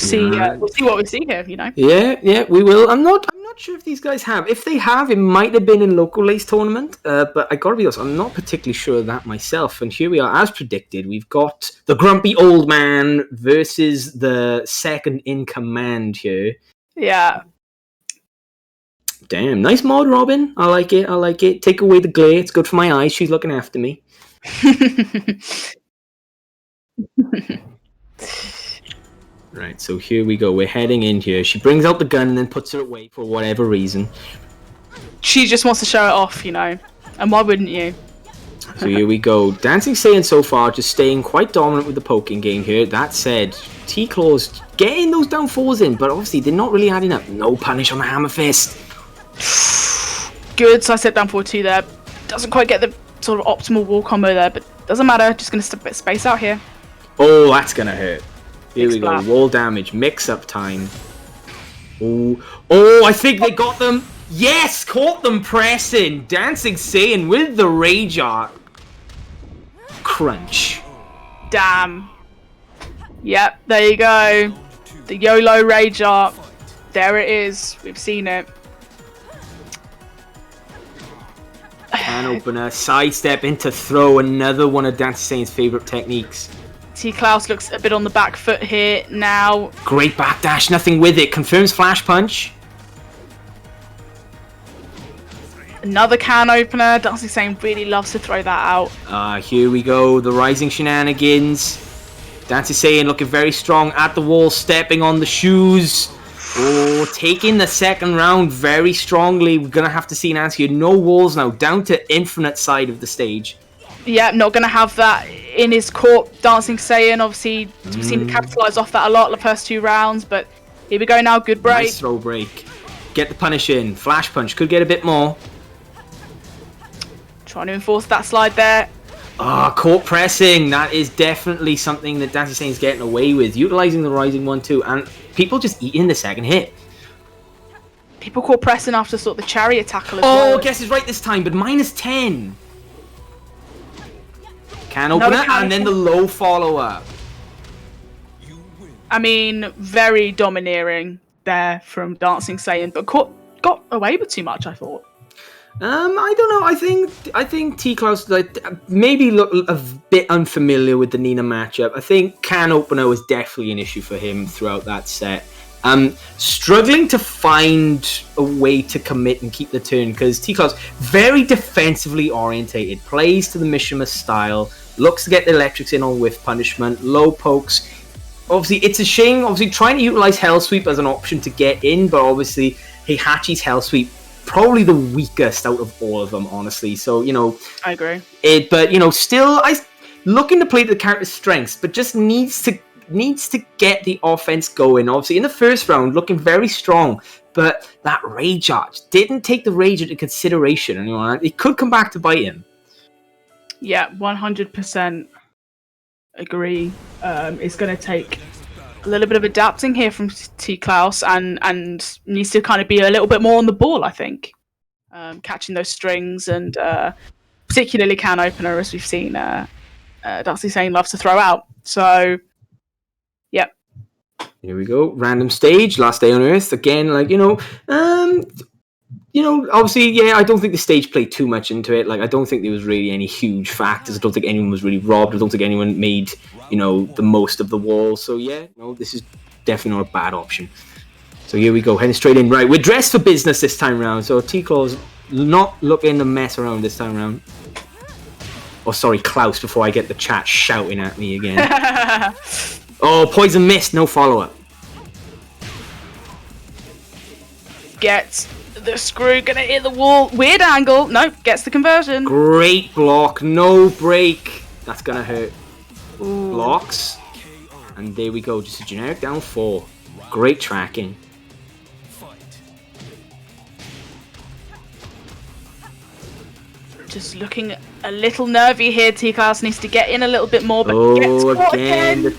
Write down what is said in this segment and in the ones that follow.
We'll see what we see here, you know. Yeah, we will. I'm not sure if these guys have. If they have, it might have been in local lace tournament. But I gotta be honest, I'm not particularly sure of that myself. And here we are, as predicted. We've got the grumpy old man versus the second in command here. Yeah. Damn, nice mod, Robin. I like it. Take away the glare. It's good for my eyes. She's looking after me. Right, so here we go. We're heading in here. She brings out the gun and then puts it away for whatever reason. She just wants to show it off, you know. And why wouldn't you? So here we go. Dancing Saiyan so far just staying quite dominant with the poking game here. That said, T-Claw's getting those down fours in, but obviously they're not really adding up. No punish on the Hammer Fist. Good, so I set down forward 2 there. Doesn't quite get the sort of optimal wall combo there, but doesn't matter. Just going to space out here. Oh, that's going to hurt. Here Big we splash. go. Wall damage. Mix-up time. Oh, I think they got them. Yes, caught them pressing. Dancing Saiyan with the Rage Art. Crunch. Damn. Yep, there you go. The YOLO Rage Art. There it is. We've seen it. Can opener, sidestep into throw, another one of Dancing Saiyan's favourite techniques. T-Klaus looks a bit on the back foot here now. Great backdash, nothing with it. Confirms flash punch. Another can opener. Dancing Saiyan really loves to throw that out. Here we go. The rising shenanigans. Dancing Saiyan looking very strong at the wall, stepping on the shoes. Oh, taking the second round very strongly. We're going to have to see Nancy here. No walls now. Down to infinite side of the stage. Yeah, not going to have that in his court. Dancing Saiyan, obviously, we've seen him capitalise off that a lot the first 2 rounds. But here we go now. Good break. Nice throw break. Get the punish in. Flash punch. Could get a bit more. Trying to enforce that slide there. Court pressing. That is definitely something that Dancing Saiyan's getting away with. Utilising the rising one too. And people just eating the second hit. People caught pressing after sort of the chariot tackle as well. Oh, guess it's right this time, but minus 10. Can opener and then the low follow-up. I mean, very domineering there from Dancing Saiyan, but got away with too much, I thought. I don't know. I think T-Klaus maybe look a bit unfamiliar with the Nina matchup. I think can opener was definitely an issue for him throughout that set. Struggling to find a way to commit and keep the turn because T-Klaus very defensively orientated, plays to the Mishima style, looks to get the electrics in on whiff punishment, low pokes. Obviously, it's a shame. Obviously, trying to utilize Hell Sweep as an option to get in, but obviously Heihachi's Hell Sweep probably the weakest out of all of them, honestly. So I agree. But still, I looking to play to the character's strengths, but just needs to get the offense going. Obviously, in the first round, looking very strong, but that Rage Art didn't take the Rage into consideration. And it could come back to bite him. Yeah, 100% agree. It's going to take a little bit of adapting here from T-Klaus and needs to kind of be a little bit more on the ball, I think. Catching those strings and particularly can opener, as we've seen Dancing Saiyan loves to throw out. So, yep. Here we go. Random stage, last day on Earth. Again, obviously, yeah, I don't think the stage played too much into it. I don't think there was really any huge factors. I don't think anyone was really robbed. I don't think anyone made, the most of the wall. So, yeah, this is definitely not a bad option. So here we go, heading straight in. Right, we're dressed for business this time around. So T-Claw's not looking to mess around this time around. Oh, sorry, Klaus, before I get the chat shouting at me again. Oh, poison mist, no follow-up. Get the screw, gonna hit the wall. Weird angle. Nope, gets the conversion. Great block, no break. That's gonna hurt. Ooh. Blocks. And there we go, just a generic down 4. Great tracking. Just looking a little nervy here. T-Klaus needs to get in a little bit more, but gets caught again. The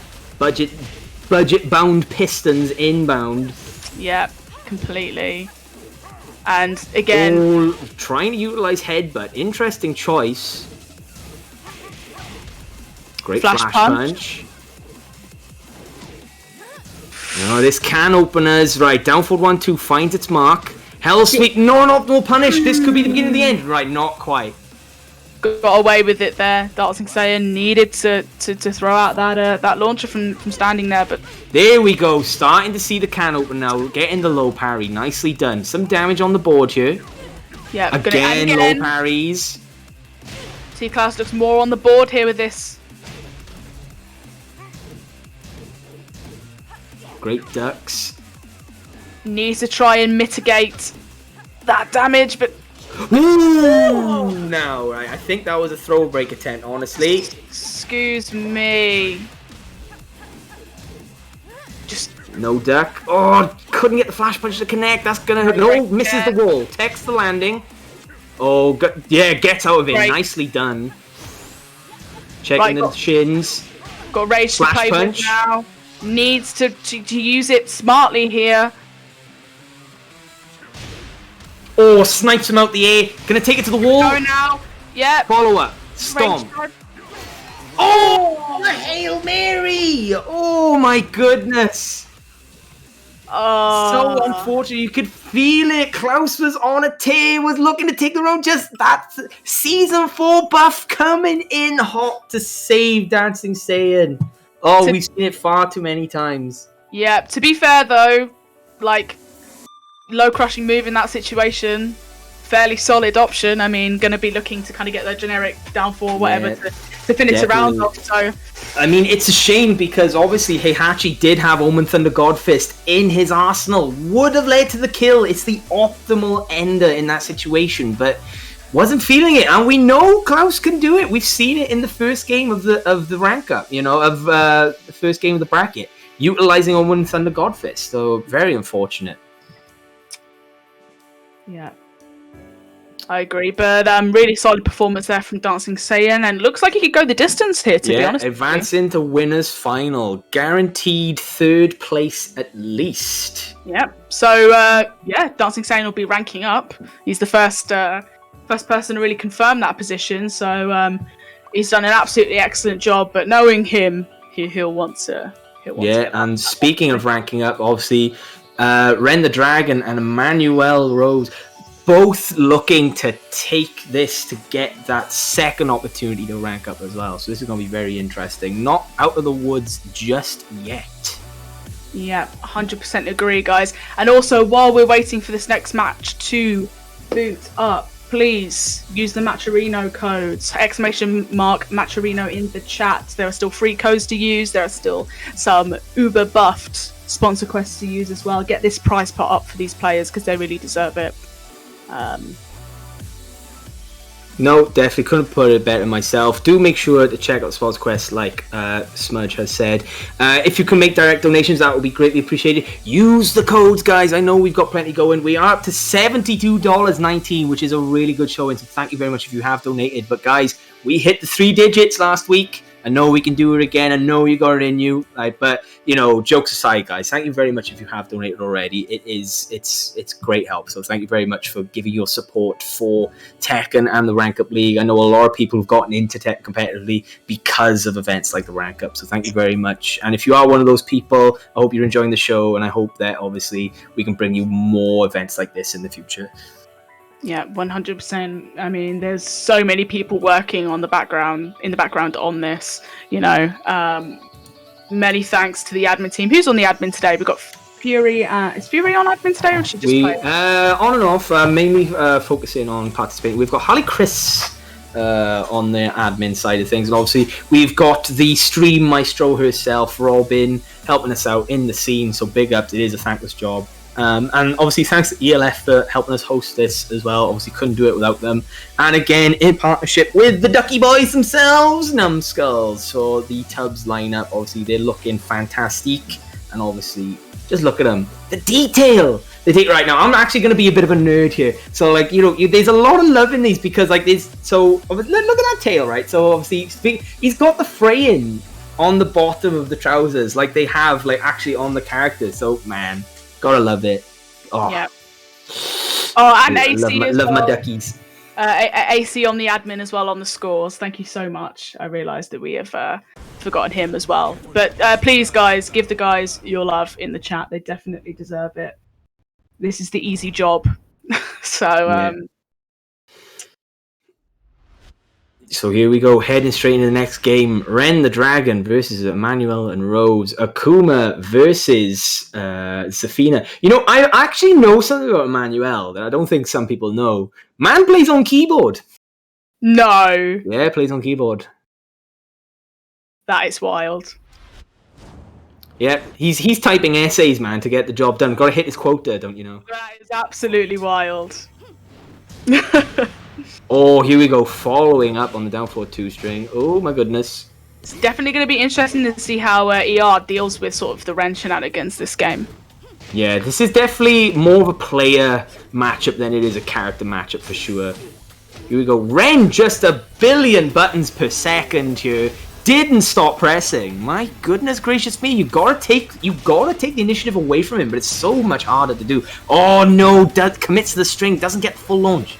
budget-bound Pistons inbound. Yep, completely. And again... trying to utilize headbutt. Interesting choice. Great flash punch. No, this can openers. Right, down forward 1-2 finds its mark. Hell sweep, non-optimal punish. This could be the beginning of the end. Right, not quite. Got away with it there. Dancing Saiyan needed to throw out that launcher from standing there, but There we go. Starting to see the can open now. Getting the low parry. Nicely done. Some damage on the board here. yeah, Again, low parries. T-Class looks more on the board here with this. Great ducks. Needs to try and mitigate that damage, but Ooh, no, right. I think that was a throw break attempt, honestly. excuse me. Just No duck. Oh, couldn't get the flash punch to connect. That's gonna hurt. No, misses the wall. Text the landing. Oh, yeah, gets out of it. Right. Nicely done. Checking the shins. got rage to Flash play punch. with now. Needs to use it smartly here. Oh, snipes him out the air. Gonna take it to the wall. Go now. Yep. Follow up. Stomp. Rage. Oh, a Hail Mary. Oh, my goodness. So unfortunate. You could feel it. Klaus was on a tear, was looking to take the road. Just that season 4 buff coming in hot to save Dancing Saiyan. Oh, we've seen it far too many times. Yeah, to be fair though, like, low crushing move in that situation, fairly solid option. I mean, going to be looking to kind of get the generic down 4 whatever Yeah, to finish the round off. So, I mean, it's a shame because obviously Heihachi did have Omen Thunder Godfist in his arsenal. Would have led to the kill. It's the optimal ender in that situation, but wasn't feeling it. And we know Klaus can do it. We've seen it in the first game of the rank up, of the first game of the bracket, utilizing Omen Thunder Godfist. So very unfortunate. yeah. I agree, but really solid performance there from Dancing Saiyan, and looks like he could go the distance here, to be honest. Advancing to winners final. Guaranteed 3rd place at least. Yep. So, Dancing Saiyan will be ranking up. He's the first person to really confirm that position, so he's done an absolutely excellent job, but knowing him, he'll want to... And speaking of ranking up, obviously, Ren the Dragon and Emmanuel Rose both looking to take this to get that second opportunity to rank up as well. So this is going to be very interesting. Not out of the woods just yet. Yeah, 100% agree, guys. And also, while we're waiting for this next match to boot up, please use the Matcherino codes, ! Matcherino in the chat. There are still free codes to use. There are still some uber buffed sponsor quests to use as well. Get this price put up for these players because they really deserve it. No, definitely couldn't put it better myself. Do make sure to check out Sponsor Quest, like Smudge has said. If you can make direct donations, that would be greatly appreciated. Use the codes, guys. I know we've got plenty going. We are up to $72.19, which is a really good showing. So thank you very much if you have donated. But guys, we hit the 3 digits last week. I know we can do it again. I know you got it in you. But jokes aside, guys, thank you very much if you have donated already. It's great help. So thank you very much for giving your support for Tekken and the Rank Up League. I know a lot of people have gotten into Tekken competitively because of events like the Rank Up. So thank you very much. And if you are one of those people, I hope you're enjoying the show, and I hope that obviously we can bring you more events like this in the future. Yeah, 100%. I mean, there's so many people working in the background on this. Many thanks to the admin team. Who's on the admin today? We've got Fury. Is Fury on admin today, or should just play? On and off, mainly focusing on participating. We've got Harley Chris on the admin side of things, and obviously we've got the stream maestro herself, Robin, helping us out in the scene. So big up! It is a thankless job. And obviously thanks to ELF for helping us host this as well. Obviously couldn't do it without them. And again, in partnership with the Ducky Boys themselves, Numbskulls. So the Tubbs lineup, obviously they're looking fantastic. And obviously, just look at them. The detail they take right now. I'm actually going to be a bit of a nerd here. So there's a lot of love in these because look at that tail, right? So obviously he's got the fraying on the bottom of the trousers like they have actually on the characters. So man, gotta love it. Oh, yeah. Oh, and AC love my duckies. AC on the admin as well on the scores. Thank you so much. I realised that we have forgotten him as well. But please, guys, give the guys your love in the chat. They definitely deserve it. This is the easy job. So here we go, heading straight into the next game. Ren the Dragon versus Emmanuel and Rose. Akuma versus Zafina. You know, I actually know something about Emmanuel that I don't think some people know. Man plays on keyboard. No. Yeah, plays on keyboard. That is wild. Yeah, he's typing essays, man, to get the job done. Got to hit his quota, don't you know? That is absolutely wild. Oh, here we go, following up on the down 4-2 string. Oh my goodness. It's definitely going to be interesting to see how ER deals with sort of the Ren shenanigans this game. Yeah, this is definitely more of a player matchup than it is a character matchup for sure. Here we go, Ren just a billion buttons per second here. Didn't stop pressing. My goodness gracious me, you gotta take the initiative away from him, but it's so much harder to do. Oh no, commits to the string, doesn't get the full launch.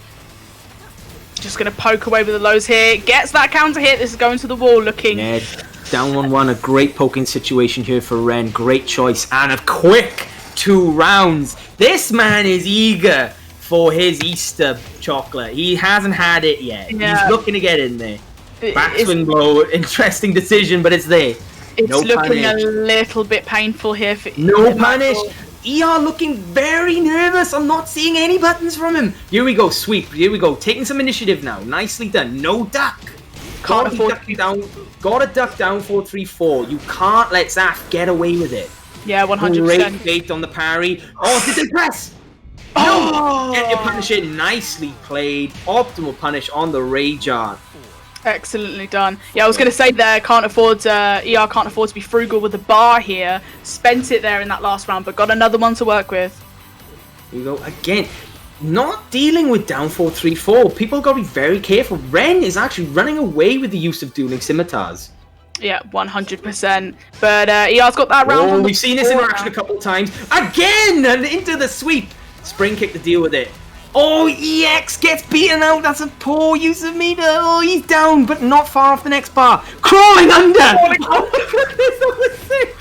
Just gonna poke away with the lows here. Gets that counter hit. This is going to the wall looking. Yeah, down 1-1, a great poking situation here for Ren. Great choice and a quick 2 rounds. This man is eager for his Easter chocolate. He hasn't had it yet. Yeah. He's looking to get in there. Backswing blow, interesting decision, but it's there. It's no looking punish. A little bit painful here. No punish. ER looking very nervous. I'm not seeing any buttons from him. Here we go, sweep. Here we go, taking some initiative now. Nicely done. No duck. Gotta duck down 4-3-4. You can't let Zaf get away with it. Yeah, 100%. Great bait on the parry. Oh, did they press? No! Get your punish in. Nicely played. Optimal punish on the Rage Art. Excellently done. Yeah, I was going to say there, ER can't afford to be frugal with the bar here. Spent it there in that last round, but got another one to work with. Here we go again. Not dealing with down 4-3-4. People got to be very careful. Ren is actually running away with the use of dueling scimitars. Yeah, 100%. But ER's got that round. Oh, we've seen this interaction a couple of times. Again! And into the sweep. Spring kick to deal with it. Oh, EX gets beaten out. That's a poor use of meter. Oh, he's down, but not far off the next bar. Crawling under! Oh, that was sick.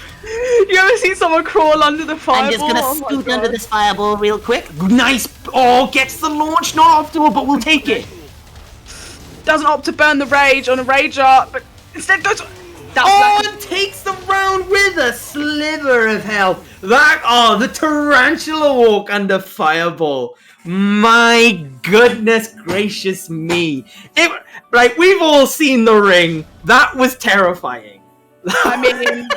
You ever see someone crawl under the fireball? I'm just gonna scoot under this fireball real quick. Nice. Oh, gets the launch. Not optimal, but we'll take it. Doesn't opt to burn the rage on a rage art, but instead goes... and takes the round with a sliver of health. The tarantula walk under fireball. My goodness gracious me. We've all seen The Ring. That was terrifying. I mean,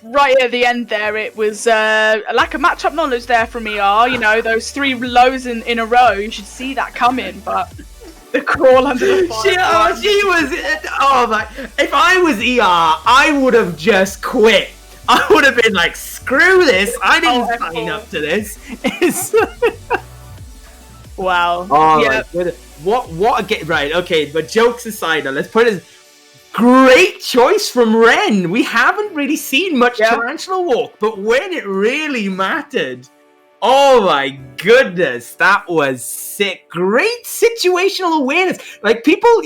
right at the end there, it was a lack of matchup knowledge there from ER. You know, those 3 lows in a row. You should see that coming, but... The crawl under the fire. She was... Oh my... If I was ER, I would have just quit. I would have been like, screw this. I didn't sign up to this. Wow. Oh, yeah. What a get... Right, okay, but jokes aside, now, let's put it... Great choice from Ren. We haven't really seen much tarantula walk, but when it really mattered... Oh my goodness, that was sick. Great situational awareness. Like, people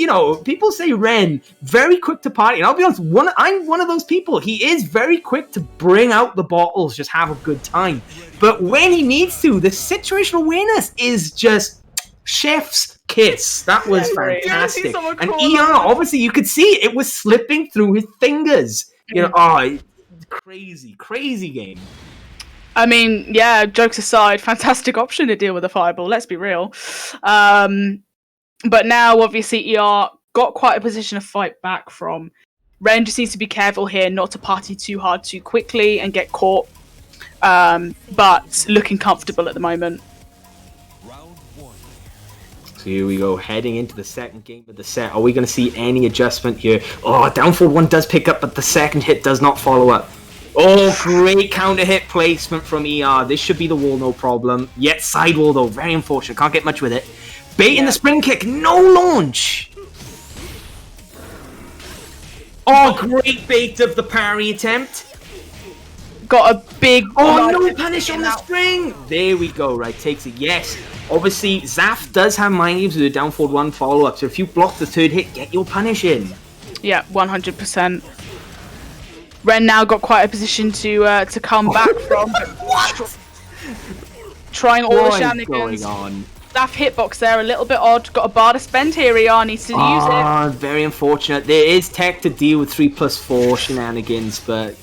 say Ren, very quick to party. And I'll be honest, I'm one of those people. He is very quick to bring out the bottles, just have a good time. But when he needs to, the situational awareness is just chef's kiss. That was fantastic. And ER, obviously, you could see it was slipping through his fingers. You know, crazy game. I mean, yeah, jokes aside, fantastic option to deal with a fireball, let's be real. But now, obviously, ER got quite a position to fight back from. Ren just needs to be careful here not to party too hard too quickly and get caught. But looking comfortable at the moment. So here we go, heading into the second game of the set. Are we going to see any adjustment here? Oh, down 4-1 does pick up, but the second hit does not follow up. Oh, great counter hit placement from ER. This should be the wall, no problem. Yet sidewall though, very unfortunate. Can't get much with it. Bait in the spring kick, no launch. Oh, great bait of the parry attempt. Got a big... Oh, no punish on the string. There we go, right, takes it, yes. Obviously, Zaf does have mind games with a down 4-1 follow-up, so if you block the third hit, get your punish in. Yeah, 100%. Ren now got quite a position to come back from. What? Trying all the What is shenanigans. going on? Staff hitbox there, a little bit odd. Got a bar to spend here. ER needs to use it. Very unfortunate. There is tech to deal with 3+4 shenanigans, but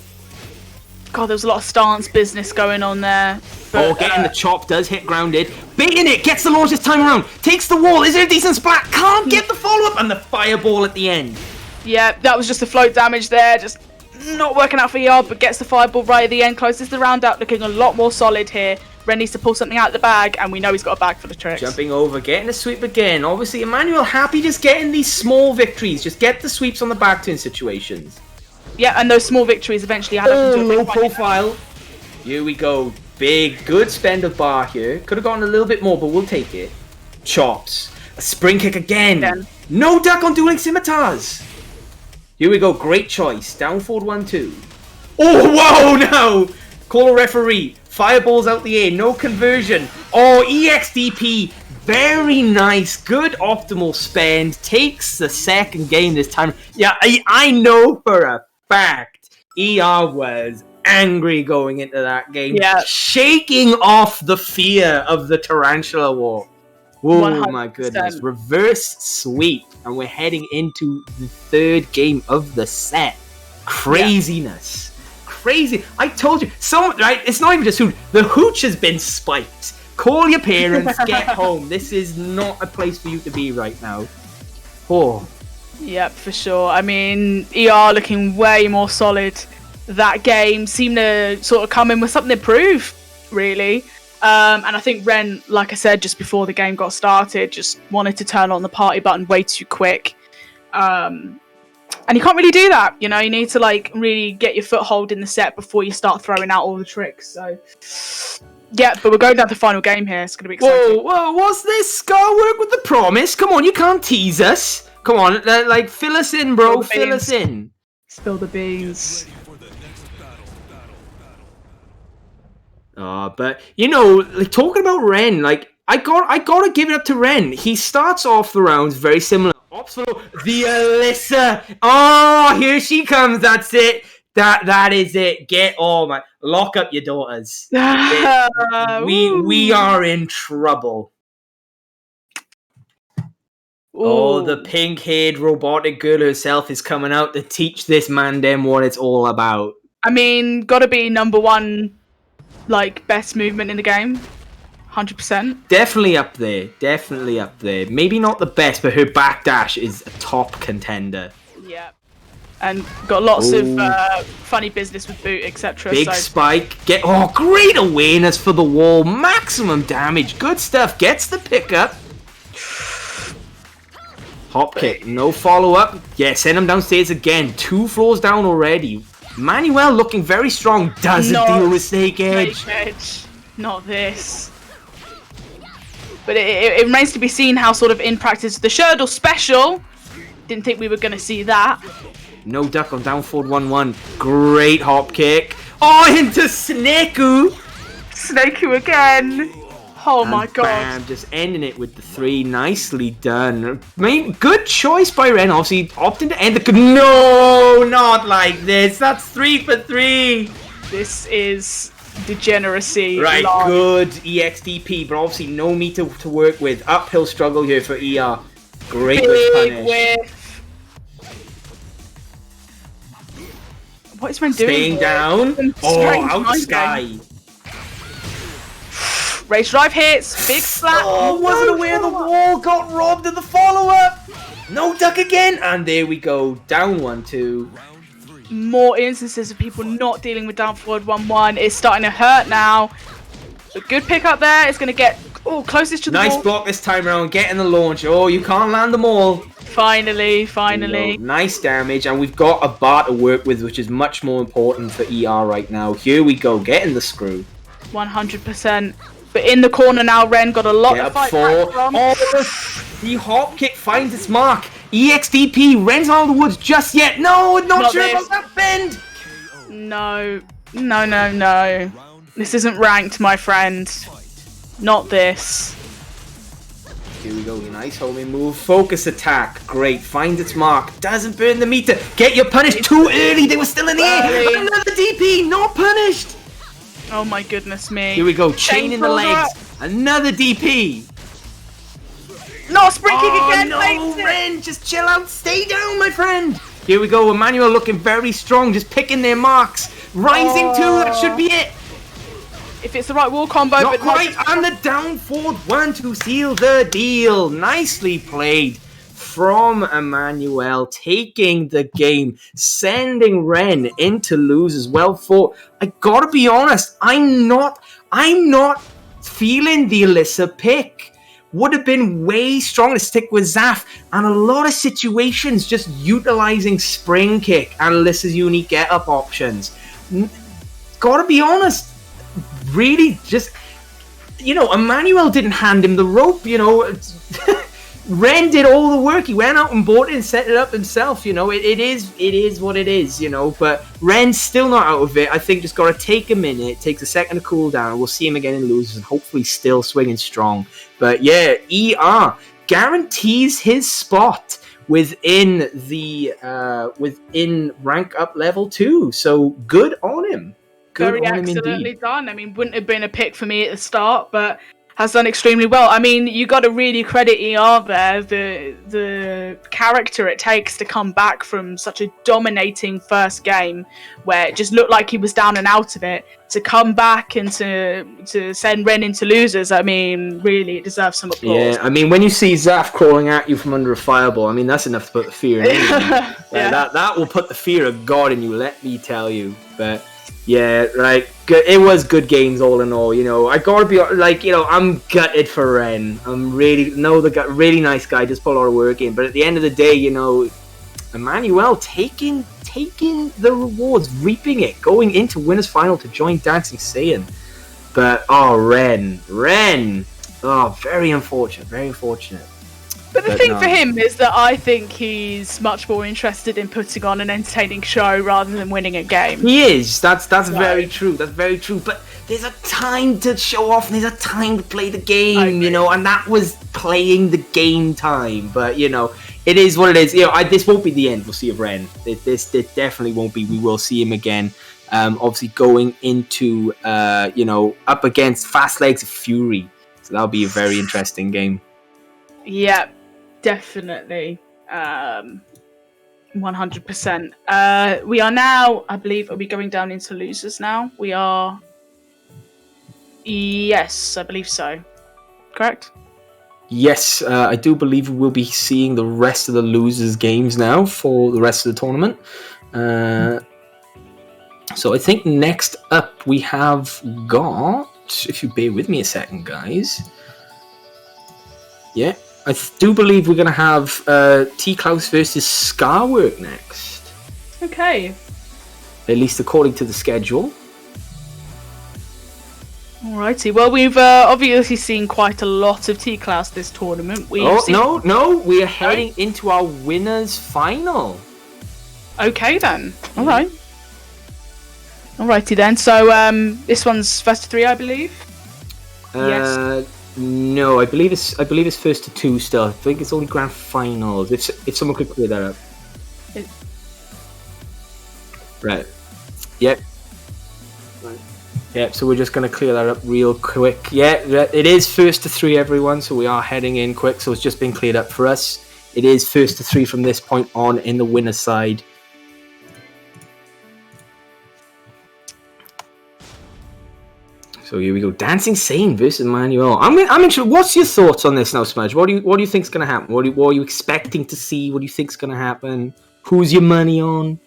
God, there was a lot of stance business going on there. But, getting the chop does hit grounded. Baiting it, gets the launch this time around. Takes the wall. Is there a decent splat? Can't get the follow-up and the fireball at the end. Yeah, that was just the float damage there. Just not working out for ER, but gets the fireball right at the end. Closes the round out, looking a lot more solid here. Ren needs to pull something out of the bag, and we know he's got a bag for the tricks. Jumping over, getting a sweep again. Obviously, Emmanuel happy just getting these small victories. Just get the sweeps on the back turn situations. Yeah, and those small victories eventually add up into a Low big fight. profile. Here we go. Big, good spend of bar here. Could have gotten a little bit more, but we'll take it. Chops. A spring kick again. No duck on dueling scimitars. Here we go. Great choice. Down forward 1-2. Oh, whoa, no. Call a referee. Fireballs out the air. No conversion. Oh, EXDP. Very nice. Good optimal spend. Takes the second game this time. Yeah, I know for a fact ER was angry going into that game. Yeah. Shaking off the fear of the Tarantula War. Oh 100%. my goodness. Reverse sweep. And we're heading into the third game of the set. Craziness. Crazy. I told you. Right? It's not even just hooch. The hooch has been spiked. Call your parents. Get home. This is not a place for you to be right now. Oh. Yep, for sure. I mean, ER looking way more solid. That game seemed to sort of come in with something to prove, really. And I think Ren, like I said, just before the game got started, just wanted to turn on the party button way too quick. And you can't really do that, you know. You need to like really get your foothold in the set before you start throwing out all the tricks. So, yeah, but we're going down to the final game here. It's going to be exciting. Whoa, what's this? Gotta work with the promise. Come on, you can't tease us. Come on, like fill us in, bro. Fill us in. Spill the beans. But you know, like talking about Ren, like I gotta give it up to Ren. He starts off the rounds very similar. The Alyssa. Oh, here she comes. That's it. That is it. Lock up your daughters. We are in trouble. Oh, the pink-haired robotic girl herself is coming out to teach this man them what it's all about. I mean, gotta be number one, like, best movement in the game. 100%. Definitely up there. Definitely up there. Maybe not the best, but her backdash is a top contender. Yeah. And got lots of funny business with boot, etc. Big spike. Great awareness for the wall. Maximum damage. Good stuff. Gets the pickup. Hop kick. No follow-up. Yeah, send him downstairs again. 2 floors down already. Manuel looking very strong. Doesn't deal with Snake Edge. Not this. But it remains to be seen how sort of in practice the Shurdle special. Didn't think we were going to see that. No duck on down forward 1-1. Great hop kick. Oh, into Snakeu. Snakeu again. Oh my god. Bam, just ending it with the 3. Nicely done. Good choice by Ren. Obviously, opting to end the... No, not like this. That's 3 for 3. This is degeneracy. Right, good EXDP, but obviously no meat to work with. Uphill struggle here for ER. Great punish. Whiff. What is Ren doing? Staying down. Out the sky. Race drive hits. Big slap. Oh, wasn't aware the wall got robbed of the follow-up. No duck again. And there we go. Down 1-2. More instances of people not dealing with down forward 1-1. It's starting to hurt now. A good pick up there. It's going to get closest to the Nice ball. block this time around. Getting the launch. Oh, you can't land them all. Finally. Nice damage. And we've got a bar to work with, which is much more important for ER right now. Here we go. Getting the screw. 100%. But in the corner now, Ren got a lot to fight back from. Oh, the hop kick finds its mark. EXDP, Ren's out of the woods just yet. No, not sure about that bend. No. This isn't ranked, my friend. Not this. Here we go. Nice homing move. Focus attack. Great. Finds its mark. Doesn't burn the meter. Get your punish too early. They were still in the air. Another DP. Not punished. Oh my goodness me. Here we go. Chain in the legs. Another DP. No, spring kick again. No, Ren. Just chill out. Stay down, my friend. Here we go. Emmanuel looking very strong. Just picking their marks. Rising 2. That should be it. If it's the right wall combo, Not but quite, and the down forward 1 to seal the deal. Nicely played from Emmanuel, taking the game, sending Ren into losers. Well fought. I gotta be honest, I'm not feeling the Alyssa pick. Would have been way stronger to stick with Zaf, and a lot of situations just utilizing spring kick and Alyssa's unique get-up options. Gotta be honest. Really, just, Emmanuel didn't hand him the rope, Ren did all the work. He went out and bought it and set it up himself, it is what it is, but Ren's still not out of it. I think just got to take a minute, it takes a second to cool down, and we'll see him again in losers and hopefully still swinging strong. But yeah, ER guarantees his spot within the within rank up level 2, so good on him. Very excellently done. I mean, wouldn't have been a pick for me at the start, but has done extremely well. I mean, you got to really credit ER there, the character it takes to come back from such a dominating first game where it just looked like he was down and out of it, to come back and to send Ren into losers. I mean, really, it deserves some applause. Yeah, I mean, when you see Zaf crawling at you from under a fireball, I mean, that's enough to put the fear in you. That will put the fear of God in you, let me tell you. But yeah, it was good games all in all, I gotta be I'm gutted for Ren. I'm really really nice guy, just put a lot of work in, but at the end of the day, Emmanuel taking the rewards, reaping it, going into winners final to join Dancing Saiyan. But Ren, very unfortunate. But the thing for him is that I think he's much more interested in putting on an entertaining show rather than winning a game. He is. That's very true. That's very true. But there's a time to show off and there's a time to play the game, and that was playing the game time. But, it is what it is. This won't be the end, we'll see, of Ren. This definitely won't be. We will see him again. Obviously going into, up against Fast Legs of Fury. So that'll be a very interesting game. Yeah. Definitely, 100%. We are now, I believe, are we going down into losers now? We are. Yes, I believe so. Correct? Yes, I do believe we will be seeing the rest of the losers' games now for the rest of the tournament. So I think next up we have got, if you bear with me a second, guys. Yeah. I do believe we're going to have T-Klaus versus Scarwork next. Okay. At least according to the schedule. Alrighty. Well, we've obviously seen quite a lot of T-Klaus this tournament. No. We are heading into our winners' final. Okay, then. Alright. Alrighty, then. So, this one's first to 3, I believe? Yes. No, I believe it's first to 2 still. I think it's only grand finals. If someone could clear that up. Right. Yep. Right. Yep. So we're just gonna clear that up real quick. Yeah, it is first to 3, everyone. So we are heading in quick. So it's just been cleared up for us. It is first to 3 from this point on in the winner's side. So here we go. Dancing Saiyan versus Emmanuel. I'm interested. What's your thoughts on this now, Smudge? What do you think's gonna happen? What are you expecting to see? What do you think's gonna happen? Who's your money on?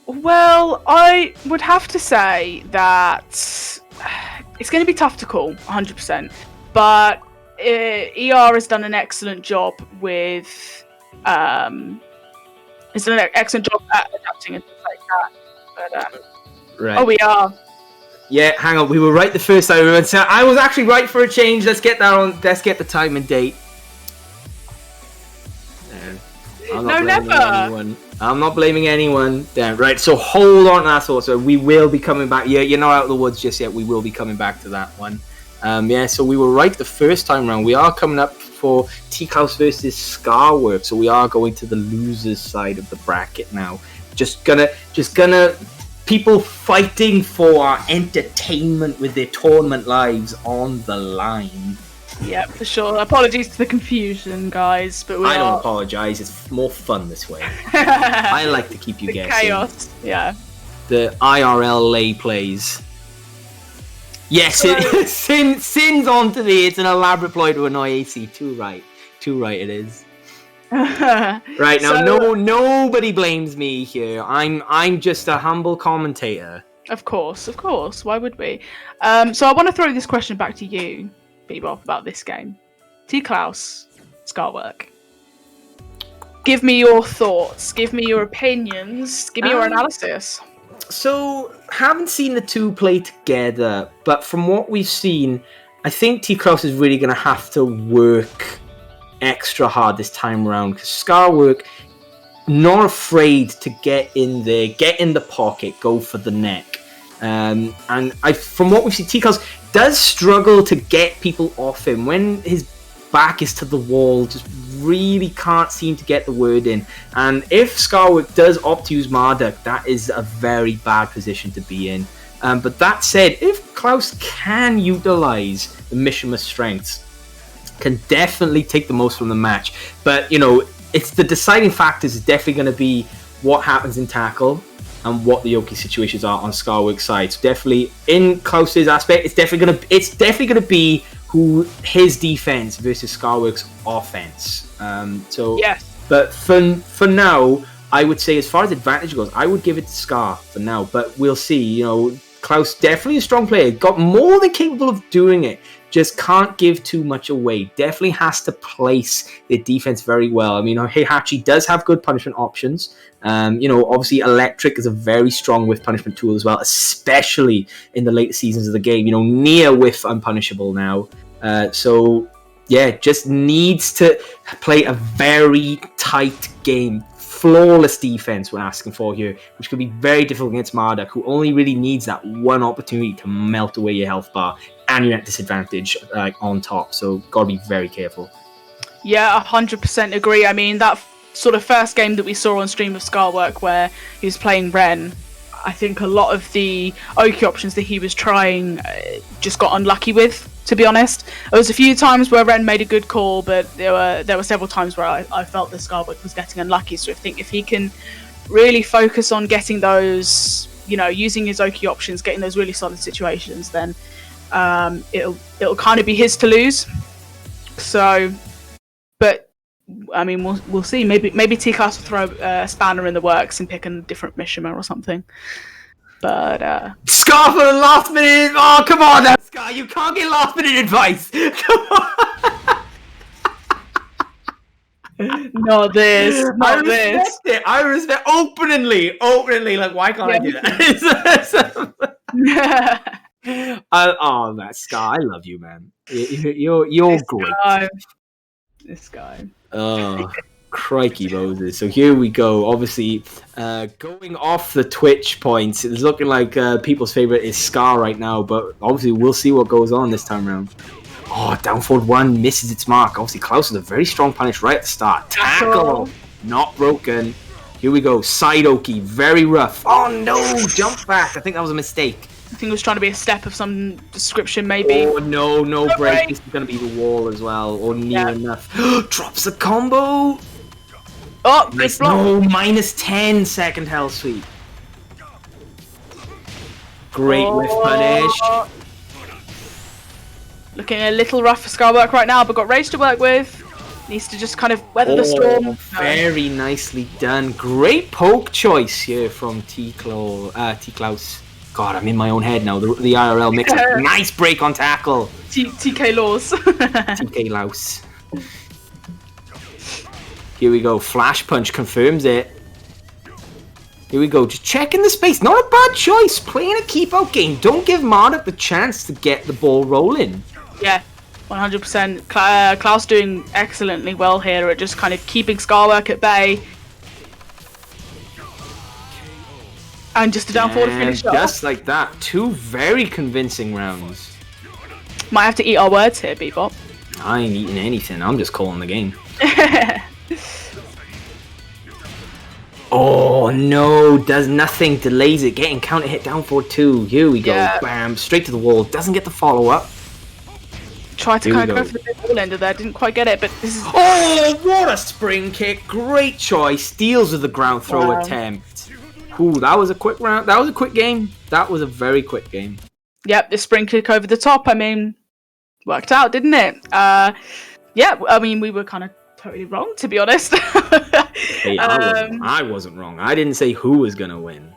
Well, I would have to say that it's going to be tough to call, 100%. But ER has done an excellent job with. It's done an excellent job at adapting and things like that. But, right. Oh, we are. Yeah, hang on. We were right the first time. I was actually right for a change. Let's get that on. Let's get the time and date. I'm not blaming anyone. Damn. Right. So hold on to that thought. So we will be coming back. You're not out of the woods just yet. We will be coming back to that one. Yeah, so we were right the first time round. We are coming up for T-Klaus versus Scarwork, so we are going to the losers side of the bracket now. Just gonna people fighting for our entertainment with their tournament lives on the line. Yeah, for sure. Apologies to the confusion, guys, but I don't apologize. It's more fun this way. I like to keep you guessing. Chaos, yeah. The IRL lay plays. Yes, Sin's onto me. It's an elaborate ploy to annoy AC. Too right it is. Right now, nobody blames me here. I'm just a humble commentator. Of course. Why would we? So I want to throw this question back to you, Bebop, about this game. T-Klaus, Scarwork. Give me your thoughts. Give me your opinions. Give me your analysis. So, haven't seen the two play together, but from what we've seen, I think T-Klaus is really going to have to work extra hard this time around, because Scarwork, not afraid to get in there, get in the pocket, go for the neck. From what we've seen, T-Klaus does struggle to get people off him. When his back is to the wall, just really can't seem to get the word in. And if Scarwork does opt to use Marduk, that is a very bad position to be in. But that said, if Klaus can utilize the Mishima's strengths, can definitely take the most from the match. But, it's the deciding factors is definitely going to be what happens in tackle and what the Yoki situations are on Scarwork's side. So definitely, in Klaus's aspect, it's definitely going to be who his defense versus Scarwork's offense. Yes. But for now, I would say as far as advantage goes, I would give it to Scar for now. But we'll see. Klaus definitely a strong player, got more than capable of doing it. Just can't give too much away. Definitely has to place their defense very well. I mean, Heihachi does have good punishment options. Obviously Electric is a very strong whiff punishment tool as well, especially in the later seasons of the game. Near whiff unpunishable now. Just needs to play a very tight game. Flawless defense we're asking for here, which could be very difficult against Marduk, who only really needs that one opportunity to melt away your health bar, and you're at disadvantage on top. So gotta be very careful. Yeah, 100% agree. I mean, that sort of first game that we saw on stream of Scarwork where he was playing Ren, I think a lot of the Oki options that he was trying just got unlucky with, to be honest. There was a few times where Ren made a good call, but there were several times where I felt that Scarwork was getting unlucky. So I think if he can really focus on getting those, using his Oki options, getting those really solid situations, then it'll kind of be his to lose. So, but I mean, we'll see. Maybe T-Klaus will throw a spanner in the works and pick a different Mishima or something. But Scar for the last minute. Oh, come on now, Scar! You can't get last minute advice. Come on. Not this. Not this. Respect it. I respect openly. Like, why can't I do that? That Scar, I love you, man. You're this great. This guy. Oh, crikey Moses. So here we go. Obviously, going off the Twitch points, it's looking like people's favorite is Scar right now, but obviously we'll see what goes on this time around. Oh, down forward one misses its mark. Obviously, Klaus is a very strong punish right at the start. Tackle, not broken. Here we go. Side Oki, very rough. Oh no, jump back. I think that was a mistake. I think it was trying to be a step of some description, maybe. Oh no break. This is going to be the wall as well, or near enough. Drops the combo. Oh, nice. No, minus 10 second health sweep. Great whiff punish. Looking a little rough for Scarwork right now, but got Rage to work with. Needs to just kind of weather the storm. Very nicely done. Great poke choice here from T-Klaus. God, I'm in my own head now. The IRL mix. Nice break on tackle. TK Laws. TK Laus. Here we go. Flash punch confirms it. Here we go. Just checking the space. Not a bad choice. Playing a keep out game. Don't give Marduk the chance to get the ball rolling. Yeah, 100%. Klaus doing excellently well here at just kind of keeping Scarwork at bay. And just a down forward finish off. Just like that. Two very convincing rounds. Might have to eat our words here, Bebop. I ain't eating anything. I'm just calling the game. Oh no, does nothing, delays it, getting counter hit down for 2. Here we go, bam, straight to the wall, doesn't get the follow up. Tried to kind of go for the big wall ender there, didn't quite get it, but this is... Oh, what a spring kick, great choice, deals with the ground throw attempt. Ooh, that was a quick round, that was a quick game, that was a very quick game. Yep, the spring kick over the top, I mean, worked out, didn't it? Yeah, I mean, we were kind of totally wrong, to be honest. Hey, I wasn't wrong. I didn't say who was gonna win.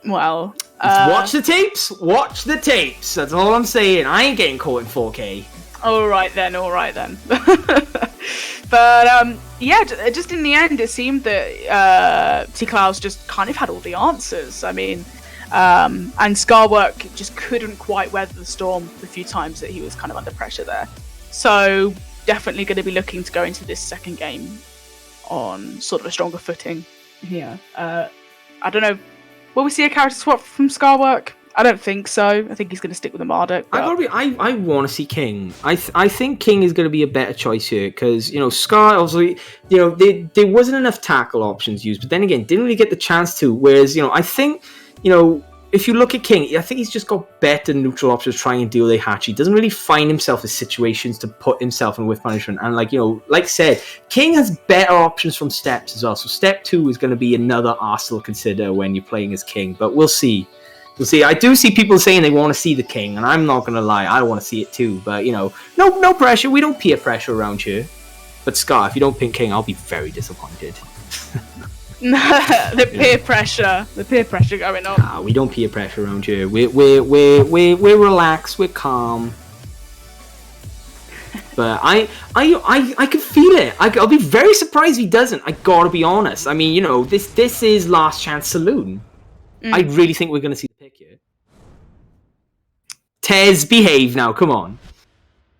Well, watch the tapes. Watch the tapes. That's all I'm saying. I ain't getting caught in 4K. All right then. But yeah, just in the end, it seemed that T-Klaus just kind of had all the answers. I mean, and Scarwork just couldn't quite weather the storm the few times that he was kind of under pressure there. So definitely going to be looking to go into this second game on sort of a stronger footing here. I don't know. Will we see a character swap from Scarwork? I don't think so. I think he's going to stick with the Marduk. I want to see King. I think King is going to be a better choice here because, you know, Scar, obviously, you know, there wasn't enough tackle options used, but then again, didn't really get the chance to. Whereas, you know, I think, you know, if you look at King, I think he's just got better neutral options trying to deal with Heihachi. He doesn't really find himself in situations to put himself in whiff punishment. And like, you know, like I said, King has better options from steps as well. So step 2 is going to be another arsenal to consider when you're playing as King. But we'll see. We'll see. I do see people saying they want to see the King, and I'm not going to lie. I want to see it too. But, you know, no pressure. We don't peer pressure around here. But Scar, if you don't pick King, I'll be very disappointed. the peer pressure going on. Nah, we don't peer pressure around here. We're relaxed, we're calm. But I can feel it. I'll be very surprised if he doesn't. I gotta be honest. I mean, you know, this is Last Chance Saloon. I really think we're gonna see the pick here. Tez, behave now. Come on.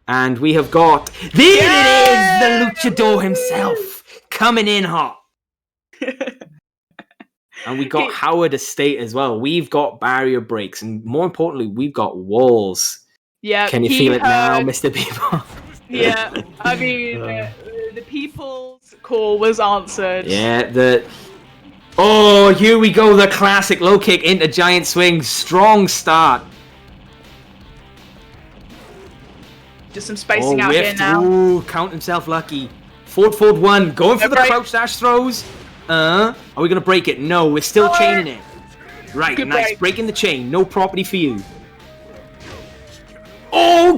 And we have got there it is, the luchador himself coming in hot. And we got Howard Estate as well. We've got barrier breaks, and more importantly, we've got walls. Yeah, can you feel it now, Mr. People? Yeah, I mean, the people's call was answered. Yeah, oh, here we go, the classic low kick into giant swing, strong start. Just some spacing out here now. Ooh, count himself lucky. Forward 1, going for the crouch dash throws. Are we going to break it? No, we're still chaining it. Right, good nice. break. Breaking the chain. No property for you. Oh!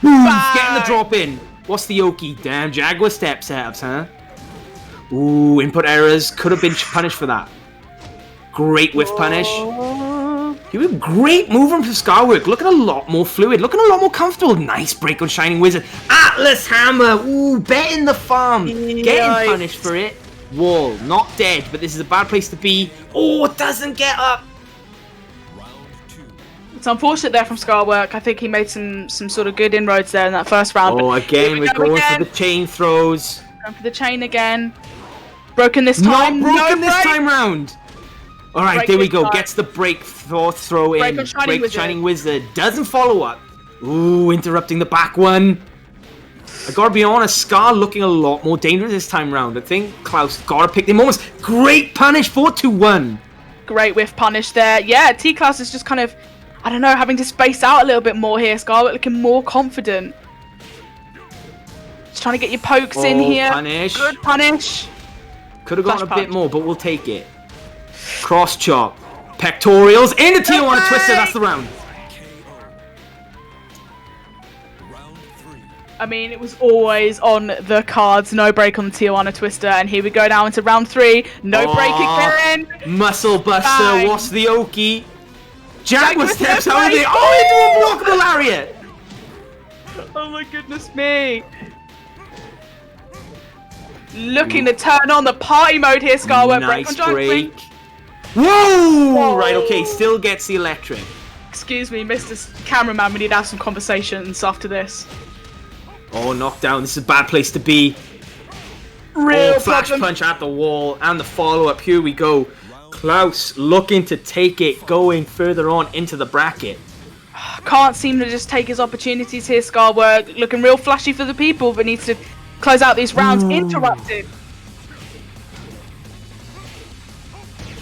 Getting the drop in. What's the Yoki? Damn, Jaguar step setups, huh? Ooh, input errors. Could have been punished for that. Great whiff punish. He was great movement from Scarwork. Looking a lot more fluid. Looking a lot more comfortable. Nice break on Shining Wizard. Atlas Hammer. Ooh, betting the farm. Getting punished for it. Wall, not dead, but this is a bad place to be. Oh, it doesn't get up. It's unfortunate there from Scarwork. I think he made some sort of good inroads there in that first round. Oh, again, we're going for the chain throws. Going for the chain again. Broken this time. Not broken this time round. All right, there we go. Gets the break throw in. Break Shining Wizard. Doesn't follow up. Ooh, interrupting the back one. I gotta be honest, Scar looking a lot more dangerous this time round. I think Klaus gotta pick him almost. Great punish, 4-2-1. Great whiff punish there. Yeah, T-Klaus is just kind of, I don't know, having to space out a little bit more here. Scar looking more confident. Just trying to get your pokes in here. Punish. Good punish. Could have gone a bit more, but we'll take it. Cross chop. Pectorials into Tijuana Twister. That's the round. I mean, it was always on the cards. No break on the Tijuana Twister. And here we go now into round 3. No break again. Muscle Buster. Bang. What's the Oki? Jaguar steps out of it. Oh, into a blockable lariat. Oh my goodness me. Looking to turn on the party mode here, Scarwork. Nice break. Whoa! Right, okay. Still gets the electric. Excuse me, Mr. Cameraman. We need to have some conversations after this. Oh, knockdown. This is a bad place to be. Real flash punch at the wall. And the follow-up. Here we go. Klaus looking to take it, going further on into the bracket. can't seem to just take his opportunities here. Scarwork looking real flashy for the people, but needs to close out these rounds. Interrupted.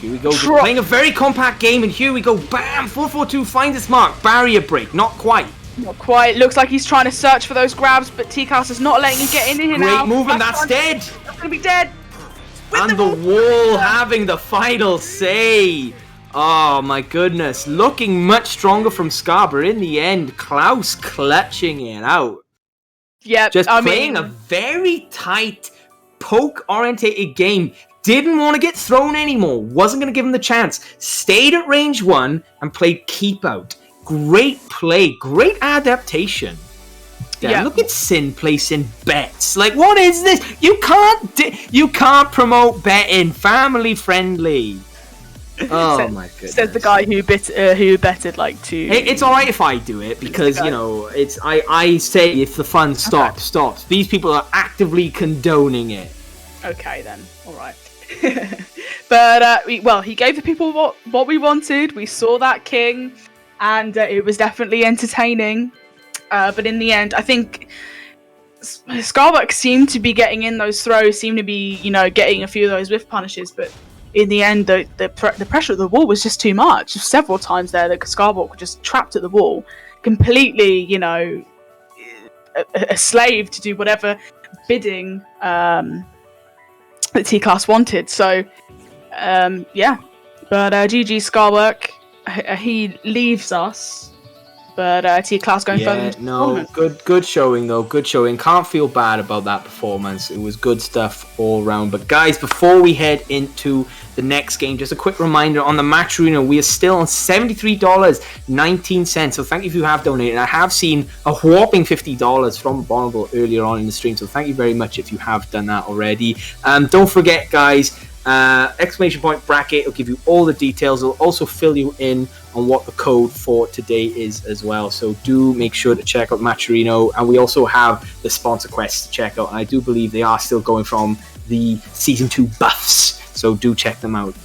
Here we go, just playing a very compact game, and here we go, bam, 4-4-2, find his mark, barrier break, not quite. Not quite, looks like he's trying to search for those grabs, but T-Klaus is not letting him get in here now. Great movement, that's dead. That's gonna be dead. And the wall having the final say. Oh my goodness, looking much stronger from Scar, but in the end, Klaus clutching it out. Yeah, just playing a very tight, poke-orientated game. Didn't want to get thrown anymore. Wasn't going to give him the chance. Stayed at range 1 and played keep out. Great play. Great adaptation. Damn, look at Sin placing bets. Like, what is this? You can't promote betting. Family friendly. Oh my goodness. Says the guy who betted like 2. It's alright if I do it because, you know, I say if the fun stops. These people are actively condoning it. Okay then. Alright. But he gave the people what we wanted. We saw that king, and it was definitely entertaining. But in the end, I think Scarbuck seemed to be getting in those throws, seemed to be, you know, getting a few of those whiff punishes. But in the end, the pressure at the wall was just too much. Several times there, that Scarbuck was just trapped at the wall, completely, you know, a slave to do whatever bidding that T-Klaus wanted. So, yeah. But GG Scarwork, he leaves us. But T-Klaus going further into the tournament. Good showing though. Good showing. Can't feel bad about that performance. It was good stuff all around. But guys, before we head into the next game, just a quick reminder on the Match Arena, we are still on $73.19. So thank you if you have donated. I have seen a whopping $50 from Bonneville earlier on in the stream. So thank you very much if you have done that already. Don't forget, guys. Exclamation point bracket will give you all the details. It'll also fill you in on what the code for today is as well, so do make sure to check out Matcherino. And we also have the sponsor quests to check out, and I do believe they are still going from the season 2 buffs, so do check them out.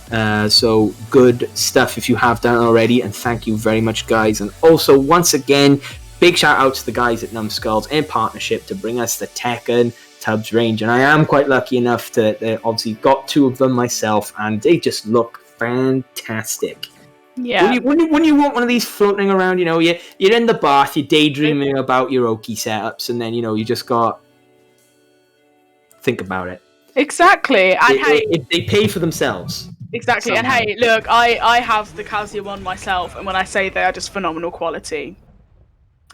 So good stuff if you have done it already, and thank you very much, guys. And also, once again, big shout out to the guys at Numbskulls in partnership to bring us the Tekken Tubs range, and I am quite lucky enough to obviously got 2 of them myself, and they just look fantastic. Yeah. When you want one of these floating around, you know, you're in the bath, you're daydreaming about your Oki setups, and then, you know, you just got think about it. Exactly. And they pay for themselves. Exactly. Somehow. And hey, look, I have the Calcia one myself, and when I say they are just phenomenal quality,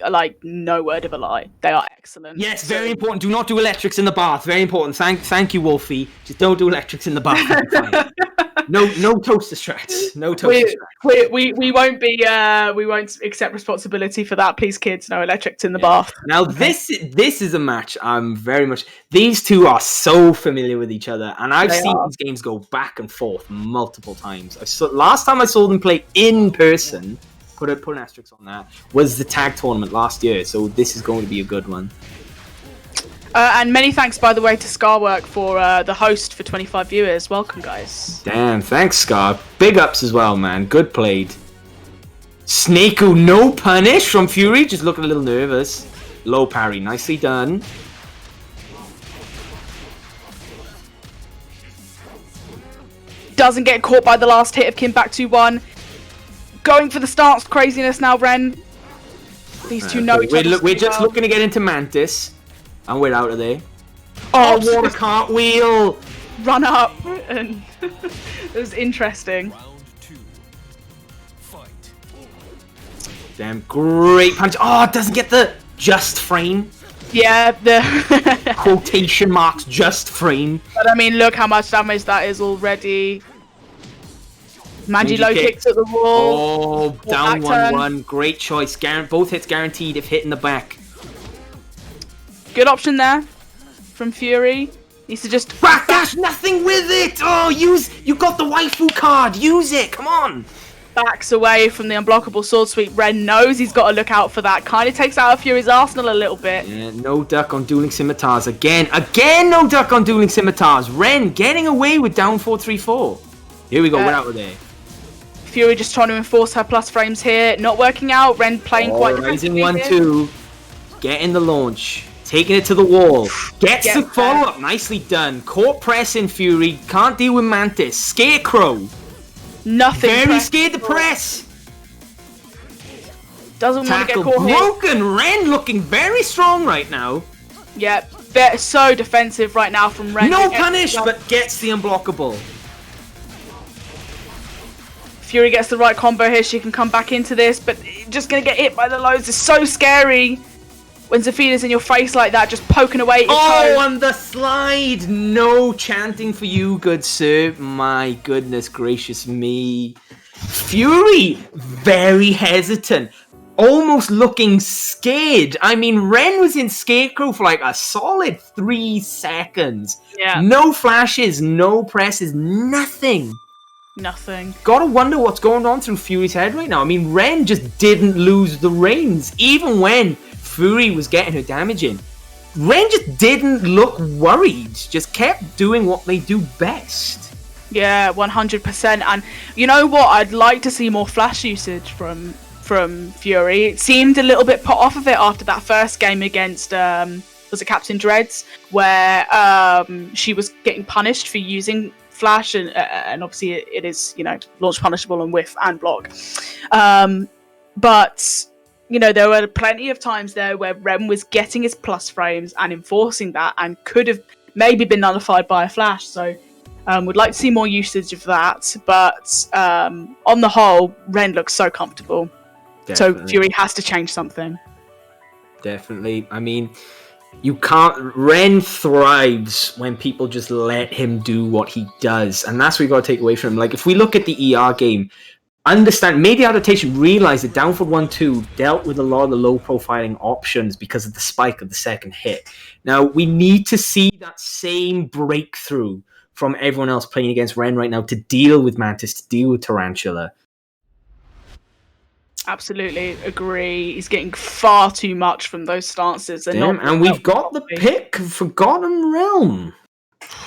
like, no word of a lie, they are excellent. Yes, very important. Do not do electrics in the bath. Very important. Thank you, Wolfie. Just don't do electrics in the bath. No toaster strats. No toaster strats. We won't we won't accept responsibility for that, please, kids. No electrics in the bath. Now this is a match I'm very much. These two are so familiar with each other, and I've seen these games go back and forth multiple times. Last time I saw them play in person, put an asterisk on that, was the tag tournament last year. So this is going to be a good one. And many thanks, by the way, to Scarwork for the host for 25 viewers. Welcome, guys. Damn, thanks, Scar. Big ups as well, man. Good played. Snakeu, no punish from Fury. Just looking a little nervous. Low parry. Nicely done. Doesn't get caught by the last hit of Kim back 2-1. Going for the stance craziness now, Ren. These two know each other. We're just looking to get into Mantis. And we're out of there. Oh, what a cartwheel! Run up, and it was interesting. Damn, great punch. Oh, it doesn't get the just frame. Yeah, the quotation marks just frame. But I mean, look how much damage that is already. Magi low kicks at the wall. Oh, down 1-1. Great choice. Both hits guaranteed if hit in the back. Good option there from Fury. Needs to just backdash, nothing with it. Oh, you got the waifu card. Use it. Come on. Backs away from the unblockable sword sweep. Ren knows he's got to look out for that. Kind of takes out of Fury's arsenal a little bit. Yeah, no duck on dueling scimitars again. No duck on dueling scimitars. Ren getting away with down 4-3-4. Here we go. We're out of there. Fury just trying to enforce her plus frames here. Not working out. Ren playing quite Rising defensively 1-2. Getting the launch. Taking it to the wall. Gets the follow-up. Nicely done. Court pressing Fury. Can't deal with Mantis. Scarecrow. Nothing. Very scared to press. Doesn't want to get Tackle caught here. broken. Ren looking very strong right now. Yeah, they're so defensive right now from Ren. No punish, but gets the unblockable. Fury gets the right combo here. She can come back into this, but just going to get hit by the lows. It's so scary when Zafina's in your face like that, just poking away at your toes. On the slide. No chanting for you, good sir. My goodness gracious me. Fury, very hesitant. Almost looking scared. I mean, Ren was in Scarecrow for like a solid 3 seconds. Yeah. No flashes, no presses, nothing. Nothing. Gotta wonder what's going on through Fury's head right now. I mean, Ren just didn't lose the reins, even when Fury was getting her damage in. Ren just didn't look worried, just kept doing what they do best. Yeah, 100%. And you know what? I'd like to see more flash usage from Fury. It seemed a little bit put off of it after that first game against was it Captain Dreads, where she was getting punished for using flash, and obviously it is, you know, launch punishable and whiff and block. But you know, there were plenty of times there where Ren was getting his plus frames and enforcing that, and could have maybe been nullified by a flash. So would like to see more usage of that. But on the whole, Ren looks so comfortable. Definitely. So Fury has to change something. Definitely. I mean, you can't... Ren thrives when people just let him do what he does. And that's what you got to take away from him. Like, if we look at the ER game, made the adaptation realize that down for 1-2 dealt with a lot of the low profiling options because of the spike of the second hit. Now, we need to see that same breakthrough from everyone else playing against Ren right now to deal with Mantis, to deal with Tarantula. Absolutely agree. He's getting far too much from those stances. And we've got the pick, Forgotten Realm.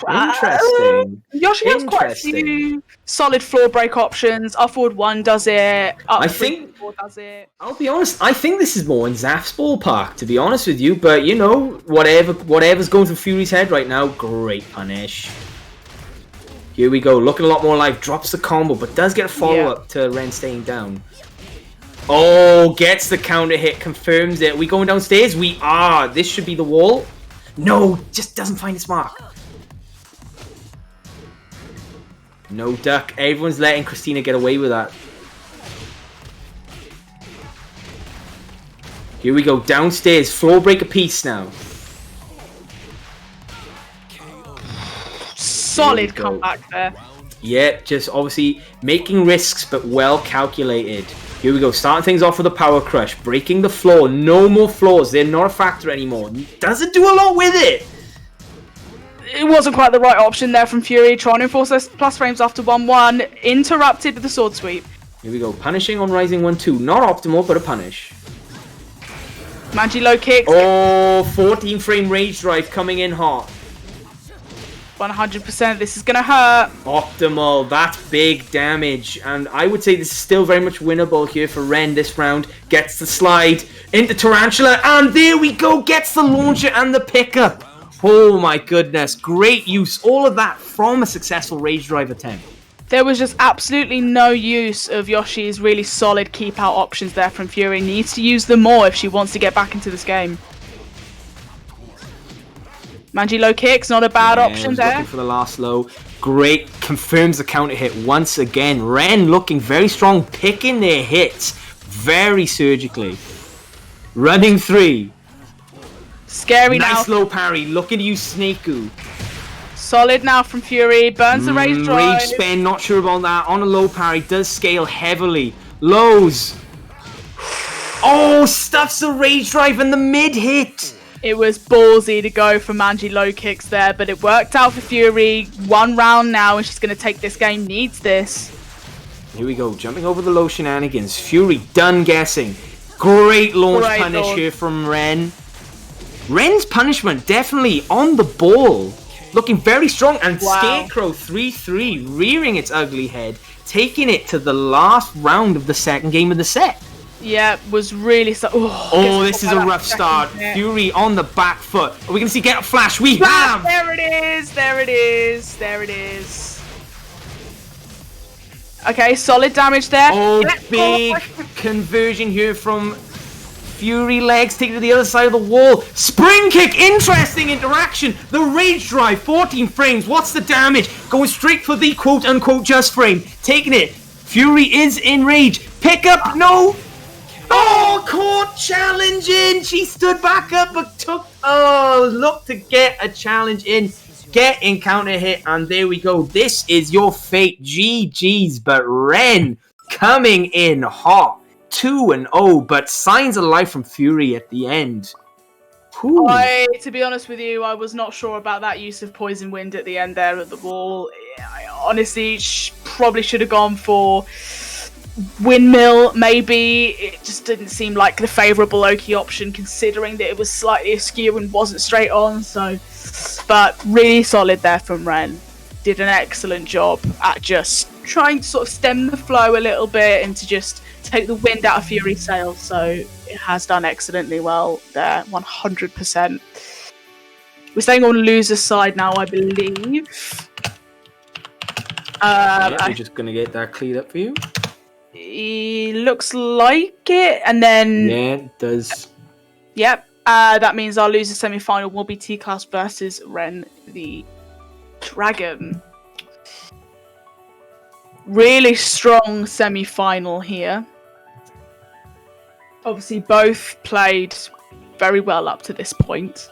Interesting. Yoshi has quite a few solid floor break options. Up forward 1 does it. Up 4 does it. I'll be honest, I think this is more in Zaf's ballpark, to be honest with you. But, you know, whatever's going through Fury's head right now, great punish. Here we go, looking a lot more alive. Drops the combo, but does get a follow-up to Ren staying down. Oh, gets the counter hit, confirms it. We going downstairs? We are. This should be the wall. No, just doesn't find its mark. No duck. Everyone's letting Christina get away with that. Here we go, downstairs. Floor break a piece now. Solid comeback there. Yeah, just obviously making risks, but well calculated. Here we go, starting things off with a power crush, breaking the floor, no more floors, they're not a factor anymore. Doesn't do a lot with it. It wasn't quite the right option there from Fury, trying to enforce those plus frames after 1-1, interrupted with the sword sweep. Here we go, punishing on Rising 1-2, not optimal, but a punish. Manji low kicks. Oh, 14 frame rage drive coming in hot. 100%, this is gonna hurt. Optimal, that's big damage, and I would say this is still very much winnable here for Ren this round. Gets the slide into Tarantula, and there we go, gets the launcher and the pickup. Oh my goodness, great use, all of that from a successful rage drive attempt. There was just absolutely no use of Yoshi's really solid keep out options there from Fury. Needs to use them more if she wants to get back into this game. Manji low kicks, not a bad option there. Looking for the last low. Great, confirms the counter hit once again. Ren looking very strong, picking their hits very surgically. Running 3. Scary now. Nice low parry, looking to use Snakeu. Solid now from Fury, burns the rage drive. Rage spin, not sure about that. On a low parry, does scale heavily. Lows. Oh, stuffs the rage drive and the mid hit. It was ballsy to go for Manji low kicks there, but it worked out for Fury. 1 round now, and she's going to take this game. Needs this. Here we go, jumping over the low shenanigans. Fury done guessing. Great launch punish here from Ren. Ren's punishment definitely on the ball. Looking very strong, and Scarecrow 3-3, rearing its ugly head. taking it to the last round of the second game of the set. Yeah, was really Oh, this is a rough start. Fury on the back foot. Are we going to see get a flash? We have! There it is, there it is, there it is. Okay, solid damage there. Oh, big conversion here from Fury. Legs taken to the other side of the wall. Spring kick, interesting interaction. The rage drive, 14 frames. What's the damage? Going straight for the quote-unquote just frame. Taking it. Fury is in rage. Pick up, no. Oh, caught challenging. She stood back up but looked to get a challenge in. Get in counter hit, and there we go. This is your fate. GG's, but Ren coming in hot. 2-0, but signs of life from Fury at the end. To be honest with you, I was not sure about that use of Poison Wind at the end there at the wall. I honestly probably should have gone for Windmill, maybe. It just didn't seem like the favourable Loki option, considering that it was slightly askew and wasn't straight on, so... But really solid there from Ren. Did an excellent job at just trying to sort of stem the flow a little bit and to just take the wind out of Fury's sails. So it has done excellently well there, 100%. We're staying on loser's side now, I believe. We're just going to get that cleared up for you. He looks like it, and then... Yeah, it does. Yep. That means our loser semi-final will be T-Class versus Ren the Dragon. Really strong semi-final here. Obviously, both played very well up to this point.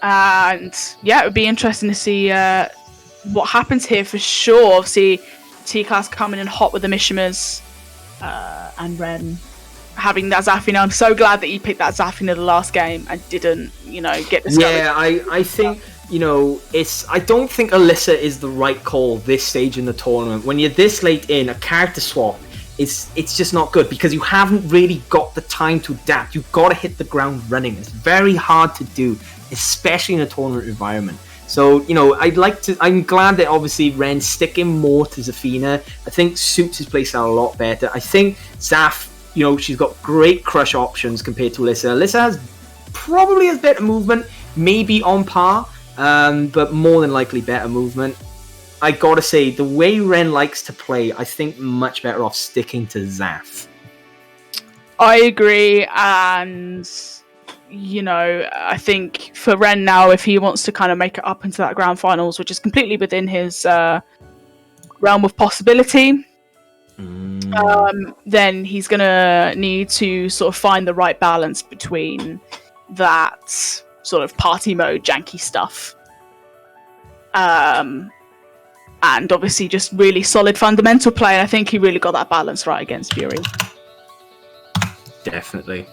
And yeah, it would be interesting to see what happens here for sure. Obviously, T-Class coming in hot with the Mishimas and Ren having that Zafina. I'm so glad that he picked that Zafina the last game and didn't, get discouraged. Yeah, I think, I don't think Alyssa is the right call this stage in the tournament. When you're this late in, a character swap, it's just not good because you haven't really got the time to adapt. You've got to hit the ground running. It's very hard to do, especially in a tournament environment. So, I'm glad that obviously Ren's sticking more to Zafina. I think suits his playstyle a lot better. I think Zaf, she's got great crush options compared to Alyssa. Alyssa probably has better movement, maybe on par, but more than likely better movement. I gotta say, the way Ren likes to play, I think much better off sticking to Zaf. I agree, and I think for Ren now, if he wants to kind of make it up into that grand finals, which is completely within his realm of possibility, then he's gonna need to sort of find the right balance between that sort of party mode janky stuff and obviously just really solid fundamental play. And I think he really got that balance right against Fury. Definitely.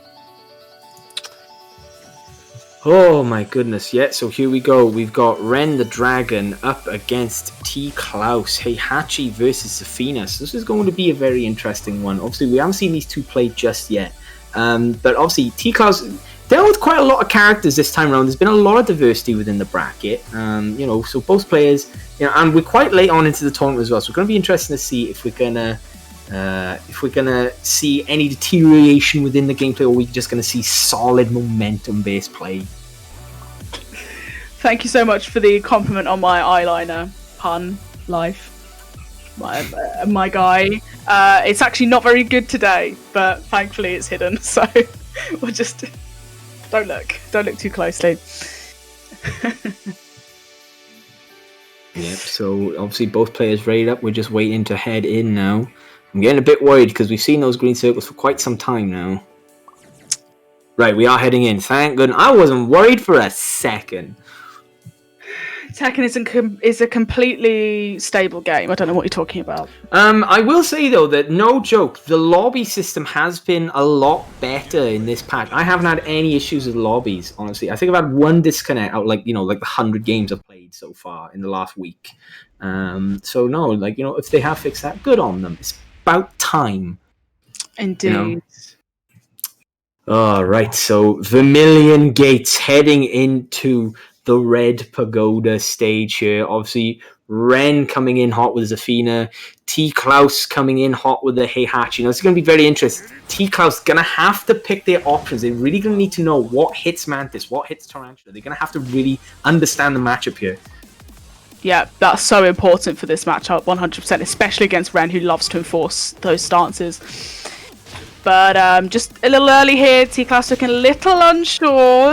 Oh my goodness, yeah, so here we go. We've got Ren the Dragon up against T-Klaus, Heihachi versus Zafina. So this is going to be a very interesting one. Obviously, we haven't seen these two play just yet. But obviously, T-Klaus dealt with quite a lot of characters this time around. There's been a lot of diversity within the bracket. So both players, and we're quite late on into the tournament as well. So it's going to be interesting to see if we're gonna see any deterioration within the gameplay, or we're just gonna see solid momentum-based play. Thank you so much for the compliment on my eyeliner pun. Life, my guy. It's actually not very good today, but thankfully it's hidden. So we'll just don't look too closely. Yep. So obviously both players ready up. We're just waiting to head in now. I'm getting a bit worried because we've seen those green circles for quite some time now. Right, we are heading in. Thank goodness. I wasn't worried for a second. Tekken is a completely stable game. I don't know what you're talking about. I will say though that no joke, the lobby system has been a lot better in this patch. I haven't had any issues with lobbies, honestly. I think I've had one disconnect out like the 100 games I've played so far in the last week. So no, if they have fixed that, good on them. It's about time. Indeed. All right, so Vermilion Gates heading into the Red Pagoda stage here. Obviously, Ren coming in hot with Zafina. T. Klaus coming in hot with the Heihachi. It's going to be very interesting. T. Klaus going to have to pick their options. They're really going to need to know what hits Mantis, what hits Tarantula. They're going to have to really understand the matchup here. Yeah, that's so important for this matchup, 100%, especially against Ren, who loves to enforce those stances. But just a little early here. T. Klaus looking a little unsure.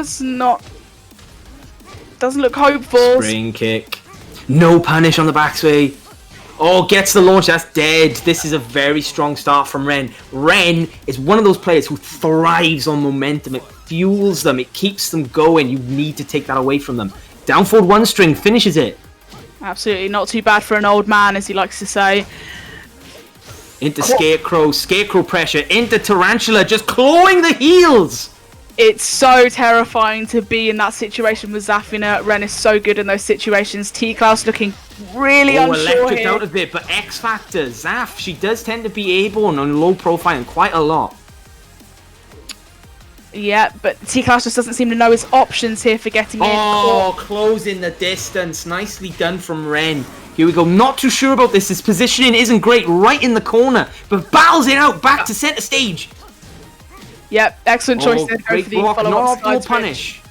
Doesn't look hopeful. Spring kick. No punish on the backsway. Oh, gets the launch. That's dead. This is a very strong start from Ren. Ren is one of those players who thrives on momentum. It fuels them. It keeps them going. You need to take that away from them. Down forward one string. Finishes it. Absolutely not too bad for an old man, as he likes to say. Into Scarecrow. Scarecrow pressure. Into Tarantula. Just clawing the heels. It's so terrifying to be in that situation with Zafina. Ren is so good in those situations. T. Klaus looking really unsure electric here. out of it, but X Factor, Zaf, she does tend to be airborne on low profile and quite a lot. Yeah, but T. Klaus just doesn't seem to know his options here for getting in. Oh, closing the distance. Nicely done from Ren. Here we go. Not too sure about this. His positioning isn't great right in the corner, but battles it out back to center stage. Yep, excellent choice there. Go for the follow-up side punish.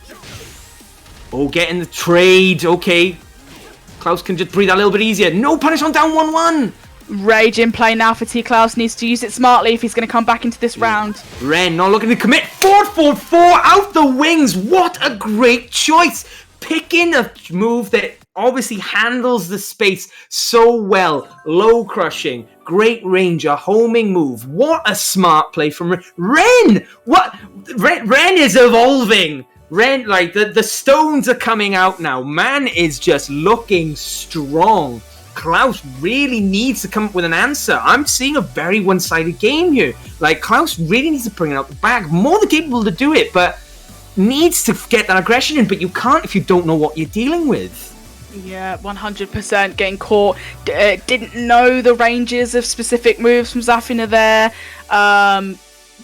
Oh, getting the trade. Okay. Klaus can just breathe a little bit easier. No punish on down 1-1. Rage in play now for T. Klaus. Needs to use it smartly if he's going to come back into this round. Ren not looking to commit. 4-4-4 out the wings. What a great choice. Picking a move that obviously handles the space so well. Low crushing. Great range. A homing move. What a smart play from Ren. Ren! What? Ren is evolving. Ren, like, the stones are coming out now. Man is just looking strong. Klaus really needs to come up with an answer. I'm seeing a very one-sided game here. Like, Klaus really needs to bring it out the bag. More than capable to do it, but needs to get that aggression in. But you can't if you don't know what you're dealing with. Yeah, 100% getting caught. Didn't know the ranges of specific moves from Zafina there.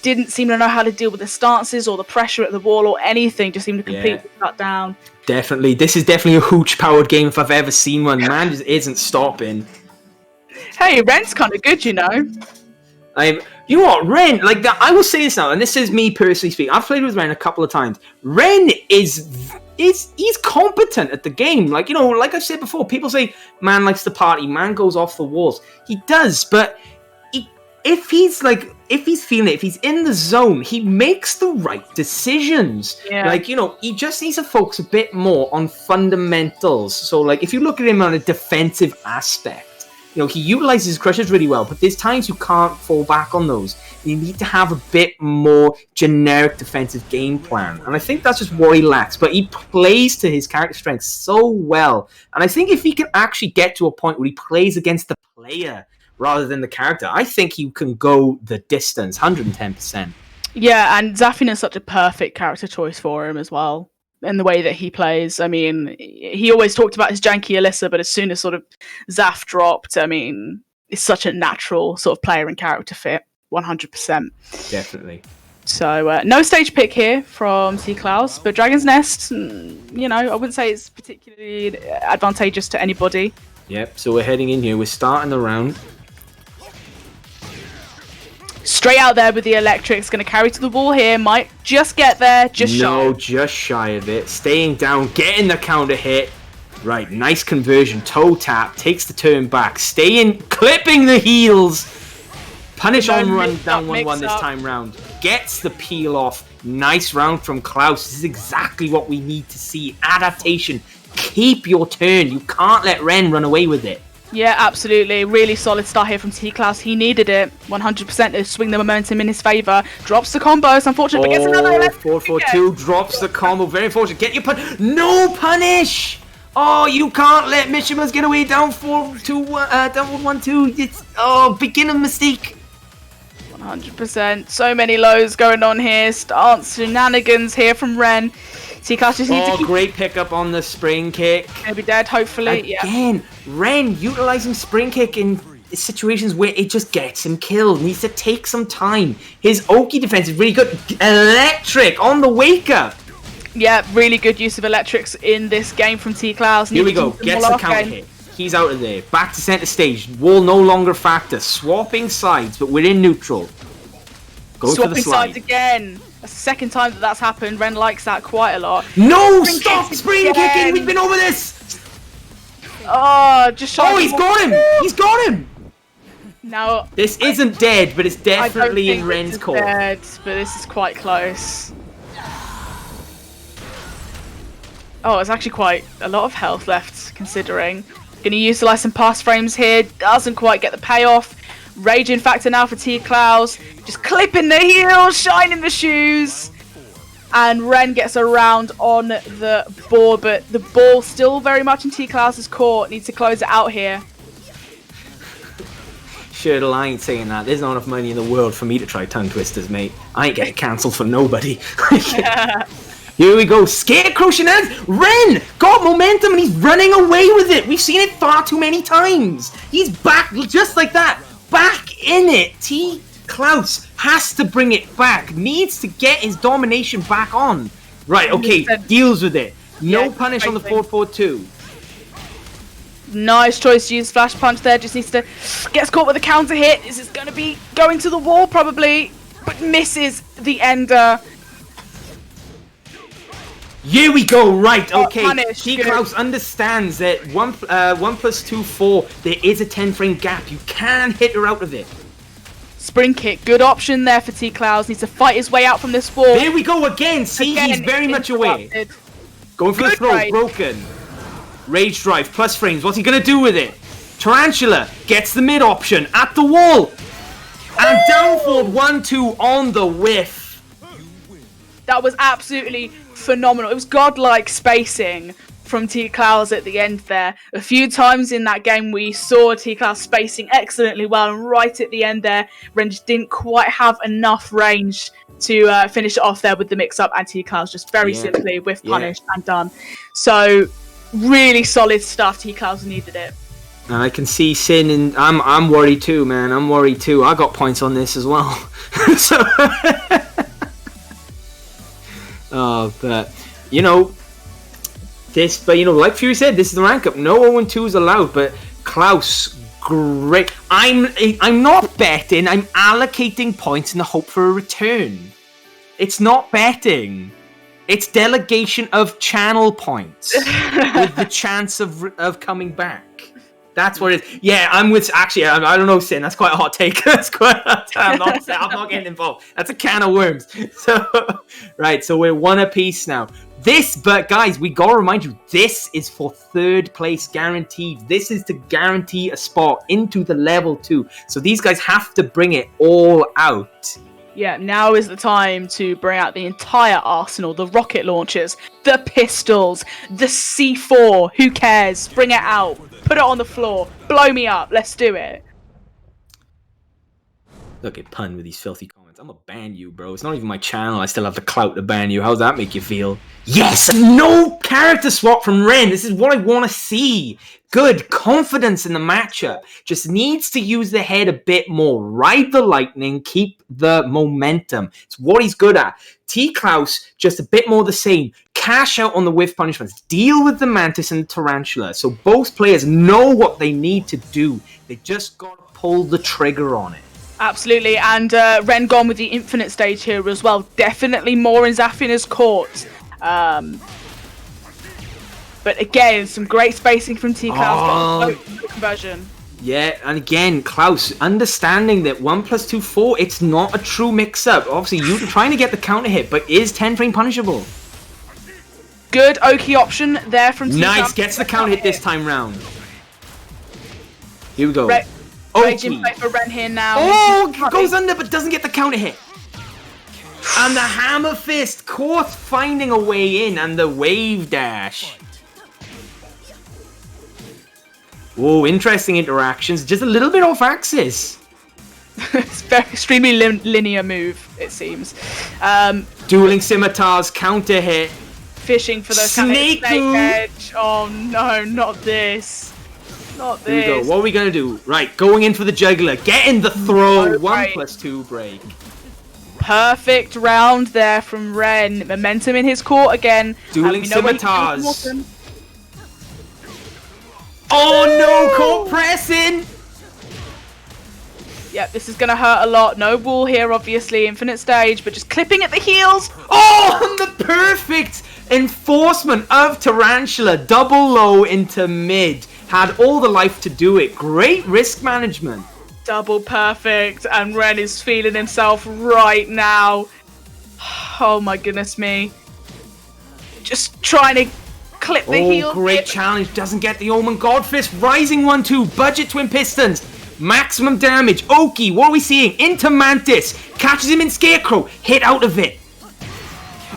Didn't seem to know how to deal with the stances or the pressure at the wall or anything. Just seemed to completely shut down. Definitely. This is definitely a hooch-powered game if I've ever seen one. Man just isn't stopping. Hey, Ren's kind of good, you know. You know what, Ren, like that. I will say this now, and this is me personally speaking. I've played with Ren a couple of times. Ren he's competent at the game. Like, you know, like I've said before, people say man likes to party, man goes off the walls. He does, but if he's feeling it, if he's in the zone, he makes the right decisions. Yeah. Like, you know, he just needs to focus a bit more on fundamentals. So, like, if you look at him on a defensive aspect, you know, he utilizes his crushes really well, but there's times you can't fall back on those. You need to have a bit more generic defensive game plan. And I think that's just what he lacks. But he plays to his character strengths so well. And I think if he can actually get to a point where he plays against the player rather than the character, I think he can go the distance, 110%. Yeah, and Zafina's such a perfect character choice for him as well, in the way that he plays. I mean, he always talked about his janky Alyssa, but as soon as sort of Zaf dropped, I mean, it's such a natural sort of player and character fit, 100%. Definitely. So, no stage pick here from T. Klaus, but Dragon's Nest, you know, I wouldn't say it's particularly advantageous to anybody. Yep, so we're heading in here. We're starting the round. Straight out there with the electrics, going to carry to the wall here, might just get there, just shy of it. Staying down, getting the counter hit. Right, nice conversion, toe tap, takes the turn back, staying, clipping the heels. Punish on run down 1-1 this time round. Gets the peel off. Nice round from Klaus. This is exactly what we need to see. Adaptation. Keep your turn. You can't let Ren run away with it. Yeah, absolutely. Really solid start here from T. Klaus. He needed it 100% to swing the momentum in his favour. Drops the combos, unfortunate, but gets another 4-4-2, drops the combo. Very unfortunate. Get your punish. No punish! Oh, you can't let Mishimas get away down 4-2, down 1-2. It's, beginner mistake. 100%. So many lows going on here. Stance shenanigans here from Ren. T. Klaus just needs to keep... great pickup on the spring kick. Gonna be dead, hopefully. Again, Ren utilizing spring kick in situations where it just gets him killed. Needs to take some time. His Oki defense is really good. Electric on the wake up. Yeah, really good use of electrics in this game from T. Klaus. Here we go. Gets the counter hit. He's out of there. Back to center stage. Wall no longer a factor. Swapping sides, but we're in neutral. Going for the Swapping slide. sides again. That's the second time that that's happened. Ren likes that quite a lot. No! Spring Stop kick spring again. kicking! We've been over this! Oh, just shot. Oh, he's got him! He's got him! Now, This isn't dead, but it's I don't definitely think in Ren's this is court. dead, but this is quite close. Oh, it's actually quite a lot of health left, considering. Gonna utilize some pass frames here. Doesn't quite get the payoff. Raging factor now for T-Klaus. Just clipping the heels, shining the shoes. And Ren gets around on the board, but the ball still very much in T-Klaus's court. Needs to close it out here. Shirtle, I ain't saying that. There's not enough money in the world for me to try tongue twisters, mate. I ain't getting cancelled for nobody. Here we go. Scarecrow shenanigans. Ren got momentum and he's running away with it. We've seen it far too many times. He's back just like that. Back in it. T-Klaus has to bring it back. Needs to get his domination back on. Right, okay. Deals with it. No punish on the 4-4-2. Nice choice to use Flash Punch there. Just needs to gets caught with a counter hit. This is going to be going to the wall probably, but misses the ender. Here we go. Right, okay. Punish, T-Klaus understands that 1 + 2 4. There is a 10-frame gap. You can hit her out of it. Spring kick, good option there for T-Klaus. Needs to fight his way out from this wall. There we go again. See, he's very much away. Going for the throw, rage. broken. Rage drive, plus frames. What's he gonna do with it? Tarantula gets the mid option at the wall. And down forward 1-2 on the whiff. That was absolutely phenomenal. It was godlike spacing from T-Klaus at the end there. A few times in that game we saw T-Klaus spacing excellently well, and right at the end there, Ren just didn't quite have enough range to finish it off there with the mix-up, and T-Klaus just very simply with punish and done. So really solid stuff. T-Klaus needed it. And I can see Sin, and I'm worried too, man. I'm worried too. I got points on this as well. So, but you know, like Fury said, this is the rank up. No 0-2 is allowed, but Klaus, great. I'm not betting. I'm allocating points in the hope for a return. It's not betting. It's delegation of channel points with the chance of coming back. That's what it is. Yeah, I'm with. Actually, I don't know, Sin. That's quite a hot take. That's quite. I'm not getting involved. That's a can of worms. So, right. So we're one apiece now. But guys, we gotta remind you, this is for third place guaranteed. This is to guarantee a spot into the level 2. So these guys have to bring it all out. Yeah, now is the time to bring out the entire arsenal. The rocket launchers, the pistols, the C4. Who cares? Bring it out. Put it on the floor. Blow me up. Let's do it. Look at Pun with these filthy comments. I'm gonna ban you, bro. It's not even my channel. I still have the clout to ban you. How's that make you feel? Yes! No character swap from Ren. This is what I want to see. Good confidence in the matchup. Just needs to use the head a bit more. Ride the lightning. Keep the momentum. It's what he's good at. T-Klaus, just a bit more the same. Cash out on the whiff punishments. Deal with the Mantis and the Tarantula. So both players know what they need to do. They just got to pull the trigger on it. Absolutely, and Ren gone with the infinite stage here as well. Definitely more in Zafina's court. But again, some great spacing from T-Klaus. Conversion. Yeah, and again, Klaus, understanding that 1 + 2 4, it's not a true mix-up. Obviously, you're trying to get the counter hit, but is 10-frame punishable. Good Oki option there from T-Klaus. Nice, gets the counter hit this time round. Here we go. Raging play for Ren here now. Oh, goes under but doesn't get the counter hit. And the hammer fist, Korth finding a way in, and the wave dash. Whoa, interesting interactions. Just a little bit off axis. It's very extremely linear move, it seems. Dueling scimitars, counter hit. Fishing for the snake edge. Oh no, not this. Not this. Here we go. What are we gonna do? Right, going in for the juggler. Getting the throw. 1 + 2 break. Perfect round there from Ren. Momentum in his court again. Dueling scimitars. Oh no, court pressing! Yep, this is going to hurt a lot. No wall here, obviously. Infinite stage, but just clipping at the heels. Oh, and the perfect enforcement of Tarantula. Double low into mid. Had all the life to do it. Great risk management. Double perfect. And Ren is feeling himself right now. Oh my goodness me. Just trying to clip the heels. Oh, great challenge. Doesn't get the Omen Godfist. Rising 1-2. Budget Twin Pistons. Maximum damage. Oki, what are we seeing? Into Mantis. Catches him in Scarecrow. Hit out of it.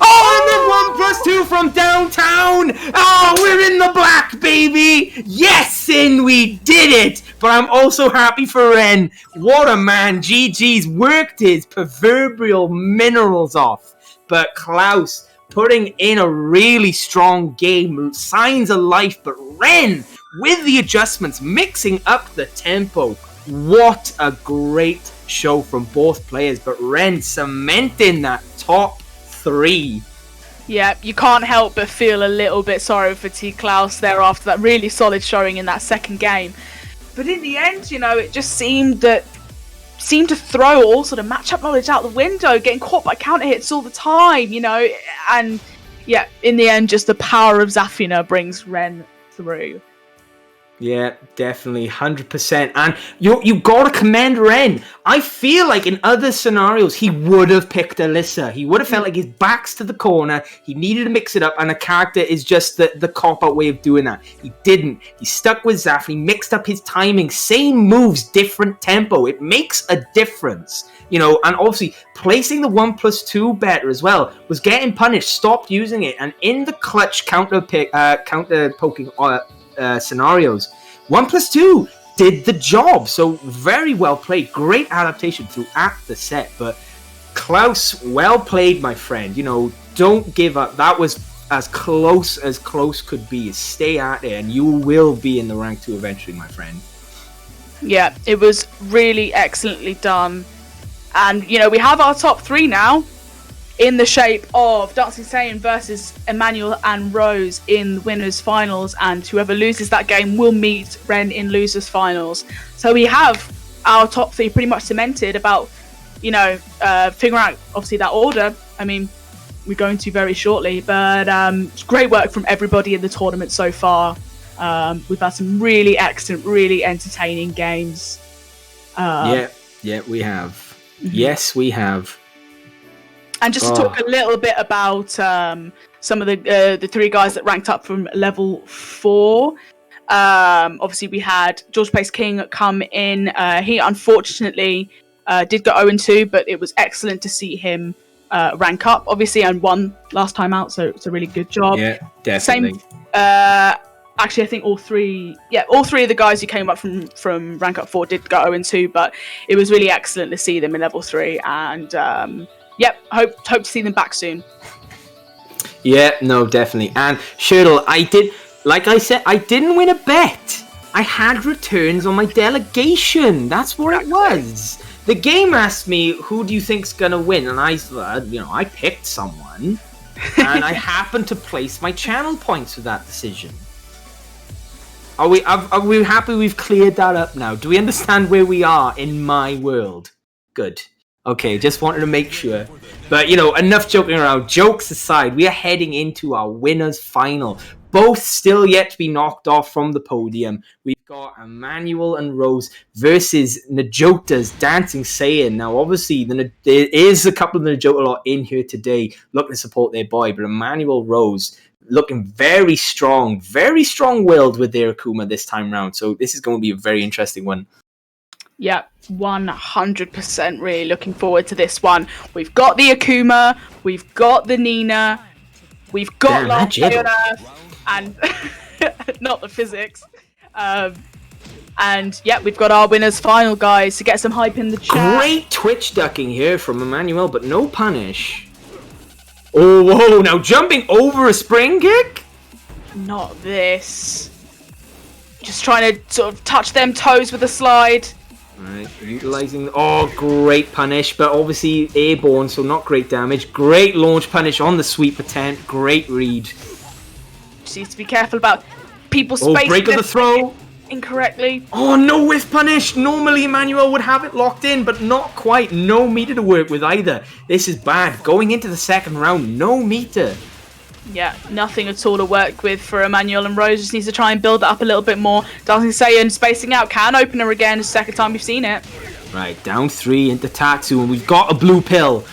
Oh, and then 1+2 from downtown. Oh, we're in the black, baby. Yes, and we did it. But I'm also happy for Ren. What a man. GG's worked his proverbial minerals off. But Klaus putting in a really strong game. Signs of life. But Ren, with the adjustments, mixing up the tempo. What a great show from both players. But Ren cementing that top 3. Yeah, you can't help but feel a little bit sorry for T. Klaus there after that really solid showing in that second game. But in the end, you know, it just seemed to throw all sort of matchup knowledge out the window, getting caught by counter hits all the time, you know. And yeah, in the end, just the power of Zafina brings Ren through. Yeah, definitely, 100%. And you gotta commend Ren. I feel like in other scenarios, he would have picked Alyssa. He would have felt like his back's to the corner. He needed to mix it up, and a character is just the cop-out way of doing that. He didn't. He stuck with Zaf. He mixed up his timing. Same moves, different tempo. It makes a difference. You know, and obviously placing the 1+2 better as well was getting punished. Stopped using it, and in the clutch counter poking scenarios, 1+2 did the job. So very well played. Great adaptation throughout the set. But Klaus, well played, my friend. You know, don't give up. That was as close could be. Stay out there, and you will be in the rank 2 eventually, my friend. Yeah, it was really excellently done. And, you know, we have our top 3 now in the shape of Dancing Saiyan versus Emmanuel and Rose in winners finals, and whoever loses that game will meet Ren in losers finals. So we have our top 3 pretty much cemented. About, you know, figuring out obviously that order. I mean, we're going to very shortly, but it's great work from everybody in the tournament so far. We've had some really excellent, really entertaining games. Yeah, we have. Mm-hmm. Yes, we have. And just to talk a little bit about some of the 3 guys that ranked up from level 4. Obviously, we had George Pace King come in. He unfortunately did go 0-2, but it was excellent to see him rank up, obviously, and won last time out. So it's a really good job. Yeah, definitely. Actually, I think all three of the guys who came up from rank up 4 did go 0-2, but it was really excellent to see them in level 3. And yep, hope to see them back soon. Yeah, no, definitely. And Shirtle, I didn't win a bet. I had returns on my delegation. That's what it was. The game asked me, who do you think's gonna win? And I picked someone, and I happened to place my channel points with that decision. Are we happy we've cleared that up now? Do we understand where we are in my world? Good. Okay, just wanted to make sure. But, you know, enough joking around. Jokes aside, we are heading into our winners final. Both still yet to be knocked off from the podium. We've got Emmanuel and Rose versus Najota's Dancing Saiyan. Now, obviously, there is a couple of the Najota lot in here today looking to support their boy. But Emmanuel Rose looking very strong-willed with their Akuma this time round. So this is going to be a very interesting one. Yeah, 100% really looking forward to this one. We've got the Akuma, we've got the Nina, we've got Last Day on Earth, and not the physics. And yeah, we've got our winners final, guys, to get some hype in the chat. Great Twitch ducking here from Emmanuel, but no punish. Oh, whoa, now jumping over a spring kick? Not this. Just trying to sort of touch them toes with a slide. Right, utilizing... Oh, great punish, but obviously airborne, so not great damage. Great launch punish on the sweep attempt. Great read. Just needs to be careful about People Oh, spacing break of the throw. incorrectly. Oh, no whiff punish. Normally, Emmanuel would have it locked in, but not quite. No meter to work with either. This is bad. Going into the second round, no meter. Yeah, nothing at all to work with for Emmanuel, and Rose just needs to try and build that up a little bit more. Dancing Saiyan spacing out, can open her again. It's the second time we've seen it. Right, down 3 into Tatsu, and we've got a blue pill.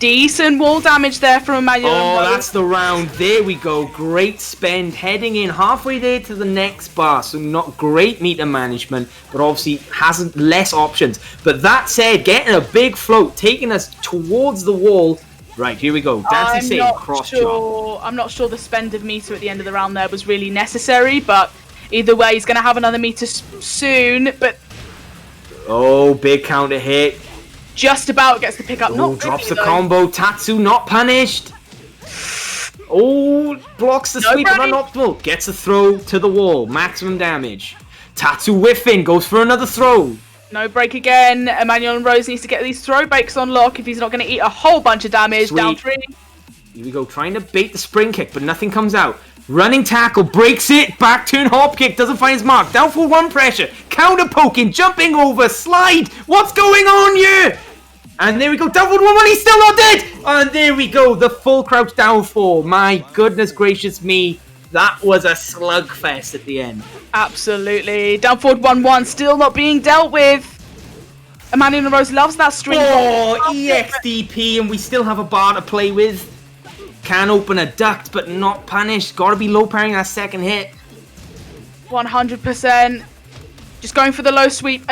Decent wall damage there from Emmanuel. Oh, that's the round. There we go. Great spend. Heading in halfway there to the next bar. So not great meter management, but obviously has less options. But that said, getting a big float, taking us towards the wall. Right, here we go. Dancing Saiyan cross chop. I'm not sure the spend of meter at the end of the round there was really necessary, but either way, he's going to have another meter soon. But oh, big counter hit. Just about gets the pick up. Oh, drops the combo. Tatsu not punished. Oh, blocks the sweep, but unoptimal. Gets a throw to the wall. Maximum damage. Tatsu whiffing. Goes for another throw. No break again. Emmanuel and Rose needs to get these throw breaks on lock if he's not going to eat a whole bunch of damage. Sweet. Down 3. Here we go. Trying to bait the spring kick, but nothing comes out. Running tackle. Breaks it. Back turn hop kick. Doesn't find his mark. Down for 1 pressure. Counter poking. Jumping over. Slide. What's going on here? And there we go, down for 1-1, he's still not dead! And there we go, the full crouch down 4. My goodness gracious me, that was a slugfest at the end. Absolutely. Down forward 1-1, still not being dealt with. Emmanuel and Rose loves that string. Oh, EXDP, and we still have a bar to play with. Can open a duct, but not punished. Gotta be low parrying that second hit. 100%. Just going for the low sweep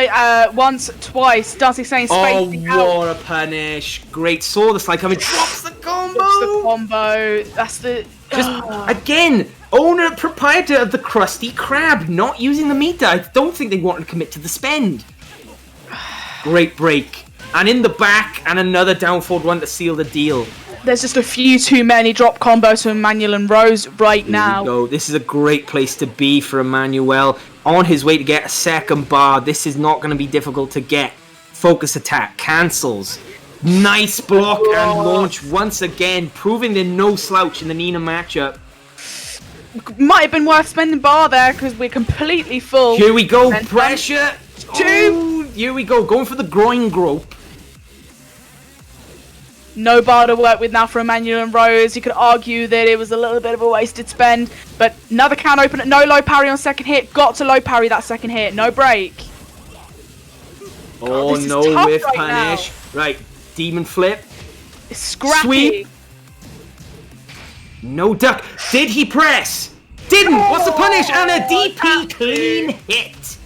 once, twice. Dancing Saiyan spacing out. Oh, what a punish. Great. Saw the slide coming. Drops the combo. Drops the combo. That's the... Just, again, owner, proprietor of the Krusty Krab, not using the meter. I don't think they wanted to commit to the spend. Great break. And in the back, and another down forward one to seal the deal. There's just a few too many drop combos for Emmanuel and Rose right now. Here we go. This is a great place to be for Emmanuel. On his way to get a second bar. This is not going to be difficult to get. Focus attack. Cancels. Nice block and launch once again. Proving they're no slouch in the Nina matchup. Might have been worth spending bar there because we're completely full. Here we go. Pressure. 2. Oh, here we go. Going for the groin grope. No bar to work with now for Emmanuel and Rose. You could argue that it was a little bit of a wasted spend, but another can open it. No low parry on second hit. Got to low parry that second hit. No break. Oh, God, no whiff punish. Right, demon flip. It's scrappy. Sweep. No duck. Did he press? Didn't. What's the punish? And a DP clean hit.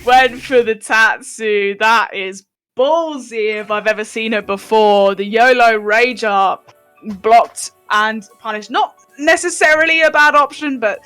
Went for the Tatsu. That is ballsy if I've ever seen it before. The YOLO Rage Up blocked and punished. Not necessarily a bad option, but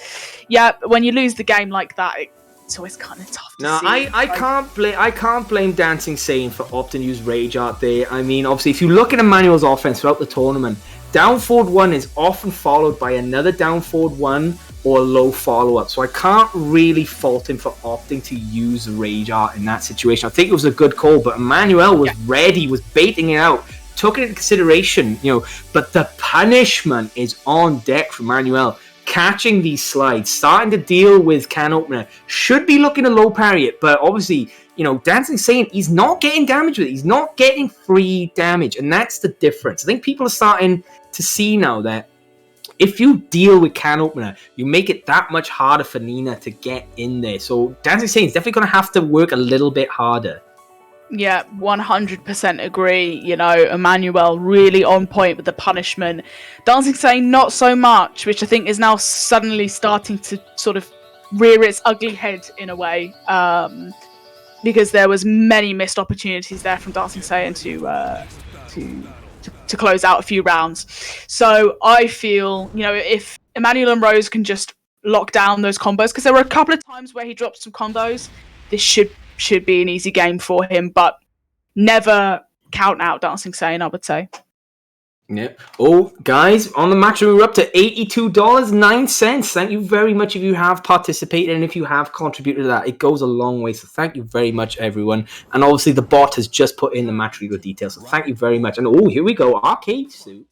yeah, when you lose the game like that, it's always kind of tough to see. I can't blame Dancing Saiyan for opting to use Rage Art there. I mean, obviously, if you look at Emmanuel's offense throughout the tournament, down forward 1 is often followed by another down forward 1 or a low follow-up. So I can't really fault him for opting to use Rage Art in that situation. I think it was a good call, but Emmanuel was ready, was baiting it out, took it into consideration, but the punishment is on deck for Emmanuel. Catching these slides, starting to deal with can opener, should be looking to low parry it, but obviously, Dancing Saiyan, he's not getting damage with it. He's not getting free damage, and that's the difference. I think people are starting to see now that if you deal with can opener, you make it that much harder for Nina to get in there. So Dancing Saiyan is definitely going to have to work a little bit harder. Yeah, 100% agree. Emmanuel really on point with the punishment. Dancing Saiyan not so much, which I think is now suddenly starting to sort of rear its ugly head in a way. Because there was many missed opportunities there from Dancing Saiyan to close out a few rounds. So I feel, if Emmanuel and Rose can just lock down those combos, because there were a couple of times where he dropped some combos, this should be an easy game for him, but never count out Dancing Saiyan, I would say. Yeah. Oh, guys, on the match, we're up to $82.09. Thank you very much if you have participated and if you have contributed to that. It goes a long way, so thank you very much, everyone. And obviously, the bot has just put in the match reader details, so thank you very much. And oh, here we go, Arcade Suit.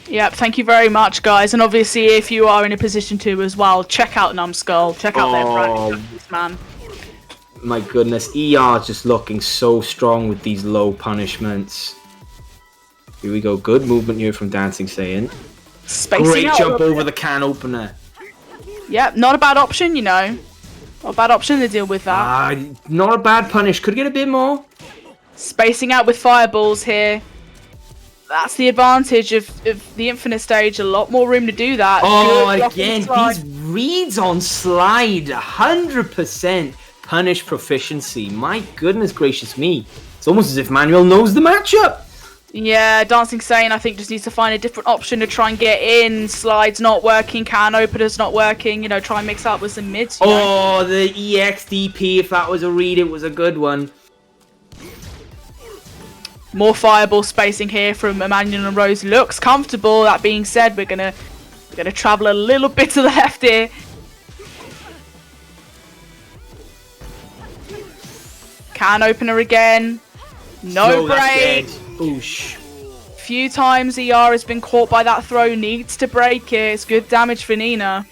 Yep, thank you very much, guys. And obviously, if you are in a position to as well, check out Numbskull. Check out their brand, man. My goodness, ER is just looking so strong with these low punishments. Here we go. Good movement here from Dancing Saiyan. Spacing Great out jump over the can opener. Yep, not a bad option, you know. Not a bad option to deal with that. Not a bad punish. Could get a bit more. Spacing out with fireballs here. That's the advantage of the infinite stage. A lot more room to do that. Oh, again, these reads on slide. 100% punish proficiency. My goodness gracious me. It's almost as if Manuel knows the matchup. Yeah, Dancing Saiyan, I think, just needs to find a different option to try and get in. Slides not working, can openers not working. You know, try and mix up with some mids. Oh, the EXDP, if that was a read, it was a good one. More fireball spacing here from Emmanuel and Rose. Looks comfortable. That being said, we're gonna travel a little bit to the left here. Can opener again. No break. Boosh. Few times ER has been caught by that throw. Needs to break it. It's good damage for Nina.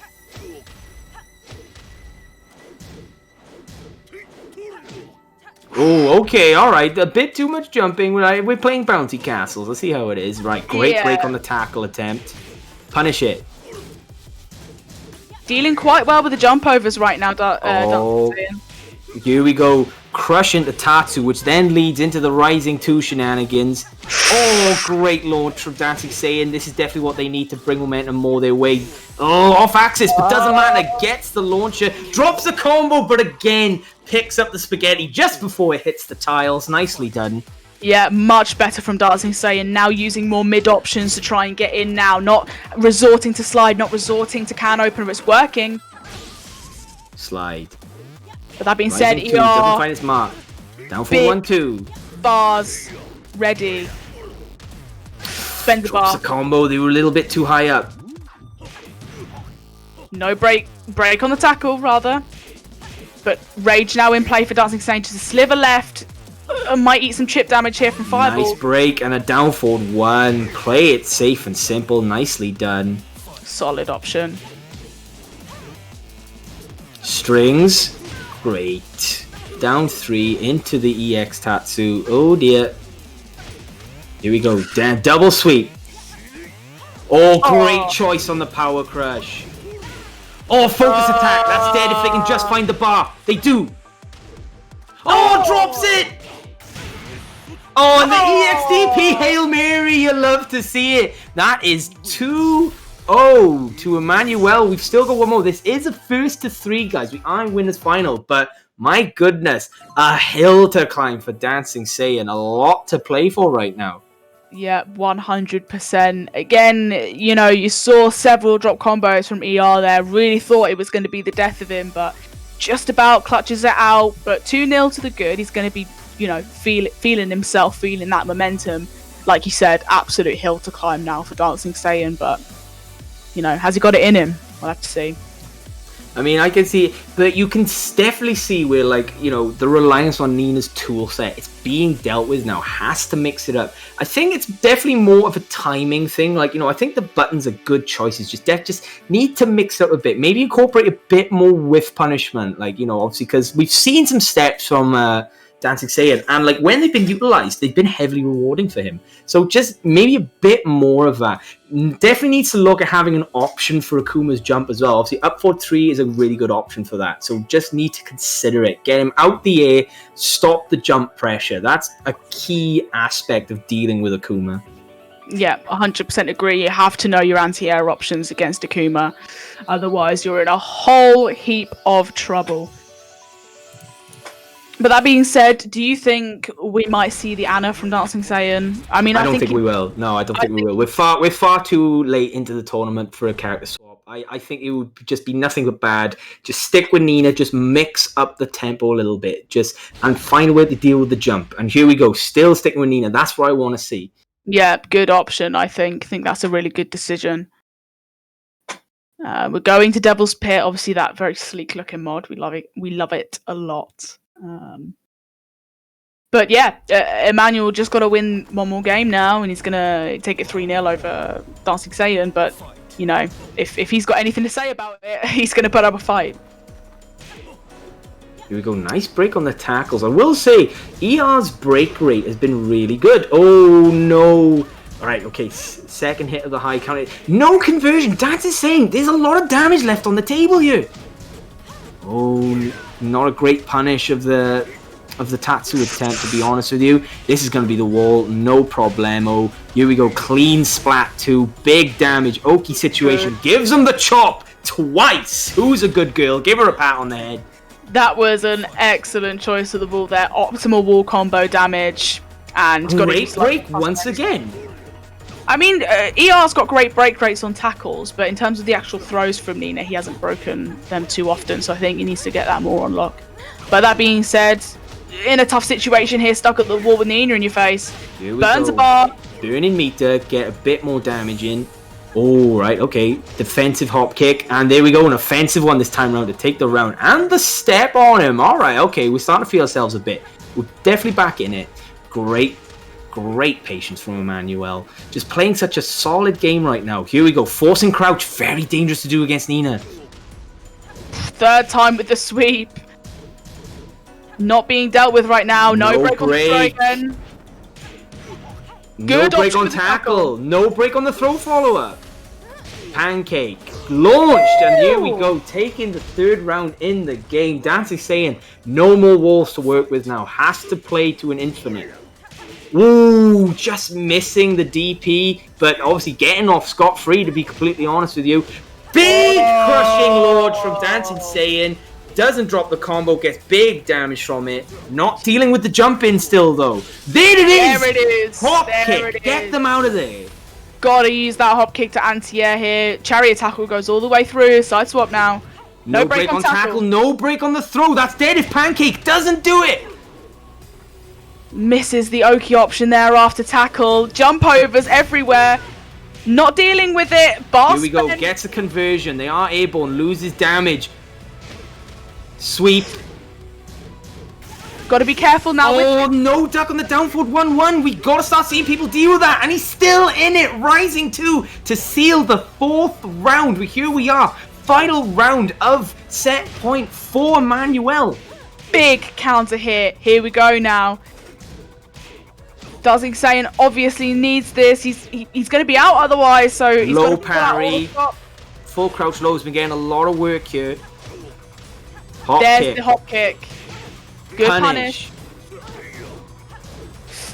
Oh, okay, alright. A bit too much jumping. We're playing bounty castles. Let's see how it is. Right, great break on the tackle attempt. Punish it. Dealing quite well with the jump overs right now. Here we go. Crush into Tatsu, which then leads into the Rising 2 shenanigans. Oh, great launch from Dancing Saiyan. This is definitely what they need to bring momentum more their way. Oh, off axis, but doesn't matter. Gets the launcher, drops a combo, but again, picks up the spaghetti just before it hits the tiles. Nicely done. Yeah, much better from Dancing Saiyan. Now using more mid options to try and get in now. Not resorting to slide, not resorting to can opener. It's working. Slide. But that being said, ER doesn't find its mark. Down for 1-2. Bars ready. Spend the bar. The combo. They were a little bit too high up. No break on the tackle rather. But Rage now in play for Dancing Saiyan. Just a sliver left. Might eat some chip damage here from Fireball. Nice break and a down forward 1. Play it safe and simple. Nicely done. Solid option. Strings. Great. Down 3 into the EX Tatsu. Oh dear. Here we go. Damn, double sweep. Oh, great choice on the power crush. Oh, focus attack. That's dead if they can just find the bar. They do. Oh, drops it. Oh, and the EXDP Hail Mary. You love to see it. That is 2-0 to Emmanuel. We've still got one more. This is a first to 3, guys. We are in winners final, but my goodness, a hill to climb for Dancing Saiyan. A lot to play for right now. Yeah, 100%. Again, you know, you saw several drop combos from ER there. Really thought it was going to be the death of him, but just about clutches it out. But 2-0 to the good. He's going to be, you know, feeling himself, feeling that momentum. Like you said, absolute hill to climb now for Dancing Saiyan, but, you know, has he got it in him? We'll have to see. I mean, I can see, but you can definitely see where, like, you know, the reliance on Nina's tool set, it's being dealt with now, has to mix it up. I think it's definitely more of a timing thing. Like, you know, I think the buttons are good choices. Just need to mix it up a bit. Maybe incorporate a bit more with punishment. Like, you know, obviously, because we've seen some steps from Dancing Saiyan, and like when they've been utilized, they've been heavily rewarding for him. So just maybe a bit more of that. Definitely needs to look at having an option for Akuma's jump as well. Obviously, up forward 3 is a really good option for that. So just need to consider it. Get him out the air, stop the jump pressure. That's a key aspect of dealing with Akuma. Yeah, 100% agree. You have to know your anti-air options against Akuma. Otherwise, you're in a whole heap of trouble. But that being said, do you think we might see the Anna from Dancing Saiyan? I mean, I don't think we will. No, I don't think we will. We're far too late into the tournament for a character swap. I think it would just be nothing but bad. Just stick with Nina. Just mix up the tempo a little bit. And find a way to deal with the jump. And here we go. Still sticking with Nina. That's what I want to see. Yeah, good option. I think that's a really good decision. We're going to Devil's Pit. Obviously, that very sleek looking mod. We love it. We love it a lot. But yeah, Emmanuel just got to win one more game now, and he's gonna take it 3-0 over Dancing Satan. But you know, if he's got anything to say about it, he's gonna put up a fight. Here we go. Nice break on the tackles. I will say, ER's break rate has been really good. Oh no! All right, okay. Second hit of the high count. No conversion. That's insane. There's a lot of damage left on the table here. Oh, not a great punish of the Tatsu attempt, to be honest with you. This is going to be the wall, no problemo. Here we go, clean splat 2, big damage. Oki situation, gives him the chop twice. Who's a good girl? Give her a pat on the head. That was an excellent choice of the wall there. Optimal wall combo damage. And great break once again. I mean, ER's got great break rates on tackles, but in terms of the actual throws from Nina, he hasn't broken them too often, so I think he needs to get that more on lock. But that being said, in a tough situation here, stuck at the wall with Nina in your face. Burns a bar. Burning meter, get a bit more damage in. Oh, right, okay. Defensive hop kick, and there we go, an offensive one this time around to take the round. And the step on him. All right, okay, we're starting to feel ourselves a bit. We're definitely back in it. Great patience from Emmanuel. Just playing such a solid game right now. Here we go, forcing crouch. Very dangerous to do against Nina. Third time with the sweep. Not being dealt with right now. No break on the throw again. No break on tackle. No break on the throw follow-up. Pancake. Launched. And here we go. Taking the third round in the game. Dancing saying no more walls to work with now. Has to play to an infinite. Ooh, just missing the DP. But obviously getting off scot-free, to be completely honest with you. Big crushing Lord from Dancing Saiyan. Doesn't drop the combo, gets big damage from it. Not dealing with the jump in still though. There it is! Hop kick, get them out of there. Gotta use that hop kick to anti-air here. Chariot tackle goes all the way through. Side swap now. No break on tackle, no break on the throw. That's dead if Pancake doesn't do it. Misses the Oki option there after tackle. Jump overs everywhere. Not dealing with it. Boss Here we go, gets a conversion. They are able and loses damage. Sweep. Gotta be careful now. Oh, no duck on the down forward 1-1. We gotta start seeing people deal with that. And he's still in it, rising to seal the fourth round. Here we are. Final round of set point for Emmanuel. Big counter hit. Here we go now. Dancing Saiyan obviously needs this. He's gonna be out otherwise, so he's low parry. Full crouch low has been getting a lot of work here. There's the hop kick. Good punish.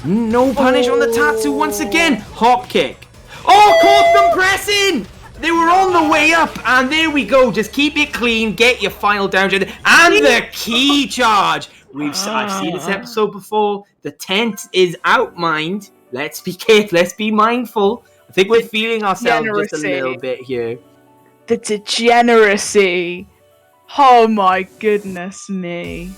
No punish on the Tatsu once again. Hop kick. Oh, caught them pressing. They were on the way up, and there we go. Just keep it clean. Get your final down. And the key charge. I've seen this episode before. The tent is outmined. Let's be careful. Let's be mindful. I think we're feeling ourselves just a little bit here. The degeneracy. Oh my goodness me.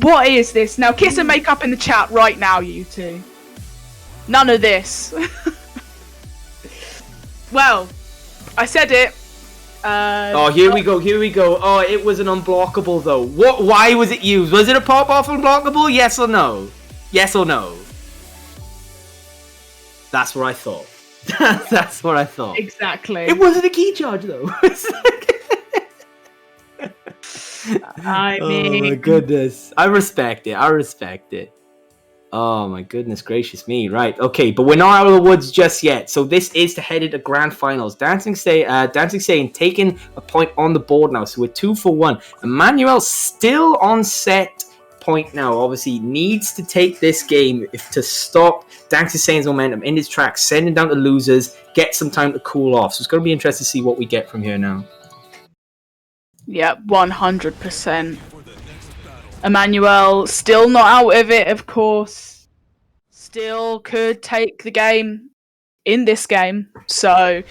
What is this? Now kiss and make up in the chat right now, you two. None of this. Well, I said it. Oh, here we go. Oh, it was an unblockable though. Why was it used? Was it a pop-off unblockable? Yes or no? Yes or no? That's what I thought. That's what I thought. Exactly. It wasn't a key charge though. I mean... Oh my goodness. I respect it. Oh my goodness gracious me. Right, okay, but we're not out of the woods just yet. So this is to head into grand finals. Dancing Saiyan taking a point on the board now. So we're 2 for 1. Emmanuel still on set point now. Obviously needs to take this game to stop Dancing Saiyan's momentum in his track, sending down the losers, get some time to cool off. So it's going to be interesting to see what we get from here now. Yeah, 100%. Emmanuel still not out of it, of course. Still could take the game in this game. So,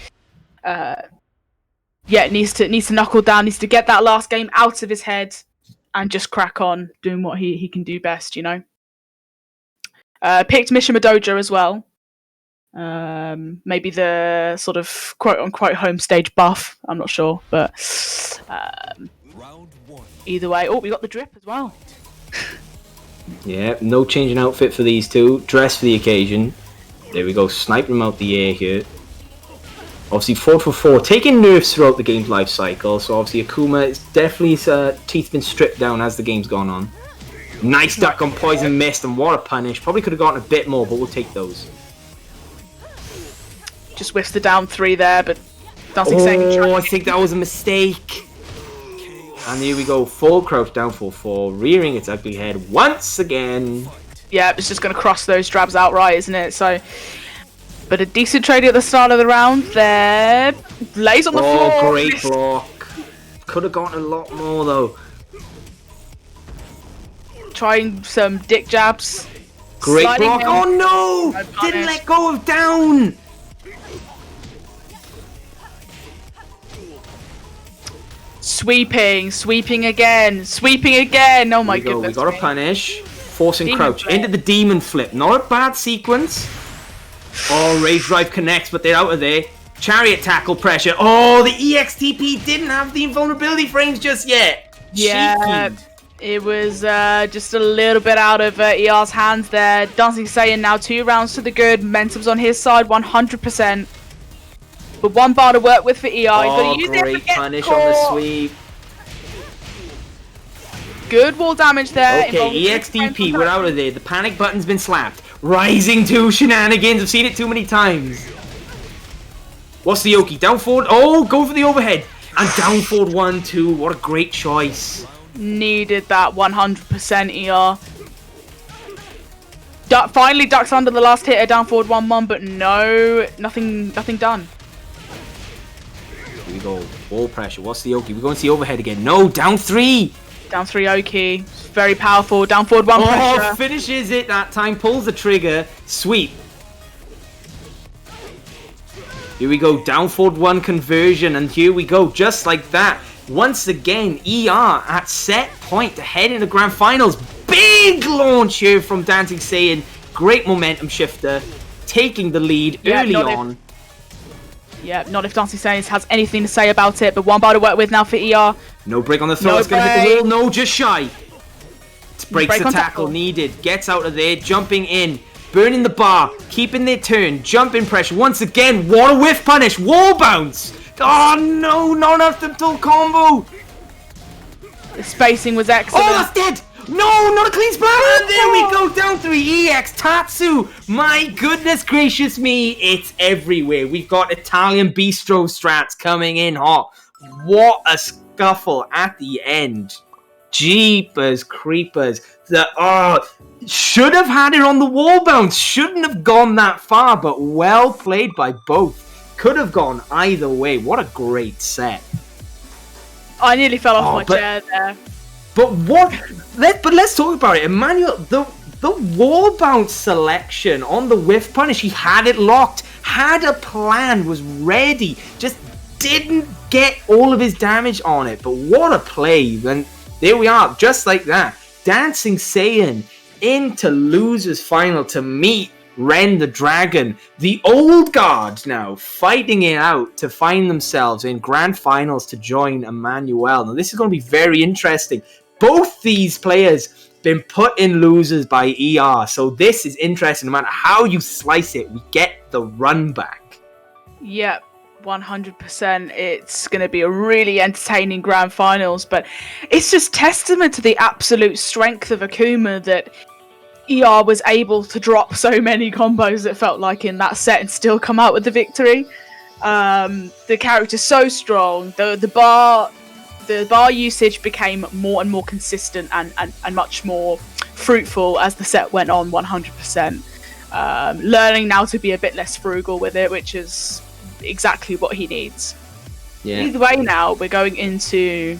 yeah, needs to knuckle down. Needs to get that last game out of his head and just crack on doing what he can do best. You know. Picked Mishima Dojo as well. Maybe the sort of quote unquote home stage buff. I'm not sure, but either way. Oh, we got the drip as well. Yeah, no change in outfit for these two. Dress for the occasion. There we go, snipe them out the air here. Obviously 4 for 4, taking nerfs throughout the game's life cycle. So obviously Akuma, it's definitely his teeth been stripped down as the game's gone on. Nice duck on Poison Mist, and what a punish. Probably could have gotten a bit more, but we'll take those. Just whiffs the down 3 there, but Dancing I think that was a mistake. And here we go, full crouch down for 4, rearing its ugly head once again. Yeah, it's just going to cross those drabs outright, isn't it? So, but a decent trade at the start of the round there. Lays on the floor. Oh, great block. Could have gotten a lot more though. Trying some dick jabs. Great Sliding block. in. Oh no! No Didn't let go of down. Sweeping again. Oh my goodness. We got a punish. Forcing Demon crouch flip. into the demon flip. Not a bad sequence. Oh, Rage Drive connects, but they're out of there. Chariot tackle pressure. Oh, the EXTP didn't have the invulnerability frames just yet. Yeah, Cheeky. it was just a little bit out of ER's hands there. Dancing Saiyan now 2 rounds to the good. Momentum's on his side 100%. But 1 bar to work with for ER. He's Oh, gonna use it great to get punish caught. on the sweep. Good wall damage there. Okay, EXTP, we're out of there. The panic button's been slapped. Rising 2 shenanigans. I've seen it too many times. What's the Yoki? Down forward. Oh, go for the overhead. And down forward 1, 2. What a great choice. Needed that 100% ER. Finally ducks under the last hitter, down forward 1-1, but no, nothing done. Here we go. Wall pressure. What's the Yoki? We're going to see overhead again. No, down 3. Down 3 Oki. Very powerful. Down forward 1 pressure. Finishes it that time. Pulls the trigger. Sweep. Here we go. Down forward 1 conversion. And here we go. Just like that. Once again, ER at set point to head into grand finals. Big launch here from Dancing Saiyan. Great momentum shifter. Taking the lead early on. Not if Dancing Saiyan has anything to say about it, but 1 bar to work with now for ER. No break on the throw. No It's going to hit the break. wall. No, just shy. Breaks Break the on tackle tackle. needed. Gets out of there. Jumping in. Burning the bar. Keeping their turn. Jumping pressure. Once again. What a whiff punish. Wall bounce. Oh no. Not enough to full combo. The spacing was excellent. Oh, that's dead. No, not a clean splash. And there we go. Down 3. EX Tatsu. My goodness gracious me. It's everywhere. We've got Italian bistro strats coming in hot. What a scuffle at the end. Jeepers creepers. Should have had it on the wall bounce. Shouldn't have gone that far, but well played by both. Could have gone either way. What a great set. I nearly fell off my but- chair there. But let's talk about it. Emmanuel, the wall bounce selection on the whiff punish, he had it locked, had a plan, was ready, just didn't get all of his damage on it. But what a play. And there we are, just like that. Dancing Saiyan into losers final to meet Ren the Dragon. The old guard now fighting it out to find themselves in grand finals to join Emmanuel. Now this is going to be very interesting. Both these players been put in losers by ER, so this is interesting. No matter how you slice it, we get the run back. Yep, 100%. It's going to be a really entertaining grand finals, but it's just testament to the absolute strength of Akuma that ER was able to drop so many combos, it felt like, in that set and still come out with the victory. The character's so strong. The bar usage became more and more consistent and much more fruitful as the set went on 100%. Learning now to be a bit less frugal with it, which is exactly what he needs. Yeah. Either way, now we're going into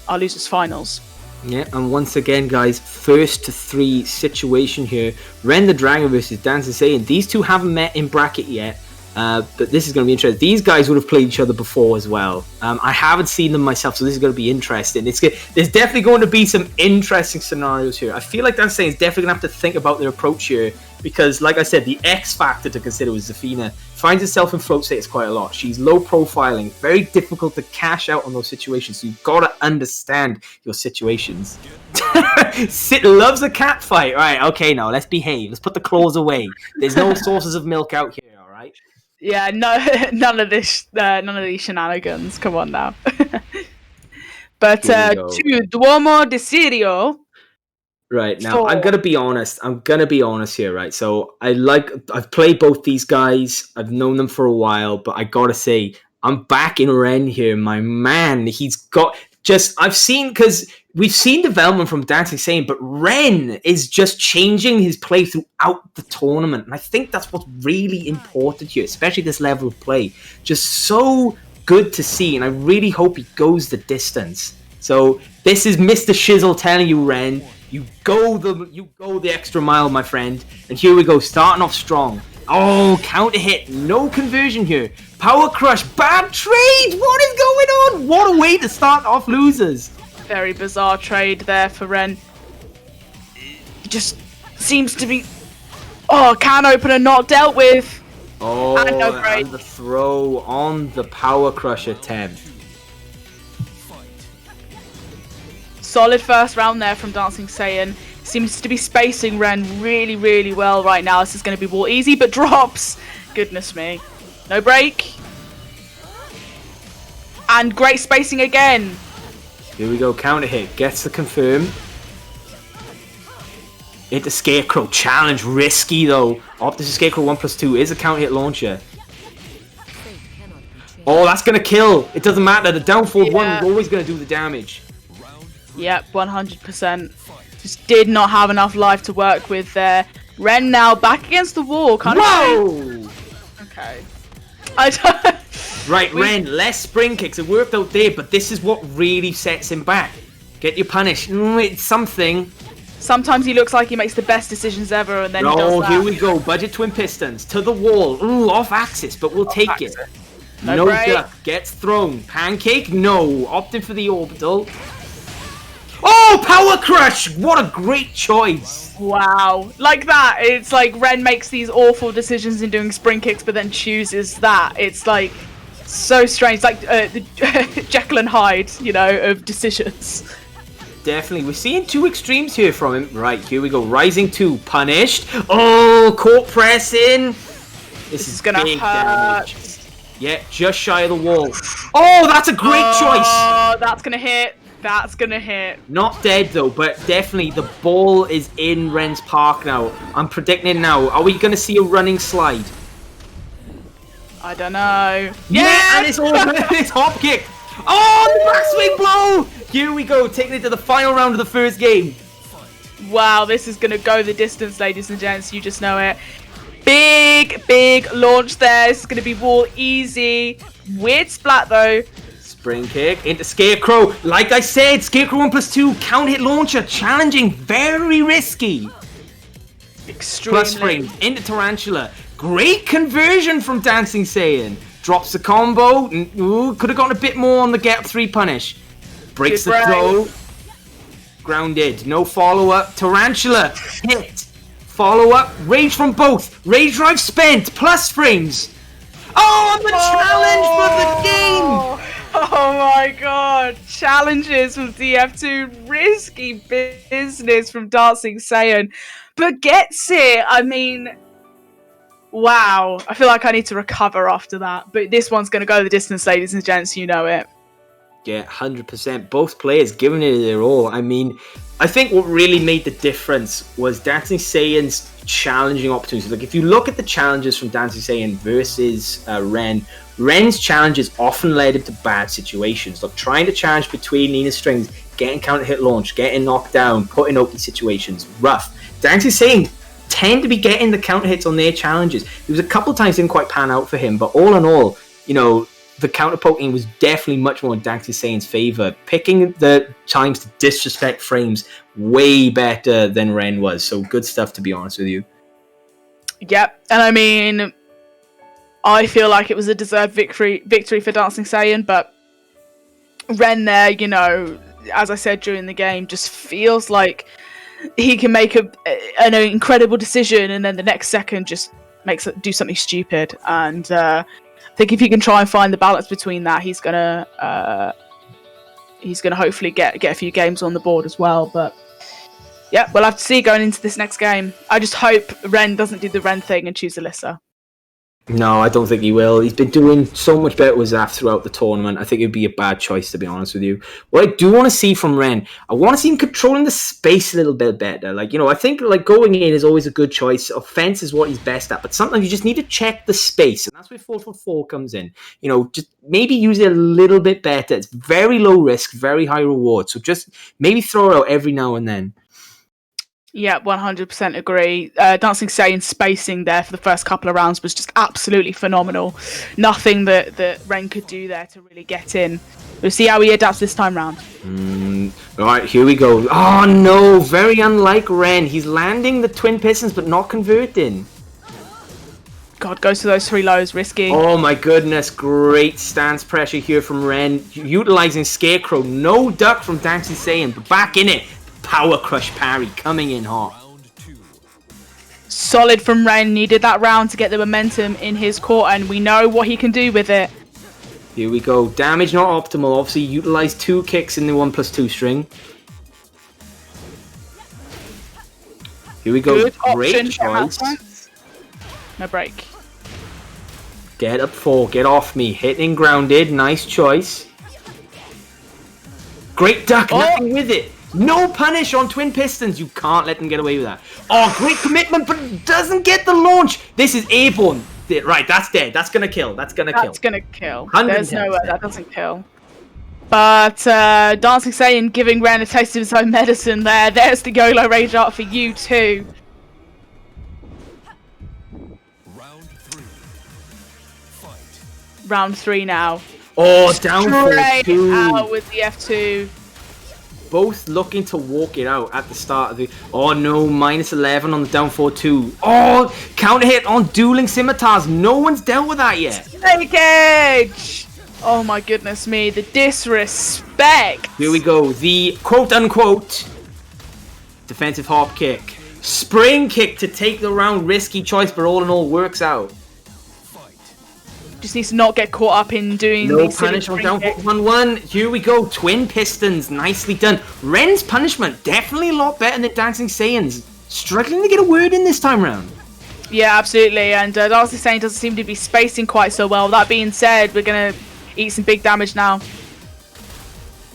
our losers finals. Yeah, and once again, guys, first to 3 situation here. Ren the Dragon versus Dancing Saiyan. These two haven't met in bracket yet, but this is going to be interesting. These guys would have played each other before as well. I haven't seen them myself, so this is going to be interesting. There's definitely going to be some interesting scenarios here. I feel like Dancing Saiyan is definitely going to have to think about their approach here, because, like I said, the X factor to consider was Zafina. Finds herself in float status quite a lot. She's low profiling, very difficult to cash out on those situations, so you've got to understand your situations. Sid loves a cat fight. Right, okay, now let's behave. Let's put the claws away. There's no sources of milk out here, all right? Yeah, no, none of these shenanigans. Come on now. But Here we go. to Duomo de Sirio. Right, now For- I'm gonna be honest. I'm gonna be honest here, right? So I've played both these guys. I've known them for a while, but I gotta say, I'm back in Ren here. My man, he's got I've seen, because we've seen development from Dancing Sane, but Ren is just changing his play throughout the tournament, and I think that's what's really important here, especially this level of play. Just so good to see, and I really hope he goes the distance. So this is Mr. Shizzle telling you, Ren, you go the extra mile, my friend. And here we go, starting off strong. Oh, counter hit, no conversion here. Power crush, bad trade. What is going on? What a way to start off losers. Very bizarre trade there for Ren. Just seems to be. Oh, can opener not dealt with. Oh, and the throw on the power crush attempt. Solid first round there from Dancing Saiyan. Seems to be spacing Ren really, really well right now. This is going to be wall easy, but drops. Goodness me. No break. And great spacing again. Here we go, counter hit. Gets the confirm. Into Scarecrow. Challenge. Risky, though. Optus Scarecrow 1+2 is a counter hit launcher. Oh, that's going to kill. It doesn't matter. The down forward one is always going to do the damage. Yep, 100%. Just did not have enough life to work with there. Ren now back against the wall. Whoa! Okay. I don't... Right, Ren, less spring kicks. It worked out there, but this is what really sets him back. Get your punish. It's something. Sometimes he looks like he makes the best decisions ever, and then he does that. Here we go. Budget twin pistons to the wall. Ooh, off axis, but we'll take it. No duck. Gets thrown. Pancake? No. Opting for the orbital. Oh, power crush! What a great choice. Wow. Like that. It's like Ren makes these awful decisions in doing spring kicks, but then chooses that. It's like so strange. It's like the Jekyll and Hyde, of decisions. Definitely. We're seeing two extremes here from him. Right, here we go. Rising 2. Punished. Oh, court pressing. This is gonna big hurt. Damage. Yeah, just shy of the wall. Oh, that's a great choice. Oh, that's gonna hit. That's gonna hit. Not dead though, but definitely the ball is in Ren's park now. I'm predicting it now. Are we going to see a running slide? I don't know. Yeah, and it's hop kick. Oh, the backswing blow. Here we go, taking it to the final round of the first game. Wow, this is going to go the distance, ladies and gents. You just know it. Big launch there. This is going to be wall easy. Weird splat though. Spring kick into Scarecrow. Like I said, Scarecrow 1+2 count hit launcher, challenging, very risky. Extremely. Plus frames into Tarantula. Great conversion from Dancing Saiyan. Drops the combo. Ooh, could have gotten a bit more on the get 3 punish. Breaks the throw. Grounded. No follow up. Tarantula hit. Follow up. Rage from both. Rage drive spent. Plus frames. Oh, and the challenge for the game. Oh my god, challenges from DF2, risky business from Dancing Saiyan, but gets it. I mean, wow. I feel like I need to recover after that, but this one's going to go the distance, ladies and gents, you know it. Yeah, 100%. Both players giving it their all. I mean, I think what really made the difference was Dancing Saiyan's challenging opportunities. Like, if you look at the challenges from Dancing Saiyan versus Ren's challenges often led him to bad situations. Like, trying to challenge between Nina strings, getting counter hit launch, getting knocked down, putting open situations, rough. Dancing Saiyan tend to be getting the counter hits on their challenges. There was a couple times didn't quite pan out for him, but all in all, the counter poking was definitely much more in Dancing Saiyan's favor, picking the times to disrespect frames way better than Ren was. So good stuff, to be honest with you. Yep, and I mean, I feel like it was a deserved victory for Dancing Saiyan, but Ren there, as I said during the game, just feels like he can make an incredible decision, and then the next second just do something stupid. And I think if he can try and find the balance between that, he's gonna hopefully get a few games on the board as well. But Yeah, we'll have to see going into this next game. I just hope Ren doesn't do the Ren thing and choose Alyssa. No, I don't think he will. He's been doing so much better with Zaf throughout the tournament. I think it would be a bad choice, to be honest with you. What I do want to see from Ren, I want to see him controlling the space a little bit better. Like, I think like going in is always a good choice. Offense is what he's best at, but sometimes you just need to check the space, and that's where 4-4 comes in. Just maybe use it a little bit better. It's very low risk, very high reward. So just maybe throw it out every now and then. Yeah, 100% agree. Dancing Saiyans spacing there for the first couple of rounds was just absolutely phenomenal. Nothing that Ren could do there to really get in. We'll see how he adapts this time round. Alright, here we go. Oh no, very unlike Ren. He's landing the twin pistons but not converting. God, goes to those 3 lows, risky. Oh my goodness, great stance pressure here from Ren. Utilizing Scarecrow. No duck from Dancing Saiyan, but back in it. Power Crush parry coming in hot. Solid from Ren. Needed that round to get the momentum in his court, and we know what he can do with it. Here we go. Damage not optimal. Obviously, utilize 2 kicks in the 1+2 string. Here we go. Good Great choice. No break. Get up 4. Get off me. Hitting grounded. Nice choice. Great duck. Nothing with it. No punish on twin pistons. You can't let them get away with that. Oh, great commitment, but doesn't get the launch. This is airborne. Right, that's dead. That's gonna kill. That's gonna kill. There's no way that doesn't kill. But Dancing Saiyan giving Ren a taste of his own medicine there. There's the YOLO Rage Art for you too. Round 3 now. Oh, down for 2. Out with the F2. Both looking to walk it out at the start of the... Oh no, -11 on the down 4-2. Oh, counter hit on dueling scimitars. No one's dealt with that yet. Snake Edge! Oh my goodness me, the disrespect. Here we go. The quote-unquote defensive hop kick. Spring kick to take the round. Risky choice, but all in all works out. Just needs to not get caught up in doing no punish on down 1-1. Here we go. Twin pistons. Nicely done. Ren's punishment definitely a lot better than Dancing Saiyan's. Struggling to get a word in this time round. Yeah, absolutely. And Dancing Saiyan doesn't seem to be spacing quite so well. That being said, we're going to eat some big damage now.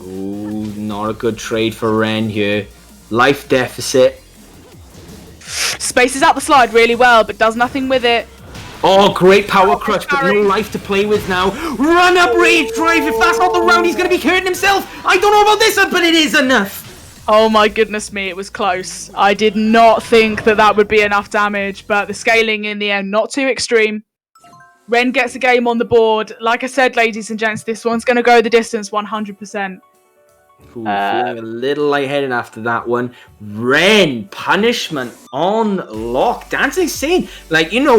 Ooh, not a good trade for Ren here. Life deficit. Spaces out the slide really well, but does nothing with it. Oh, great power crush, but no life to play with now. Run up, Rage Drive. If that's not the round, he's going to be hurting himself. I don't know about this one, but it is enough. Oh my goodness me, it was close. I did not think that would be enough damage, but the scaling in the end, not too extreme. Ren gets a game on the board. Like I said, ladies and gents, this one's going to go the distance 100%. Ooh, feeling a little lightheaded after that one. Ren, punishment on lock. Dancing Saiyan,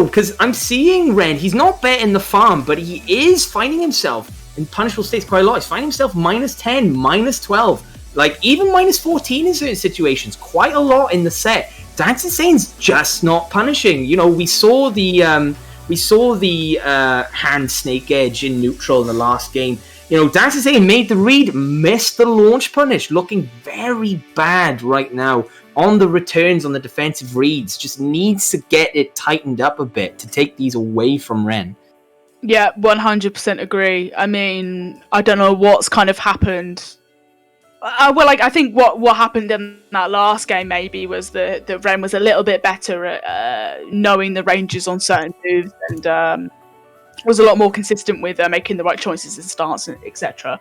because I'm seeing Ren. He's not betting the farm, but he is finding himself in punishable states quite a lot. He's finding himself -10, -12, even -14 in certain situations. Quite a lot in the set. Dancing Saiyan's just not punishing. We saw the hand snake edge in neutral in the last game. Dancing Saiyan made the read, missed the launch punish, looking very bad right now on the returns on the defensive reads. Just needs to get it tightened up a bit to take these away from Ren. Yeah, 100% agree. I mean, I don't know what's kind of happened. I think what happened in that last game maybe was that Ren was a little bit better at knowing the ranges on certain moves and was a lot more consistent with making the right choices in stance, etc.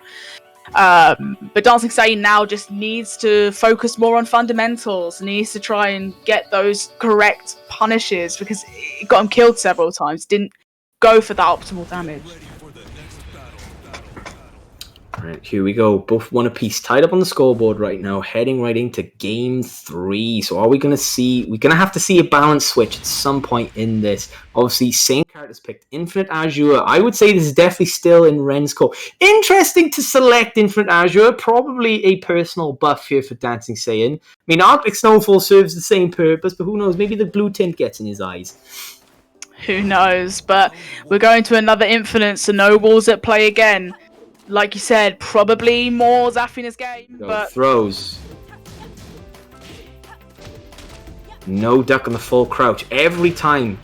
But Dancing Saiyan now just needs to focus more on fundamentals, needs to try and get those correct punishes because it got him killed several times, didn't go for that optimal damage. Right, here we go. Both one apiece, tied up on the scoreboard right now, heading right into game 3. So are we going to see... We're going to have to see a balance switch at some point in this. Obviously, same characters picked. Infinite Azure. I would say this is definitely still in Ren's core. Interesting to select Infinite Azure. Probably a personal buff here for Dancing Saiyan. I mean, Arctic Snowfall serves the same purpose, but who knows? Maybe the blue tint gets in his eyes. Who knows? But we're going to another Infinite, so no walls at play again. Like you said, probably more Zaf in his game, but throws. No duck on the full crouch every time.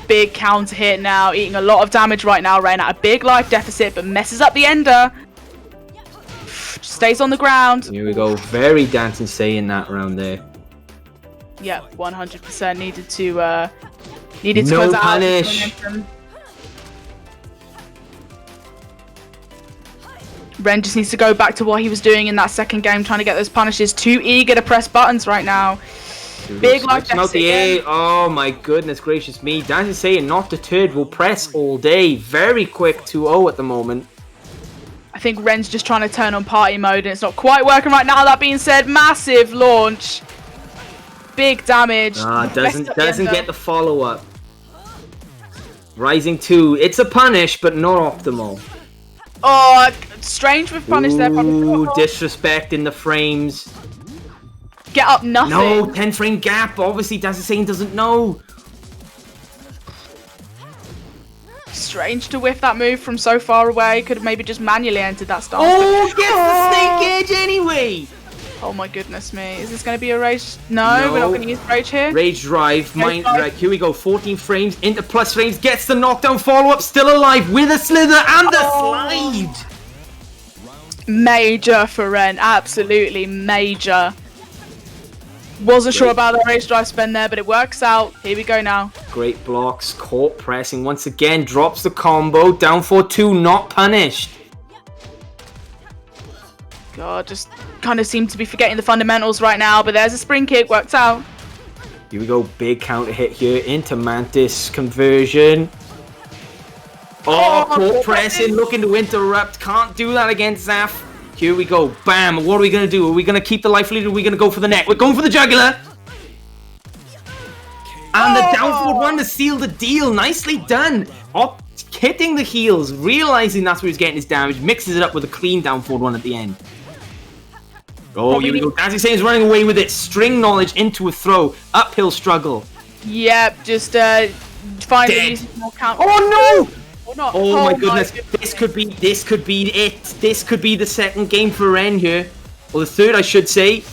Big counter hit now, eating a lot of damage right now. Ren at a big life deficit, but messes up the ender. Stays on the ground. Here we go. Very Dancing Saiyan that round there. Yeah, 100% needed to No close out. punish. Ren just needs to go back to what he was doing in that second game, trying to get those punishes. Too eager to press buttons right now. Big life out the A. Oh my goodness gracious me. Dancing Saiyan not deterred, will press all day. Very quick 2-0 at the moment. I think Ren's just trying to turn on party mode and it's not quite working right now. That being said, massive launch. Big damage. Doesn't get the follow-up. Rising 2. It's a punish, but not optimal. Oh, strange with punish there. Ooh, disrespect in the frames. Get up nothing. No, 10 frame gap. Obviously, Dancing Saiyan doesn't know. Strange to whiff that move from so far away. Could have maybe just manually entered that stance. Oh, gets the snake edge anyway. Oh my goodness me. Is this going to be a rage? No, we're not going to use rage here. Rage drive. Right, here we go. 14 frames into plus frames. Gets the knockdown follow-up. Still alive with a slither and a slide. Major for Ren. Absolutely major. Wasn't sure about the rage drive spend there, but it works out. Here we go now. Great blocks. Caught pressing once again. Drops the combo. Down for 2. Not punished. God, just kind of seem to be forgetting the fundamentals right now, but there's a spring kick. Works out. Here we go. Big counter hit here into Mantis conversion. Oh, caught pressing. Looking to interrupt. Can't do that against Zaf. Here we go. Bam. What are we going to do? Are we going to keep the life lead or are we going to go for the neck? We're going for the jugular. And the down forward one to seal the deal. Nicely done. Up, hitting the heels. Realizing that's where he's getting his damage. Mixes it up with a clean down forward one at the end. Oh, here we go. Dancing Saiyan's running away with it. String knowledge into a throw. Uphill struggle. Yep. Just finally using more count. Oh, no. Not. Oh my goodness. This could be it. This could be the second game for Ren here. Or the third, I should say.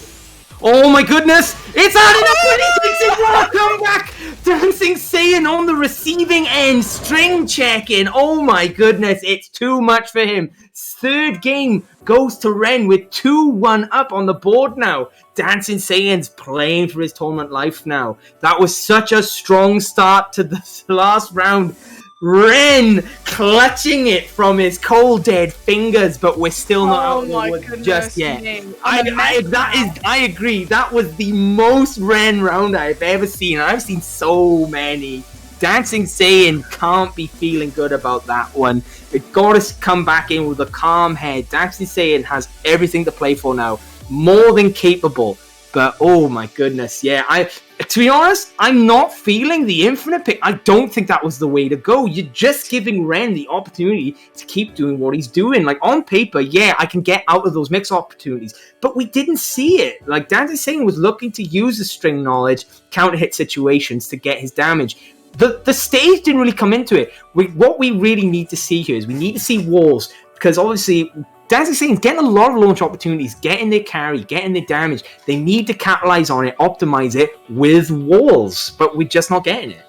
Oh my goodness. It's adding up when he takes it for a comeback. Dancing Saiyan on the receiving end. String checking. Oh my goodness. It's too much for him. Third game goes to Ren with 2-1 up on the board now. Dancing Saiyan's playing for his tournament life now. That was such a strong start to the last round. Ren clutching it from his cold dead fingers, but we're still not out of the woods just yet. I agree. That was the most Ren round I've ever seen. I've seen so many. Dancing Saiyan can't be feeling good about that one. It got to come back in with a calm head. Dancing Saiyan has everything to play for now. More than capable. But oh my goodness, yeah. To be honest, I'm not feeling the infinite pick. I don't think that was the way to go. You're just giving Ren the opportunity to keep doing what he's doing. Like on paper, yeah, I can get out of those mix opportunities, but we didn't see it. Like Dancing Saiyan was looking to use the string knowledge, counter hit situations to get his damage. The stage didn't really come into it. What we really need to see here is we need to see walls, because obviously Dancing Saiyan's getting a lot of launch opportunities, getting their carry, getting their damage. They need to capitalize on it, optimize it with walls, but we're just not getting it.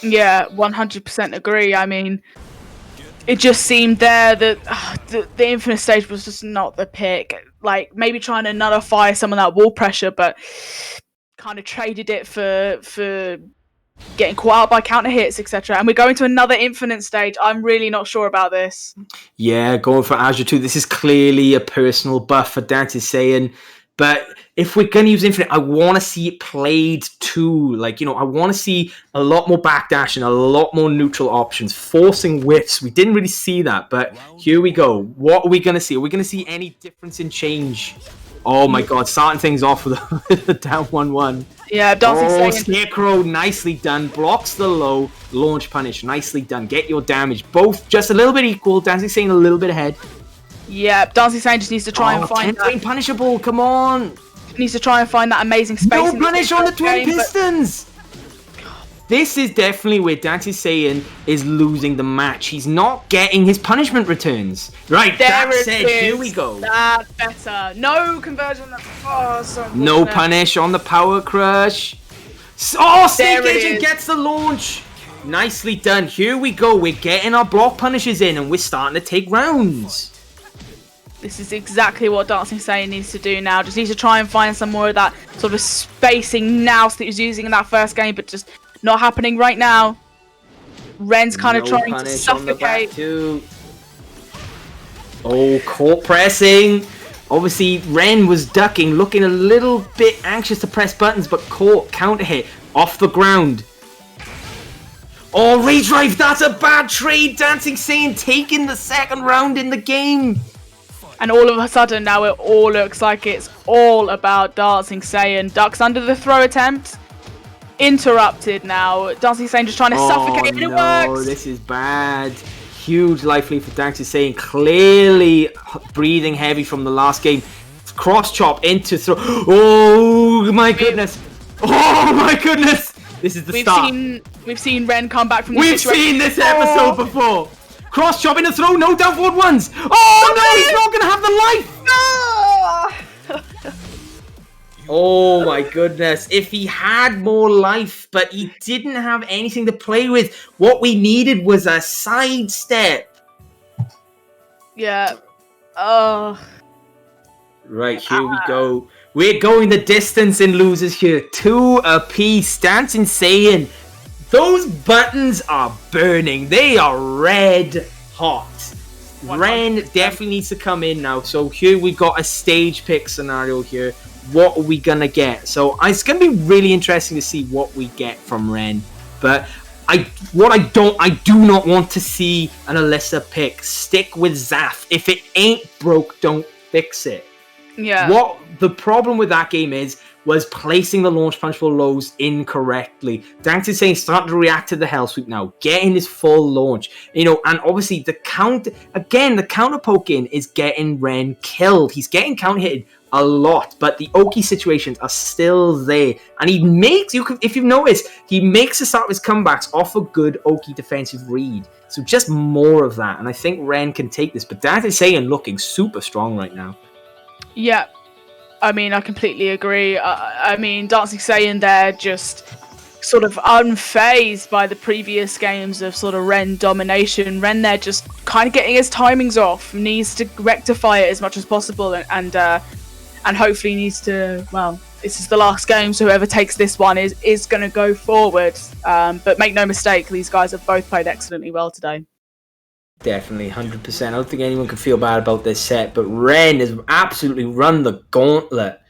Yeah, 100% agree. I mean, it just seemed there that the Infinite stage was just not the pick. Like, maybe trying to nullify some of that wall pressure, but kind of traded it for getting caught out by counter hits, etc. And we're going to another Infinite stage. I'm really not sure about this. Yeah, going for Azure 2. This is clearly a personal buff for Dancing Saiyan. But if we're going to use Infinite, I want to see it played too. Like, I want to see a lot more backdash and a lot more neutral options. Forcing whiffs. We didn't really see that. But here we go. What are we going to see? Are we going to see any difference in change? Oh my god, starting things off with the down 1-1. Yeah, Dancing Saiyan. Scarecrow, nicely done. Blocks the low. Launch punish, nicely done. Get your damage. Both just a little bit equal. Dancing Saiyan a little bit ahead. Yeah, Dancing Saiyan just needs to try and find that. Punishable, come on. Needs to try and find that amazing space. No punish on the twin pistons. This is definitely where Dancing Saiyan is losing the match. He's not getting his punishment returns. Right, that said, here we go. That's better. No conversion. Oh, so no punish on the Power Crush. Oh, Snake Agent gets the launch. Nicely done. Here we go. We're getting our block punishes in and we're starting to take rounds. This is exactly what Dancing Saiyan needs to do now. Just needs to try and find some more of that sort of spacing now that he was using in that first game, but just not happening right now. Ren's kind of trying to suffocate. Oh, court pressing. Obviously, Ren was ducking, looking a little bit anxious to press buttons, but court counter hit off the ground. Oh, redrive, that's a bad trade. Dancing Saiyan taking the second round in the game. And all of a sudden now it all looks like it's all about Dancing Saiyan. Ducks under the throw attempt. Interrupted now. Dancing Saiyan just trying to suffocate and it works. This is bad. Huge life lead for Dancing Saiyan. Clearly breathing heavy from the last game. Cross chop into throw. Oh my goodness. Oh my goodness. This is the start. We've seen Ren come back from the situation. We've seen this episode before. Cross chop in the throw, no down forward ones. Oh no, he's not gonna have the life. Oh my goodness. If he had more life, but he didn't have anything to play with. What we needed was a sidestep. Yeah. Oh. Right, here we go. We're going the distance in losers here. 2 apiece. Dancing Saiyan. Those buttons are burning. They are red hot. 100%. Ren definitely needs to come in now. So here we got a stage pick scenario here. What are we gonna get? So it's gonna be really interesting to see what we get from Ren. But I do not want to see an Alyssa pick. Stick with Zaf. If it ain't broke, don't fix it. Yeah. What the problem with that game was placing the launch punchable lows incorrectly. Dancing Saiyan starting to react to the Hell Sweep now, getting his full launch. And obviously the counter poke in is getting Ren killed. He's getting counter hitted a lot, but the Oki situations are still there. And he makes, if you've noticed, he makes the start of his comebacks off a good Oki defensive read. So just more of that. And I think Ren can take this. But Dancing Saiyan looking super strong right now. Yeah. I mean, I completely agree. I mean, Dancing Saiyan there just sort of unfazed by the previous games of sort of Ren domination. Ren there just kind of getting his timings off, needs to rectify it as much as possible, and hopefully needs to, well, this is the last game, so whoever takes this one is going to go forward. But make no mistake, these guys have both played excellently well today. Definitely, 100%. I don't think anyone can feel bad about this set, but Ren has absolutely run the gauntlet.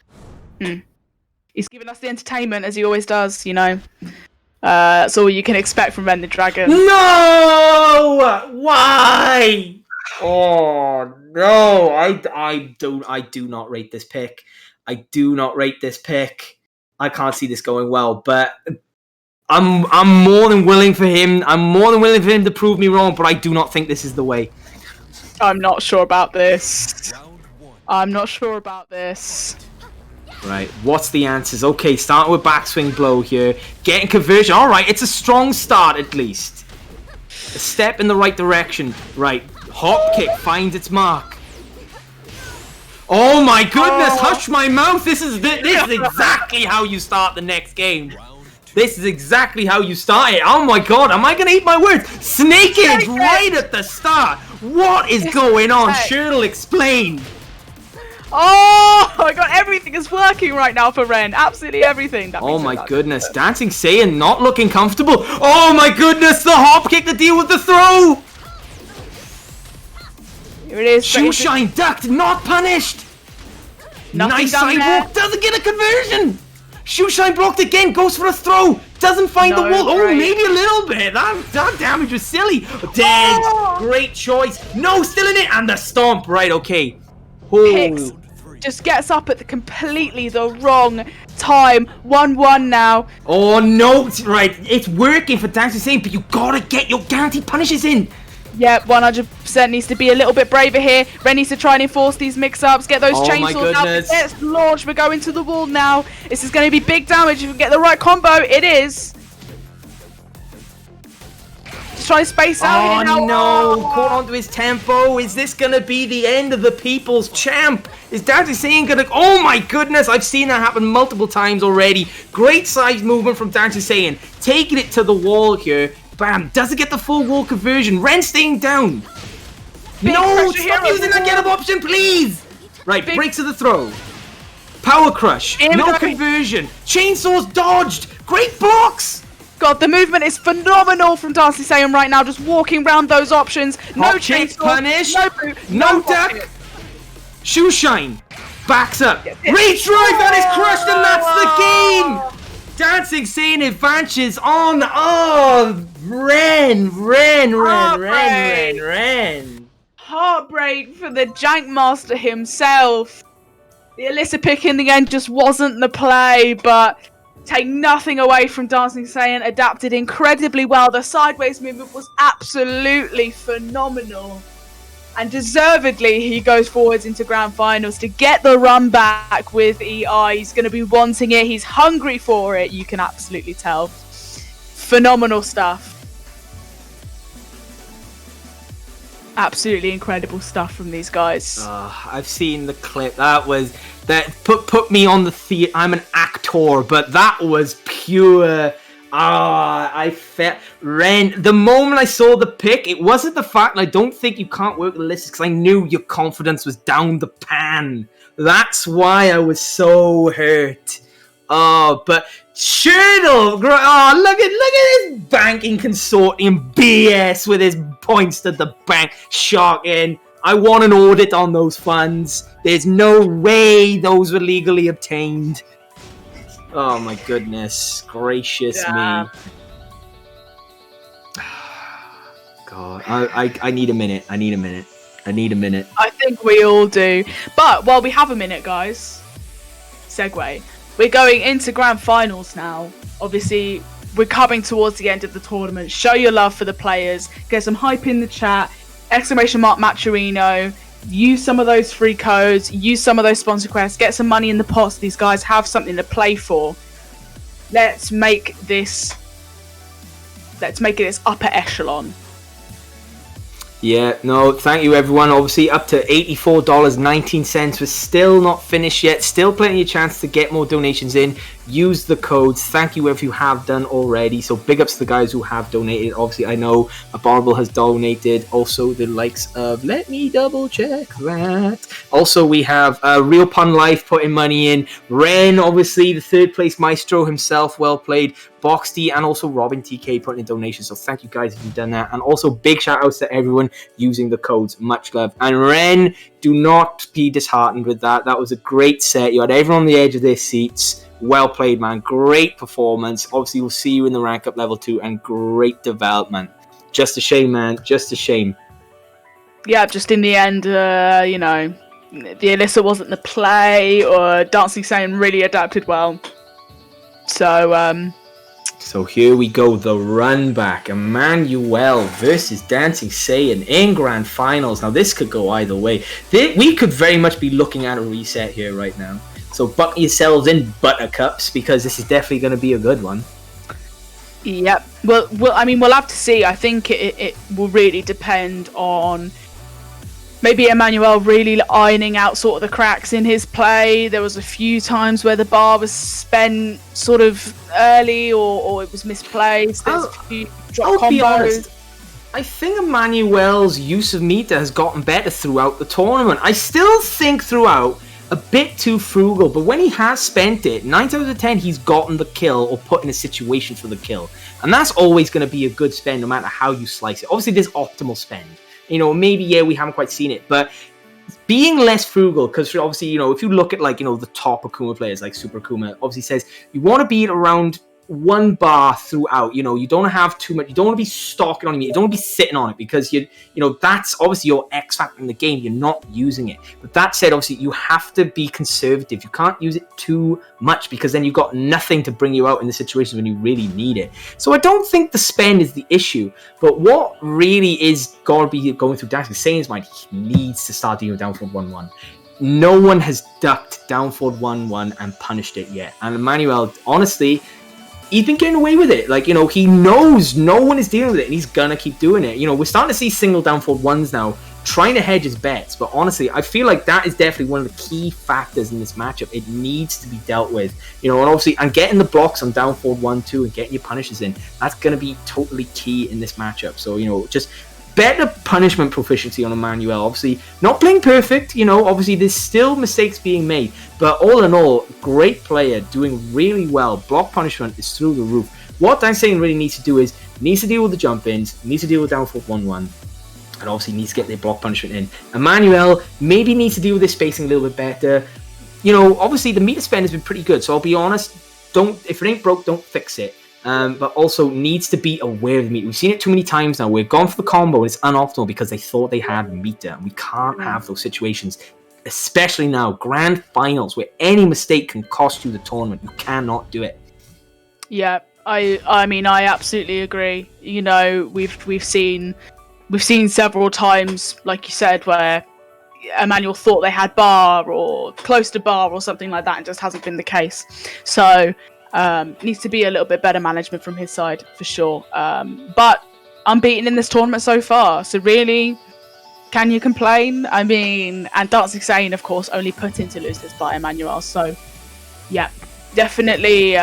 He's given us the entertainment, as he always does, That's all you can expect from Ren the Dragon. No! Why? Oh, no. I do not rate this pick. I do not rate this pick. I can't see this going well, but I'm more than willing for him. I'm more than willing for him to prove me wrong, but I do not think this is the way. I'm not sure about this. I'm not sure about this. Right, what's the answers? Okay, starting with backswing blow here. Getting conversion. All right, it's a strong start at least. A step in the right direction. Right, hop kick finds its mark. Oh my goodness, hush my mouth. This is exactly how you start the next game. This is exactly how you start it. Oh my god, am I going to eat my words? Snake Edge right at the start. What is going on? Shirtle, explain. Oh my god, everything is working right now for Ren. Absolutely everything. Oh my goodness, Dancing Saiyan not looking comfortable. Oh my goodness, the hop kick to deal with the throw. Here it is. Shoe Shine ducked, not punished. Nice sidewalk, doesn't get a conversion. Shoe Shine blocked again, goes for a throw, doesn't find the wall. Oh, maybe a little bit. That damage was silly. Dead. Great choice. No, still in it. And the stomp. Right, okay. Hicks just gets up at completely the wrong time. 1-1 now. Oh, no. Right, it's working for Dancing Saiyan, but you gotta get your guaranteed punishes in. Yeah, 100% needs to be a little bit braver here. Ren needs to try and enforce these mix-ups, get those chainsaws out. Let's launch. We're going to the wall now. This is going to be big damage if we get the right combo. It is. trying to space out Oh here now. no, caught onto his tempo. Is this gonna be the end of the people's champ? Is Dancing Saiyan gonna... Oh my goodness, I've seen that happen multiple times already. Great size movement from Dancing Saiyan. Taking it to the wall here. Bam, doesn't get the full wall conversion. Ren staying down. No, stop using the get up option, please. Right, breaks to the throw. Power crush, no conversion. Chainsaws dodged. Great blocks. God, the movement is phenomenal from Dancing Saiyan right now. Just walking around those options. No chase chainsaw, punish. no boot, No duck. Shoe shine. Backs up. Reach drive, that is crushed, and that's the game. Dancing Saiyan advances on. Oh, Ren. Heartbreak for the Jank Master himself. The Alyssa pick in the end just wasn't the play, but take nothing away from Dancing Saiyan. Adapted incredibly well. The sideways movement was absolutely phenomenal. And deservedly, he goes forwards into grand finals to get the run back with EI. He's going to be wanting it. He's hungry for it. You can absolutely tell. Phenomenal stuff. Absolutely incredible stuff from these guys. I've seen the clip. That put me on the theater. I'm an actor, but that was pure. I felt Ren. The moment I saw the pick, it wasn't the fact that I don't think you can't work the list, because I knew your confidence was down the pan. That's why I was so hurt. But Shurdle, look at this banking consortium BS with his points to the bank. Shocking. I want an audit on those funds. There's no way those were legally obtained. Oh my goodness gracious me. God, I need a minute. I need a minute. I think we all do. But while we have a minute, guys, segue. We're going into grand finals now. Obviously, we're coming towards the end of the tournament. Show your love for the players. Get some hype in the chat. ! Matcherino. Use some of those free codes. Use some of those sponsor quests. Get some money in the pot so these guys have something to play for. Let's make this upper echelon. Yeah, no, thank you everyone. Obviously up to $84.19. We're still not finished yet. Still plenty of chance to get more donations in. Use the codes. Thank you if you have done already. So big ups to the guys who have donated. Obviously I know Abominable has donated. Also the likes of, let me double check that. Also we have Real Pun Life putting money in. Ren, obviously the third place maestro himself, well played. Boxty and also Robin TK putting in donations. So thank you guys if you've done that. And also big shout outs to everyone using the codes. Much love. And Ren, do not be disheartened with that. That was a great set. You had everyone on the edge of their seats. Well played, man. Great performance. Obviously, we'll see you in the rank up level 2 and great development. Just a shame, man. Just a shame. Yeah, just in the end, the Alyssa wasn't the play, or Dancing Saiyan really adapted well. So here we go, the run back. Emmanuel versus Dancing Saiyan in grand finals. Now this could go either way. We could very much be looking at a reset here right now. So buckle yourselves in, buttercups, because this is definitely going to be a good one. Yep. Well, we'll have to see. I think it will really depend on maybe Emmanuel really ironing out sort of the cracks in his play. There was a few times where the bar was spent sort of early or it was misplaced. There's a few drop combos. Be honest. I think Emmanuel's use of meter has gotten better throughout the tournament. I still think throughout a bit too frugal, but when he has spent it, 9 times out of 10 he's gotten the kill or put in a situation for the kill. And that's always going to be a good spend no matter how you slice it. Obviously there's optimal spend. Maybe, we haven't quite seen it, but being less frugal, because obviously, if you look at, the top Akuma players, like Super Akuma, obviously says you want to be around 1 bar throughout. You don't have too much. You don't want to be stalking on it. You don't want to be sitting on it because that's obviously your X factor in the game. You're not using it. But that said, obviously you have to be conservative. You can't use it too much because then you've got nothing to bring you out in the situations when you really need it. So I don't think the spend is the issue. But what really is going to be going through Dancing Saiyan's mind, he needs to start dealing with downforward 1-1. No one has ducked downforward 1-1 and punished it yet. And Emmanuel, honestly, he's been getting away with it. Like, you know, he knows no one is dealing with it, and he's gonna keep doing it. You know, we're starting to see single down forward ones now, trying to hedge his bets. But honestly, I feel like that is definitely one of the key factors in this matchup. It needs to be dealt with. You know, and obviously, and getting the blocks on down forward 1-2 and getting your punishes in, that's gonna be totally key in this matchup. So, you know, just better punishment proficiency on Emmanuel. Obviously, not playing perfect, you know, obviously there's still mistakes being made, but all in all, great player, doing really well. Block punishment is through the roof. What I'm saying really needs to do is, needs to deal with the jump-ins, needs to deal with down forward 1-1, and obviously needs to get their block punishment in. Emmanuel maybe needs to deal with his spacing a little bit better. You know, obviously the meter spend has been pretty good, so I'll be honest, if it ain't broke, don't fix it. But also needs to be aware of the meter. We've seen it too many times now. We've gone for the combo and it's unoptimal because they thought they had meter. We can't have those situations, especially now. Grand finals where any mistake can cost you the tournament. You cannot do it. Yeah, I mean, I absolutely agree. You know, we've seen several times, like you said, where Emmanuel thought they had bar or close to bar or something like that, and just hasn't been the case. So needs to be a little bit better management from his side for sure. But unbeaten in this tournament so far, so really, can you complain? I mean, and Dancing Sane, of course, only put into losers by Emmanuel. So yeah, definitely.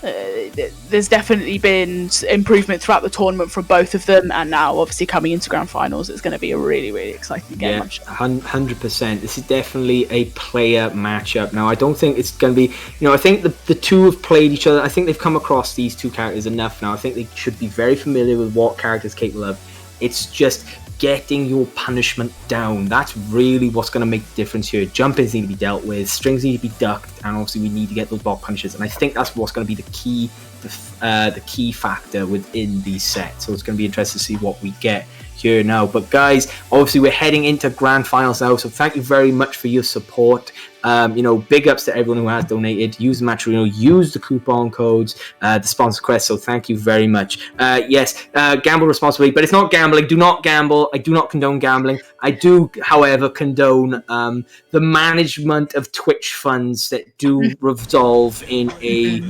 There's definitely been improvement throughout the tournament from both of them, and now obviously coming into grand finals, it's going to be a really, really exciting game. Yeah, I'm sure. 100%. This is definitely a player matchup. Now, I don't think it's going to be, you know, I think the two have played each other. I think they've come across these two characters enough now. I think they should be very familiar with what characters capable of. It's just getting your punishment down. That's really what's going to make the difference here. Jump-ins need to be dealt with, strings need to be ducked, and obviously we need to get those block punishes. And I think that's what's going to be the key factor within these sets. So it's going to be interesting to see what we get here now. But guys, obviously we're heading into grand finals now, so thank you very much for your support. You know, big ups to everyone who has donated. Use the Matcherino, use the coupon codes, the sponsor quest, so thank you very much. Yes, gamble responsibly, but it's not gambling. Do not gamble. I do not condone gambling. I do, however, condone the management of Twitch funds that do resolve in a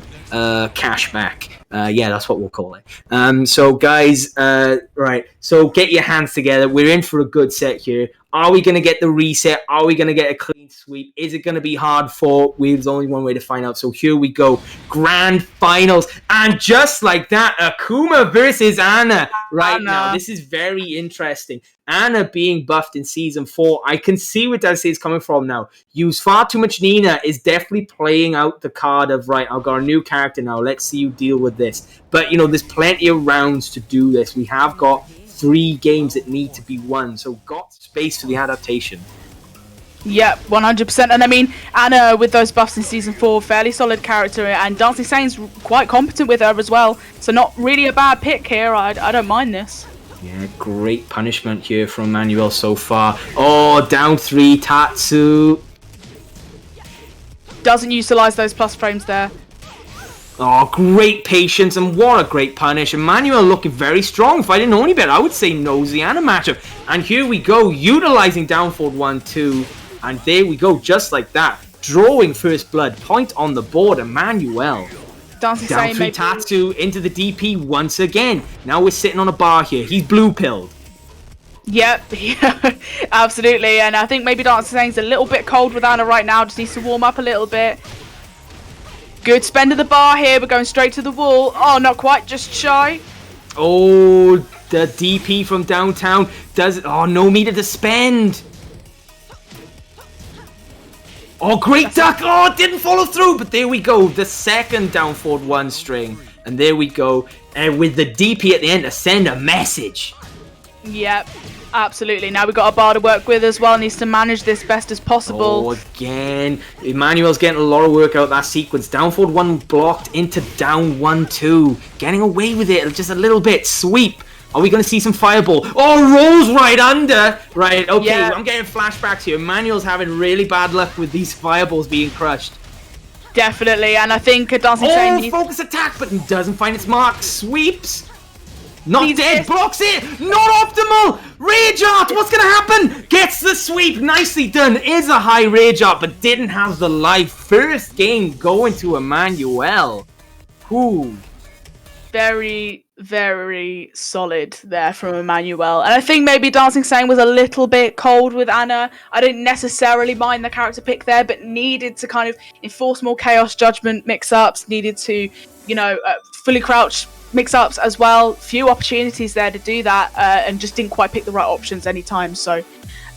cashback. Yeah, that's what we'll call it. So guys, right, so get your hands together. We're in for a good set here. Are we going to get the reset? Are we going to get a clean sweep? Is it going to be hard fought? There's only one way to find out. So here we go. Grand finals. And just like that, Akuma versus Anna now. This is very interesting. Anna being buffed in Season 4. I can see where Delsey is coming from now. Use far too much Nina is definitely playing out the card of, right, I've got a new character now. Let's see you deal with this. But, you know, there's plenty of rounds to do this. We have got 3 games that need to be won, so got space for the adaptation. Yeah, 100%. And I mean, Anna with those buffs in Season 4, fairly solid character, and Dancing Sane's quite competent with her as well, so not really a bad pick here. I don't mind this. Yeah, great punishment here from Manuel so far. Oh, down 3, Tatsu. Doesn't utilise those plus frames there. Oh, great patience, and what a great punish. Emmanuel looking very strong. If I didn't know any better, I would say nosy Anna matchup. And here we go, utilizing down forward 1-2. And there we go, just like that. Drawing first blood, point on the board, Emmanuel. Dancing down Sane 3 Tatsu into the DP once again. Now we're sitting on a bar here. He's blue-pilled. Yep, yeah, absolutely. And I think maybe Dancing Sane's a little bit cold with Anna right now. Just needs to warm up a little bit. Good spend of the bar here. We're going straight to the wall. Oh, not quite, just shy. Oh, the DP from downtown does it. Oh, no meter to spend. Oh, great duck. Oh, it didn't follow through, but there we go. The second down forward 1 string. And there we go. And with the DP at the end to send a message. Yep, absolutely. Now we've got a bar to work with as well. Needs to manage this best as possible. Oh, again. Emmanuel's getting a lot of work out of that sequence. Down forward 1 blocked into down 1-2. Getting away with it just a little bit. Sweep. Are we going to see some fireball? Oh, rolls right under. Right, okay. Yeah. I'm getting flashbacks here. Emmanuel's having really bad luck with these fireballs being crushed. Definitely, and I think Dancing Sane... Oh, focus attack, but doesn't find its mark. Sweeps. Not dead, blocks it! Not optimal! Rage Art, what's gonna happen? Gets the sweep, nicely done. Is a high Rage Art, but didn't have the life. First game going to Emmanuel. Ooh. Very, very solid there from Emmanuel. And I think maybe Dancing Sane was a little bit cold with Anna. I didn't necessarily mind the character pick there, but needed to kind of enforce more Chaos Judgment mix-ups, needed to, fully crouch mix-ups as well. Few opportunities there to do that, and just didn't quite pick the right options anytime. So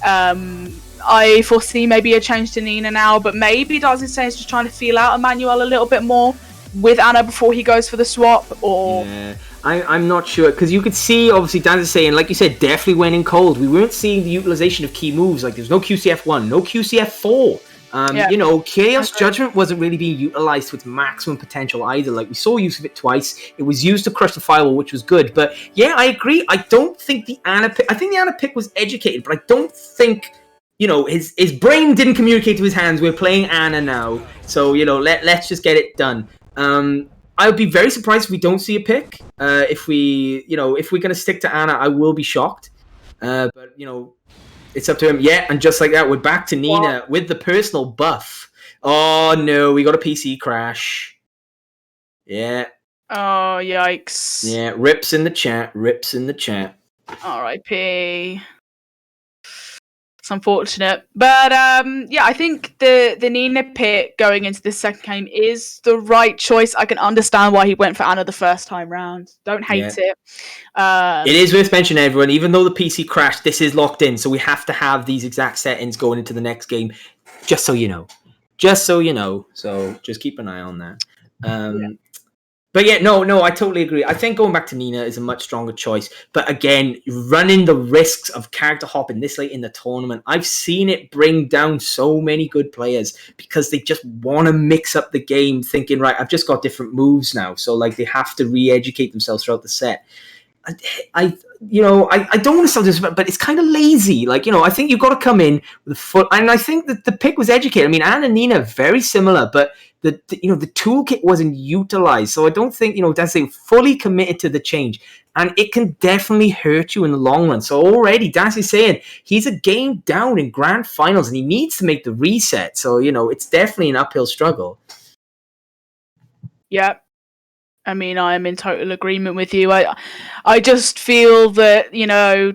I foresee maybe a change to Nina now, but maybe Dancing Sane is just trying to feel out Emmanuel a little bit more with Anna before he goes for the swap, or... Yeah, I'm not sure, because you could see, obviously, Dan is saying, like you said, definitely went in cold. We weren't seeing the utilization of key moves. Like, there's no QCF1, no QCF4. Chaos Judgment wasn't really being utilized to its maximum potential either. Like, we saw use of it twice. It was used to crush the firewall, which was good. But, yeah, I agree. I don't think the Anna pick... I think the Anna pick was educated, but I don't think... his brain didn't communicate to his hands. We're playing Anna now. So, let's just get it done. I would be very surprised if we don't see a pick. If we're gonna stick to Anna, I will be shocked. But it's up to him. Yeah, and just like that, we're back to Nina with the personal buff. Oh no, we got a PC crash. Yeah. Oh yikes. Yeah, rips in the chat. R.I.P. It's unfortunate, but I think the Nina pick going into this second game is the right choice. I can understand why he went for Anna the first time round. Don't hate it. It is worth mentioning, everyone, even though the PC crashed, this is locked in, so we have to have these exact settings going into the next game, just so you know. So just keep an eye on that. But yeah, no, I totally agree. I think going back to Nina is a much stronger choice. But again, running the risks of character hopping this late in the tournament, I've seen it bring down so many good players because they just want to mix up the game, thinking, right, I've just got different moves now. So like they have to re-educate themselves throughout the set. I don't want to sound this, but it's kind of lazy. Like, I think you've got to come in with a foot. And I think that the pick was educated. I mean, Anna and Nina, very similar, but the toolkit wasn't utilized. So I don't think, that's fully committed to the change. And it can definitely hurt you in the long run. So already, Dancy's saying he's a game down in grand finals and he needs to make the reset. So, it's definitely an uphill struggle. Yeah. I mean, I am in total agreement with you. I just feel that,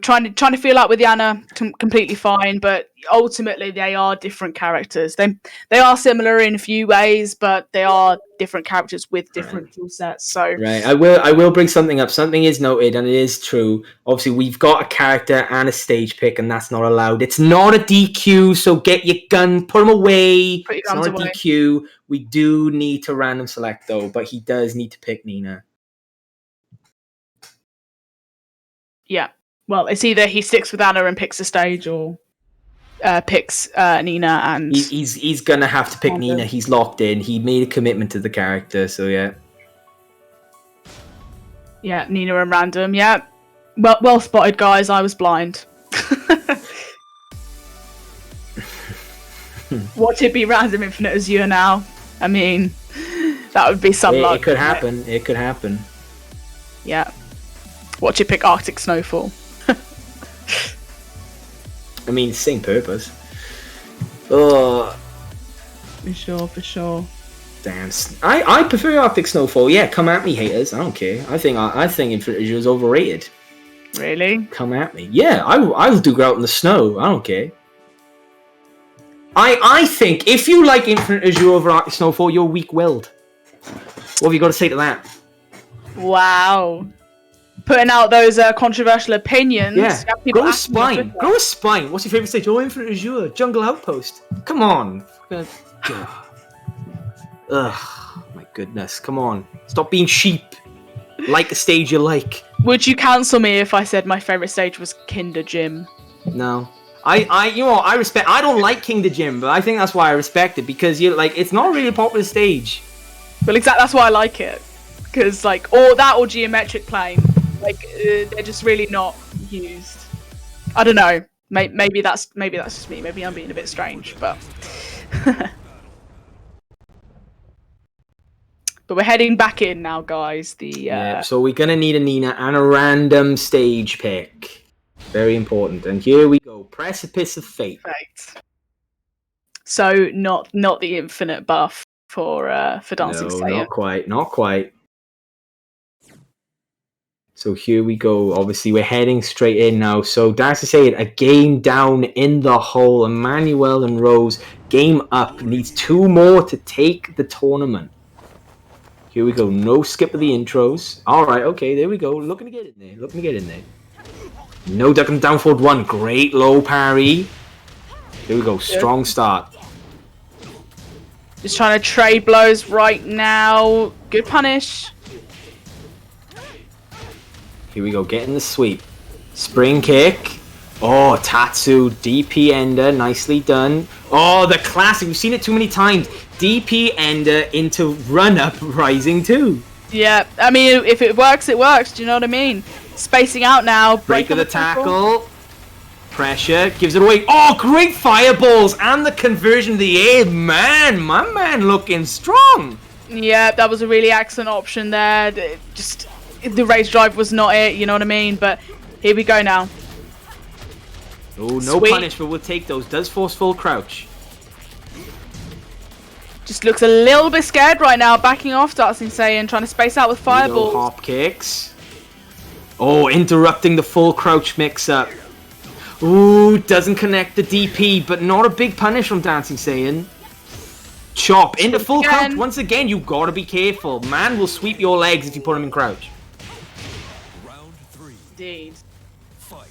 trying to feel out with Yana completely fine, but ultimately they are different characters. They are similar in a few ways, but they are different characters with different tool sets. So right, I will bring something up. Something is noted, and it is true. Obviously, we've got a character and a stage pick, and that's not allowed. It's not a DQ, so get your gun, put them away. It's not a DQ. We do need to random select, though, but he does need to pick Nina. Yeah. Well, it's either he sticks with Anna and picks the stage, or picks Nina and... He's going to have to pick Nina. He's locked in. He made a commitment to the character, so yeah. Yeah, Nina and random, yeah. Well spotted, guys. I was blind. Watch it be random Infinite Azure now. I mean, that would be some luck. It could happen. It could happen. Yeah. Watch it pick Arctic Snowfall. I mean, same purpose. Oh. For sure. Damn. I prefer Arctic Snowfall. Yeah, come at me, haters. I don't care. I think Infinite Azure is overrated. Really? Come at me. Yeah, I'll do go out in the snow. I don't care. I think if you like Infinite Azure over Arctic Snowfall, you're weak-willed. What have you got to say to that? Wow. Putting out those controversial opinions. Yeah. Grow a spine. Grow a spine. What's your favourite stage? Oh, Infinite Azure. Jungle Outpost. Come on. Ugh. My goodness. Come on. Stop being sheep. Like the stage you like. Would you cancel me if I said my favourite stage was Kinder Gym? No. I respect. I don't like King the Gym, but I think that's why I respect it because it's not really a popular stage. Well, exactly. That's why I like it because or geometric plane, they're just really not used. I don't know. Maybe that's just me. Maybe I'm being a bit strange, but. But we're heading back in now, guys. So we're gonna need a Nina and a random stage pick. Very important. And here we go. Precipice of Fate. Right. So not the infinite buff for Dancing Satan. No, not quite. So here we go. Obviously, we're heading straight in now. So that's to say, a game down in the hole. Emmanuel and Rose, game up. Needs 2 more to take the tournament. Here we go. No skip of the intros. All right, okay, there we go. Looking to get in there. Looking to get in there. No duck and down forward 1. Great low parry. Here we go. Strong start. Just trying to trade blows right now. Good punish. Here we go, getting the sweep. Spring kick. Oh, Tatsu, DP ender, nicely done. Oh, the classic, we've seen it too many times. DP ender into run-up rising 2. Yeah, I mean, if it works, it works. Do you know what I mean? Spacing out now. Break of the tackle. Pressure, gives it away. Oh, great fireballs and the conversion of the air. Man, my man looking strong. Yeah, that was a really excellent option there. Just... the rage drive was not it, you know what I mean? But here we go now. Oh, no Sweet. punish, but we'll take those. Does force full crouch. Just looks a little bit scared right now, backing off, Darts Insane, trying to space out with fireballs. Hop kicks. Oh, interrupting the full crouch mix-up. Ooh, doesn't connect the DP, but not a big punish from Dancing Saiyan. Chop into full crouch. Once again, you gotta be careful. Man will sweep your legs if you put him in crouch. Round 3. Indeed. Fight.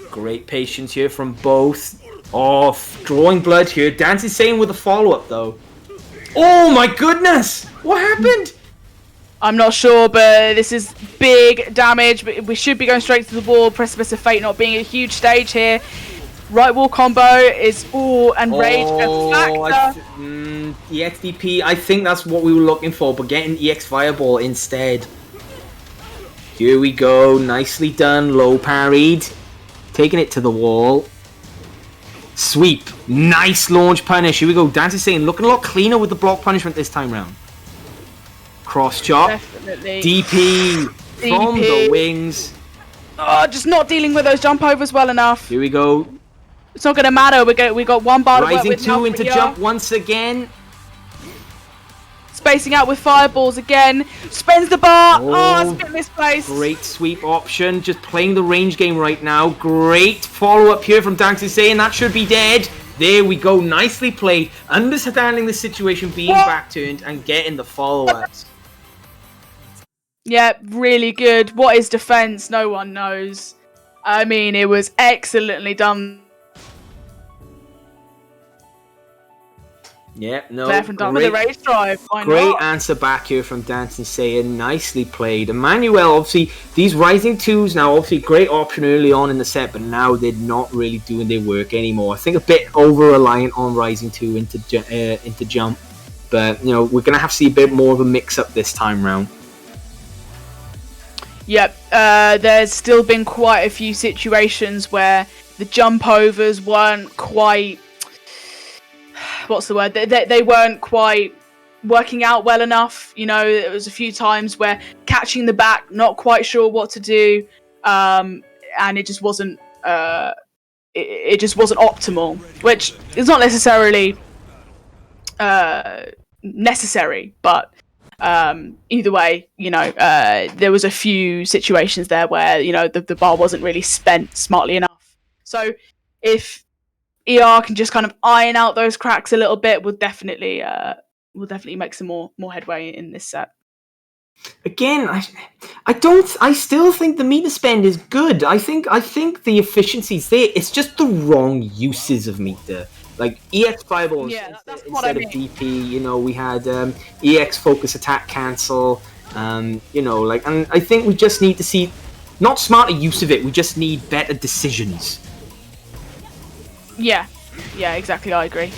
Great patience here from both. Oh, drawing blood here. Dancing Saiyan with a follow-up, though. Oh my goodness! What happened? I'm not sure, but this is big damage. But we should be going straight to the wall. Precipice of Fate not being a huge stage here. Right wall combo is and rage a factor. EXDP, I think that's what we were looking for, but getting EX Fireball instead. Here we go, nicely done, low parried. Taking it to the wall. Sweep, nice launch punish. Here we go, Dancing Saiyan looking a lot cleaner with the block punishment this time round. Cross chop. Definitely. DP from the wings. Oh, just not dealing with those jump overs well enough. Here we go. It's not going to matter. We got 1 bar to work Rising with now 2 into for jump once again. Spacing out with fireballs again. Spins the bar. Oh, it's a bit misplaced. Great sweep option. Just playing the range game right now. Great follow-up here from Dancing Saiyan. That should be dead. There we go. Nicely played. Understanding the situation, being back-turned, and getting the follow-ups. Yeah, really good. What is defense? No one knows. I mean, it was excellently done. Yeah, no, There from done with the rage drive. Why great not? answer back here from Dancing Saiyan. Nicely played. Emmanuel, obviously, these Rising 2s now, obviously, great option early on in the set, but now they're not really doing their work anymore. I think a bit over-reliant on Rising 2 into jump. But, you know, we're going to have to see a bit more of a mix-up this time round. Yep, there's still been quite a few situations where the jump overs weren't quite... what's the word? They weren't quite working out well enough. You know, there was a few times where catching the back, not quite sure what to do, and it just wasn't. It just wasn't optimal, which is not necessarily necessary, but either way, you know, there was a few situations there where, you know, the bar wasn't really spent smartly enough. So if ER can just kind of iron out those cracks a little bit, we'll definitely make some more headway in this set. Again, I still think the meter spend is good. I think the efficiency's there. It's just the wrong uses of meter. Like EX Fireball instead of DP, you know, we had EX Focus Attack Cancel, you know, like, and I think we just need to see not smarter use of it, we just need better decisions. Yeah, exactly, I agree.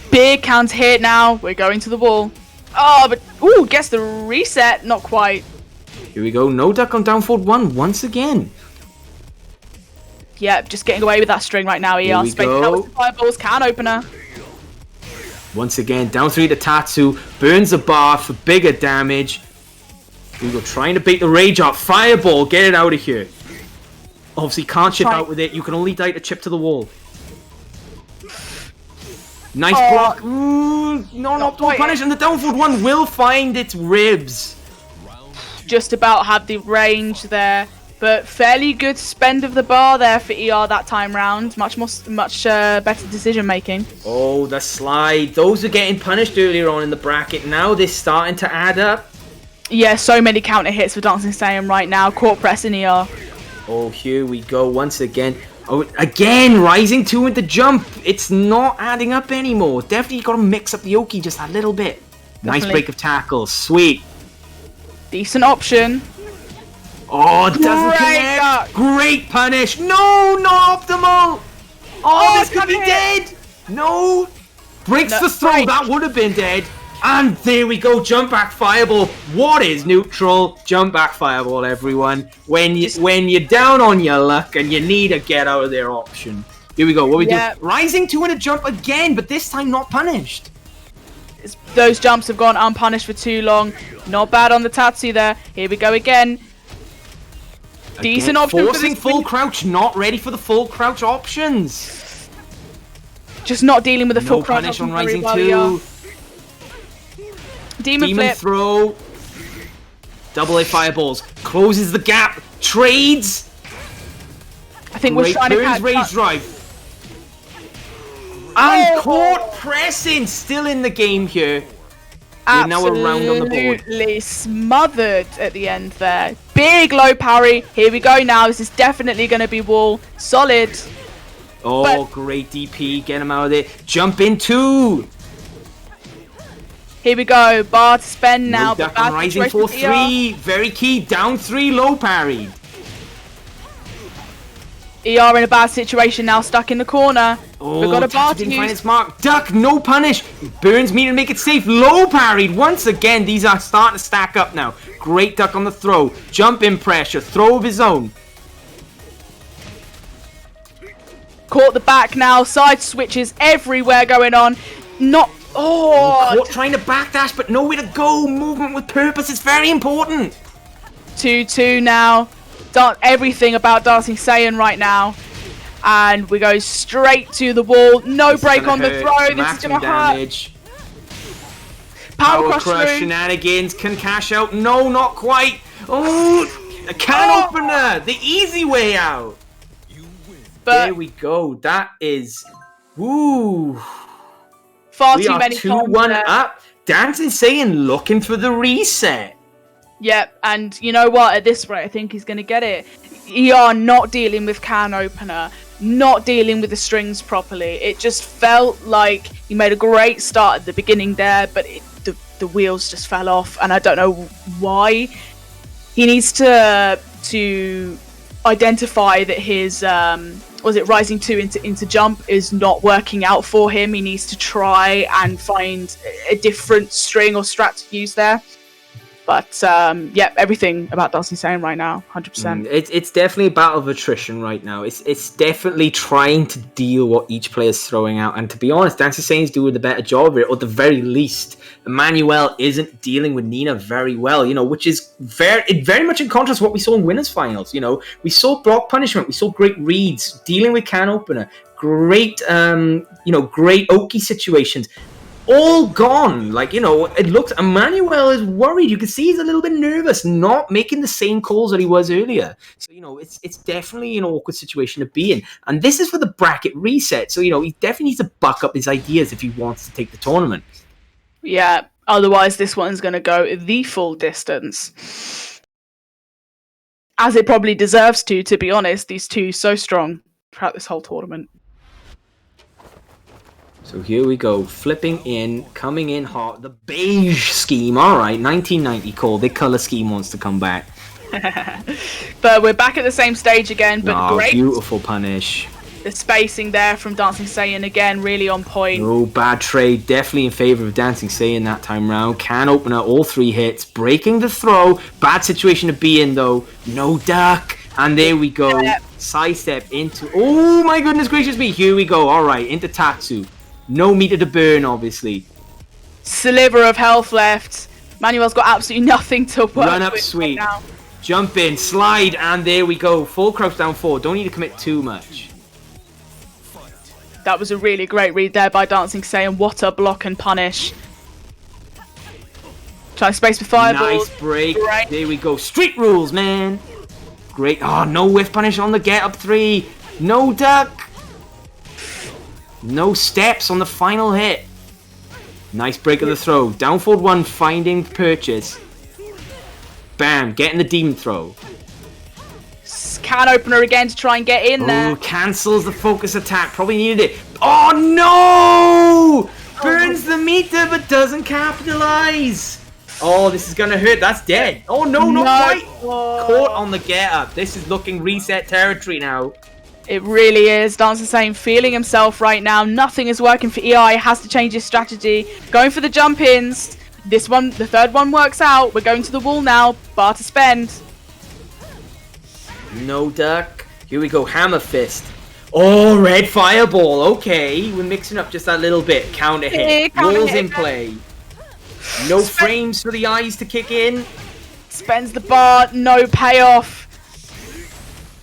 Big counter hit now, we're going to the wall. Oh, but, ooh, gets the reset, not quite. Here we go, no duck on down forward 1 once again. Yeah, just getting away with that string right now, ER. Spacing out with the fireballs, can opener. Once again, down 3 to Tatsu, burns the bar for bigger damage. Here we go, trying to bait the rage out. Fireball, get it out of here. Obviously, can't chip out with it. You can only die to chip to the wall. Nice block. Ooh, non-optimal quite punish, and the down forward one will find its ribs. Just about had the range there, but fairly good spend of the bar there for ER that time round. Much better decision making. Oh, the slide. Those were getting punished earlier on in the bracket. Now they're starting to add up. Yeah, so many counter hits for Dancing Saiyan right now. Court press in ER. Oh, here we go once again. Oh, again, rising 2 with the jump. It's not adding up anymore. Definitely got to mix up the Oki just a little bit. Nice Definitely. break of tackle. Sweet. Decent option. Oh, it doesn't connect. duck. Great punish. No, not optimal. Oh, this could be hit. dead. No. Breaks No, the throw. break. That would have been dead. And there we go. Jump back fireball. What is neutral? Jump back fireball, everyone. When you're down on your luck and you need a get out of there option. Here we go. What we do? Rising 2 in a jump again, but this time not punished. Those jumps have gone unpunished for too long. Not bad on the Tatsu there. Here we go again. Decent Again, option for forcing this full win. crouch. Not ready for the full crouch options. Just not dealing with the No full crouch punish option on very rising well, 2. Demon Demon flip. throw. Double A fireballs. Closes the gap. Trades. I think we're Great trying to turns, catch rage up. drive. And Oh. court pressing still in the game here. We're now a round on the board. Absolutely smothered at the end there. Big low parry. Here we go now. This is definitely going to be wall. Solid. Oh, But- great DP. Get him out of there. Jump in 2. Here we go. Bar to spend now. No But duck bad on rising situation 4-3. Very key. Down 3. Low parry. ER in a bad situation now. Stuck in the corner. Oh, We've got a bar Tatsu to didn't find use. its mark. Duck, no punish. Burns me to make it safe. Low parried. Once again, these are starting to stack up now. Great duck on the throw. Jump in pressure. Throw of his own. Caught the back now. Side switches everywhere going on. Not... Oh! Caught trying to backdash, but nowhere to go. Movement with purpose is very important. 2-2 now. Everything about Dancing Saiyan right now. And we go straight to the wall. No This is break gonna on the hurt. throw. This is Maximum going to hurt. damage. Power Crush crush through. shenanigans can cash out. No, not quite. Oh, a can opener. The easy way out. There But we go. That is... Ooh. far We too are many 2-1 there. up. Dancing Saiyan looking for the reset. Yep, and you know what? At this rate, I think he's going to get it. ER not dealing with can opener, not dealing with the strings properly. It just felt like he made a great start at the beginning there, but the wheels just fell off, and I don't know why. He needs to identify that his rising 2 into jump is not working out for him. He needs to try and find a different string or strat to use there. But yeah, everything about Dancing Saiyan right now, 100%. It's definitely a battle of attrition right now. It's definitely trying to deal what each player's throwing out. And to be honest, Dancing Saiyan's doing a better job of it, or at the very least, Emmanuel isn't dealing with Nina very well, which is very much in contrast to what we saw in winners finals. We saw block punishment, we saw great reads, dealing with can opener, great great Oki situations. All gone. It looks... Emmanuel is worried. You can see he's a little bit nervous, not making the same calls that he was earlier. So, it's definitely an awkward situation to be in. And this is for the bracket reset. So, he definitely needs to buck up his ideas if he wants to take the tournament. Yeah, otherwise this one's going to go the full distance. As it probably deserves to be honest. These two so strong throughout this whole tournament. So here we go, flipping in, coming in hot, the beige scheme, alright, 1990 call, the colour scheme wants to come back. But we're back at the same stage again, but great. Beautiful punish. The spacing there from Dancing Saiyan again, really on point. No bad trade, definitely in favour of Dancing Saiyan that time round. Can opener, all 3 hits, breaking the throw, bad situation to be in though, no duck. And there we go, sidestep into, oh my goodness gracious me, here we go, alright, into Tatsu. No meter to burn, obviously. Sliver of health left. Manuel's got absolutely nothing to work Run up with sweep. right now. Jump in, slide, and there we go. Full crouch down 4. Don't need to commit too much. That was a really great read there by Dancing Saiyan. What a block and punish. Trying to space with fireballs. Nice break. Great. There we go. Street rules, man. Great. Oh, no whiff punish on the get up 3. No duck. No steps on the final hit. Nice break of the throw. Down forward 1, finding purchase. Bam. Getting the demon throw. Can opener again to try and get in there. Oh, cancels the focus attack. Probably needed it. Oh, no! Burns the meter but doesn't capitalize. Oh, this is going to hurt. That's dead. Oh, no, not quite. Caught on the get up. This is looking reset territory now. It really is. Dancing Saiyan feeling himself right now. Nothing is working for EI. Has to change his strategy. Going for the jump ins. This one, the third one works out. We're going to the wall now. Bar to spend. No duck. Here we go. Hammer fist. Oh, red fireball. Okay, we're mixing up just that little bit. Counter hit. Walls in play. No frames for the eyes to kick in. Spends the bar. No payoff.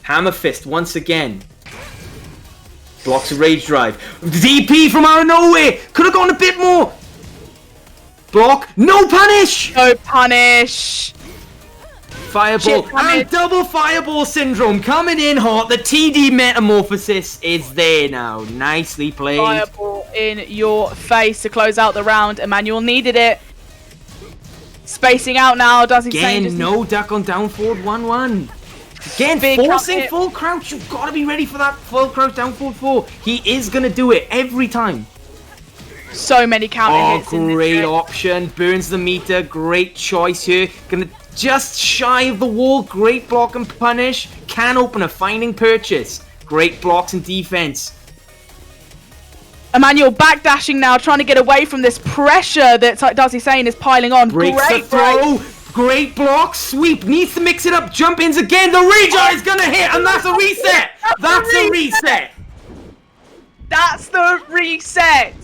Hammer fist once again. Blocks a rage drive. DP from out of nowhere. Could have gone a bit more. Block. No punish. No punish. Fireball. And double fireball syndrome coming in hot. The TD metamorphosis is there now. Nicely played. Fireball in your face to close out the round. Emmanuel needed it. Spacing out now. Again, no duck on down forward 1-1. Again, forcing full crouch. You've got to be ready for that full crouch down forward 4. He is going to do it every time. So many counter hits. Great option. Burns the meter. Great choice here. Gonna just shy of the wall. Great block and punish. Can opener. Finding purchase. Great blocks and defense. Emmanuel backdashing now, trying to get away from this pressure that Dancing Saiyan is piling on. Breaks the throw. Great block. Sweep. Needs to mix it up. Jump ins again. The regen is gonna hit, and that's a reset. That's a reset. That's the reset.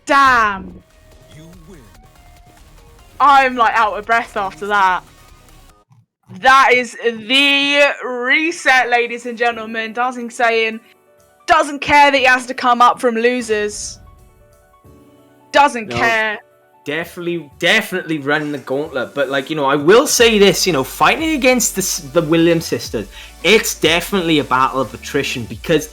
Damn. You win. I'm like out of breath after that. That is the reset, ladies and gentlemen. Dancing Saiyan doesn't care that he has to come up from losers. Doesn't care. Definitely running the gauntlet. But like, you know, I will say this, you know, fighting against the Williams sisters, it's definitely a battle of attrition, because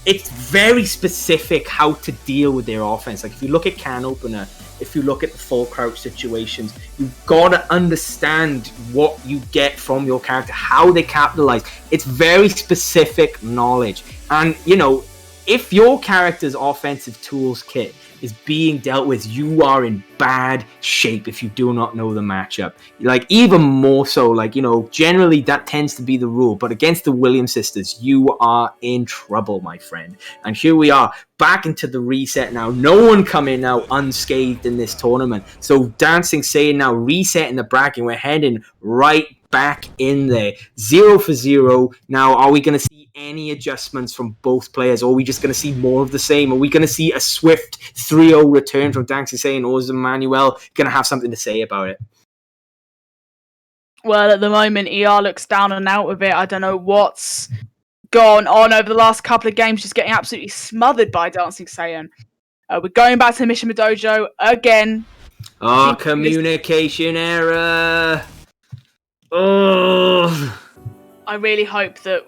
it's very specific how to deal with their offense. Like if you look at can opener, if you look at the full crouch situations, you've got to understand what you get from your character, how they capitalize. It's very specific knowledge. And, you know, if your character's offensive tools kit is being dealt with, you are in bad shape if you do not know the matchup. Like, even more so, like, you know, generally that tends to be the rule, but against the Williams sisters, you are in trouble, my friend. And here we are, back into the reset now. No one coming out unscathed in this tournament. So Dancing Saiyan now resetting the bracket. We're heading right back in there. 0 for 0. Now, are we going to see any adjustments from both players, or are we just going to see more of the same? Are we going to see a swift 3-0 return from Dancing Saiyan, or is Emmanuel going to have something to say about it? Well, at the moment, ER looks down and out of it. I don't know what's gone on over the last couple of games, just getting absolutely smothered by Dancing Saiyan. We're going back to the Mishima Dojo again. Oh, communication error. Oh. I really hope that...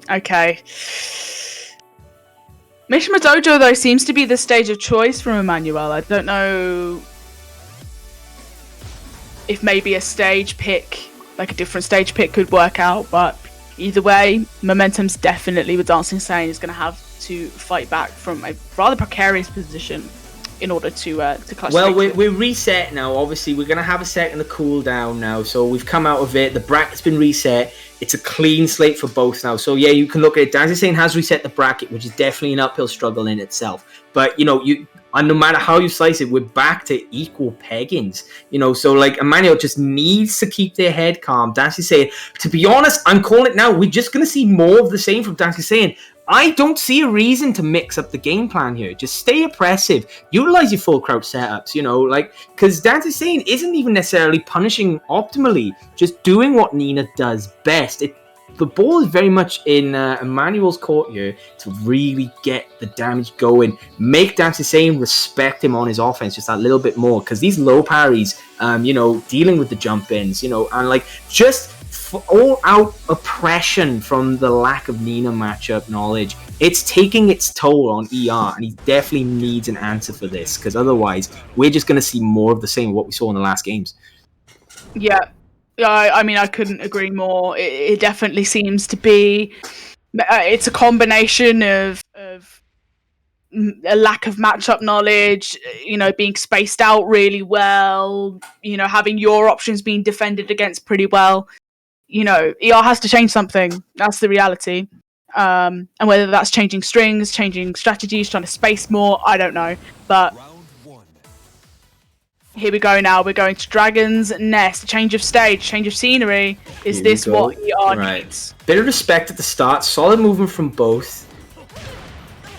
Okay. Mishima Dojo, though, seems to be the stage of choice from Emmanuel. I don't know if maybe a stage pick, like a different stage pick, could work out, but either way, momentum's definitely with Dancing Saiyan. Is going to have to fight back from a rather precarious position in order to clutch. Well, we're reset now. Obviously, we're going to have a second to cool down now. So we've come out of it. The bracket's been reset. It's a clean slate for both now. So yeah, you can look at it. Dancing Saiyan has reset the bracket, which is definitely an uphill struggle in itself. But, you know, and no matter how you slice it, we're back to equal peggings. You know, so like Emmanuel just needs to keep their head calm. Dancing Saiyan, to be honest, I'm calling it now. We're just going to see more of the same from Dancing Saiyan. I don't see a reason to mix up the game plan here. Just stay oppressive. Utilize your full crouch setups, because Dante Sane isn't even necessarily punishing optimally. Just doing what Nina does best. The ball is very much in Emmanuel's court here to really get the damage going. Make Dante Sane respect him on his offense just that little bit more. Because these low parries, dealing with the jump ins, and just all out oppression from the lack of Nina matchup knowledge. It's taking its toll on ER, and he definitely needs an answer for this, because otherwise we're just going to see more of the same of what we saw in the last games. Yeah, I mean, I couldn't agree more. It definitely seems to be. It's a combination of a lack of matchup knowledge, being spaced out really well, having your options being defended against pretty well. ER has to change something. That's the reality. And whether that's changing strings, changing strategies, trying to space more, I don't know. But here we go now. We're going to Dragon's Nest. Change of stage, change of scenery. Is this what ER needs? Bit of respect at the start. Solid movement from both.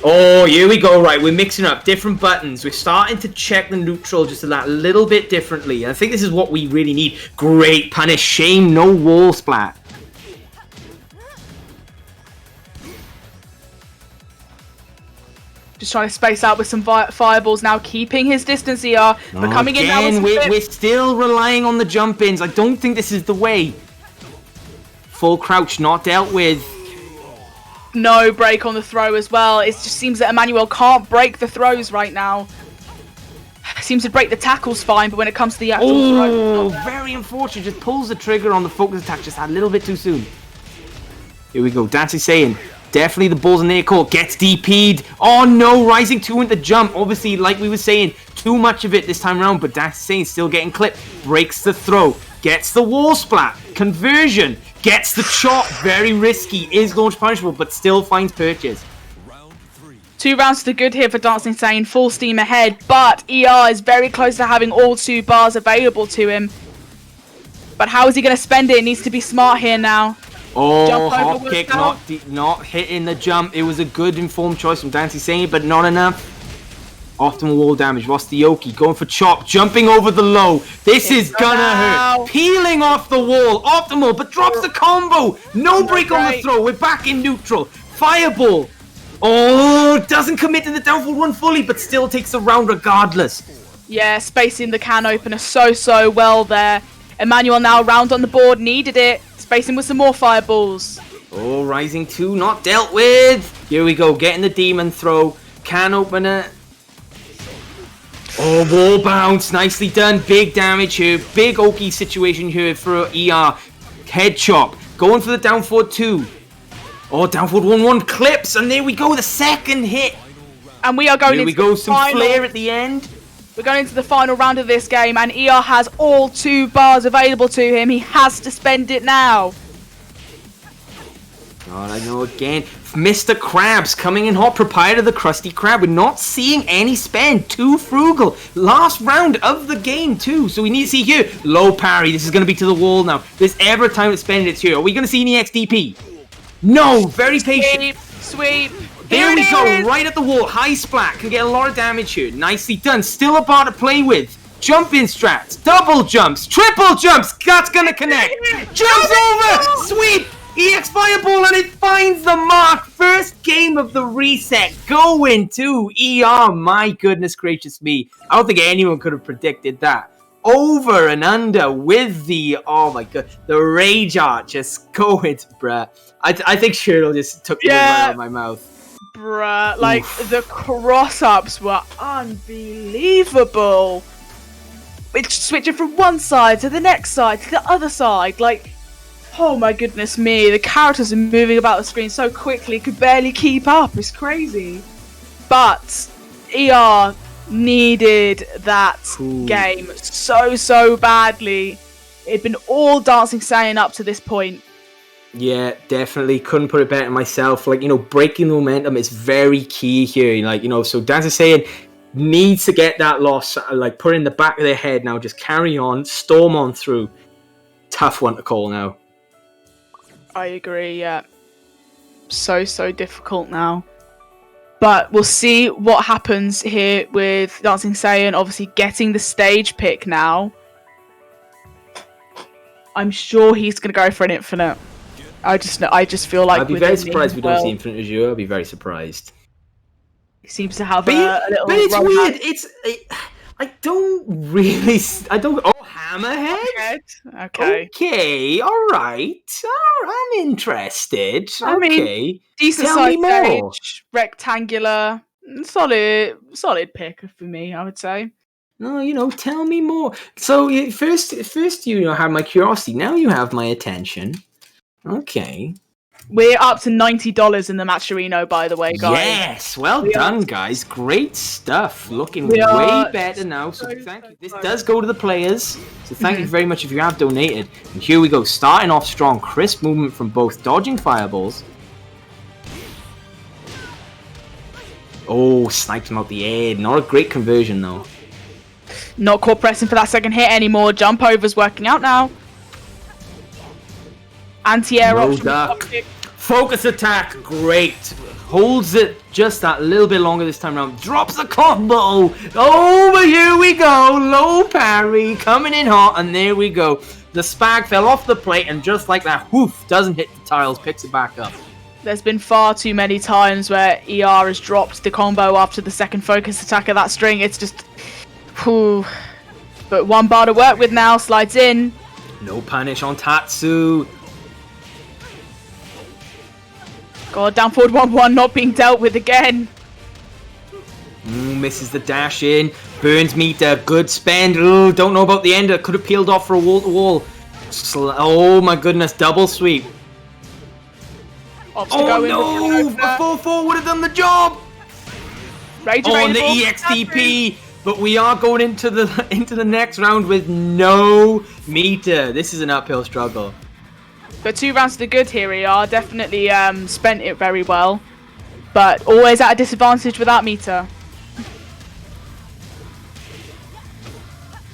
Oh, here we go. Right, we're mixing up different buttons. We're starting to check the neutral just a little bit differently. I think this is what we really need. Great punish. Shame no wall splat. Just trying to space out with some fireballs now, keeping his distance. ER, but coming in now. We're still relying on the jump ins. I don't think this is the way. Full crouch not dealt with. No break on the throw as well. It just seems that Emmanuel can't break the throws right now. Seems to break the tackles fine, but when it comes to the actual throw... very unfortunate. Just pulls the trigger on the focus attack just a little bit too soon. Here we go. Dancy saying, definitely the ball's in their court. Gets DP'd. Oh no, rising 2 into jump. Obviously, like we were saying, too much of it this time around, but Dancy saying still getting clipped. Breaks the throw. Gets the wall splat. Conversion. Gets the chop. Very risky. Is launch punishable, but still finds purchase. 2 rounds to the good here for Dancing Sane. Full steam ahead, but ER is very close to having all 2 bars available to him. But how is he going to spend it? It needs to be smart here now. Oh, hop kick, not hitting the jump. It was a good informed choice from Dancing Sane, but not enough. Optimal wall damage. Rostioki going for chop, jumping over the low. This is gonna hurt. Peeling off the wall. Optimal, but drops the combo. No break on the throw. We're back in neutral. Fireball. Oh, doesn't commit to the downfall run fully, but still takes the round regardless. Yeah, spacing the can opener so well there. Emmanuel now round on the board. Needed it. Spacing with some more fireballs. Oh, rising 2 not dealt with. Here we go. Getting the demon throw. Can opener. Oh, wall bounce. Nicely done. Big damage here. Big Oki situation here for ER. Head chop. Going for the down forward 2. Oh, down forward 1-1 clips. And there we go. The second hit. And we are going into the some final, flare at the end. We're going into the final round of this game. And ER has all 2 bars available to him. He has to spend it now. God, I know again. Mr. Krabs coming in hot, proprietor of the Krusty Krab. We're not seeing any spend. Too frugal. Last round of the game, too. So we need to see here. Low parry. This is going to be to the wall now. If there's ever a time to spend it, it's here. Are we going to see any XDP? No. Very patient. Sweep. There we go. Right at the wall. High splat. Can get a lot of damage here. Nicely done. Still a bar to play with. Jump in strats. Double jumps. Triple jumps. That's going to connect. Jumps over. Sweep. EX Fireball, and it finds the mark. First game of the reset going to ER. My goodness gracious me. I don't think anyone could have predicted that. Over and under with the, oh my god, the rage art just going, bruh. I think Shirtle just took the word right out of my mouth. Bruh, like, the cross-ups were unbelievable. It's switching from one side to the next side to the other side, like... Oh my goodness me, the characters are moving about the screen so quickly, could barely keep up, it's crazy. But ER needed that game so badly. It'd been all Dancing Sane up to this point. Yeah, definitely. Couldn't put it better myself. Like, breaking the momentum is very key here. Like, so Dancing Sane needs to get that loss, like, put it in the back of their head now, just carry on, storm on through. Tough one to call now. I agree, yeah. so difficult now. But we'll see what happens here with Dancing Saiyan obviously getting the stage pick now. I'm sure he's going to go for an infinite. I just feel like I'd be very surprised if we don't see Infinite Azure. I'd be very surprised. He seems to have a little. But it's run weird. back. I don't. Oh, Hammerhead. Okay. Okay. All right. I'm interested. I mean, okay. Decent Tell size me more. stage, rectangular, solid pick for me, I would say. No, tell me more. So first, you have my curiosity. Now you have my attention. Okay. We're up to $90 in the Matcherino, by the way, guys. Yes, well done, guys. Great stuff. Looking We way are better now. So thank you. This close. does go to the players. So thank you very much if you have donated. And here we go. Starting off strong. Crisp movement from both. Dodging fireballs. Oh, snipes him out the air. Not a great conversion, though. Not core pressing for that second hit anymore. Jump over's working out now. Anti-air No option. duck. Focus attack. Great. Holds it just that little bit longer this time around. Drops the combo. Oh, here we go. Low parry. Coming in hot. And there we go. The spag fell off the plate. And just like that, whoof, doesn't hit the tiles. Picks it back up. There's been far too many times where ER has dropped the combo after the second focus attack of that string. It's just... Whew. But one bar to work with now. Slides in. No punish on Tatsu. God, down forward 1-1 not being dealt with again. Misses the dash in. Burns meter. Good spend. Ooh, don't know about the ender. Could have peeled off for a wall-to-wall. Oh my goodness. Double sweep. Opts to Oh go in no! with A 4-4 would have done the job! Rage On the available. EXTP! But we are going into the next round with no meter. This is an uphill struggle. But 2 rounds to the good here, ER. Definitely spent it very well. But always at a disadvantage without meter.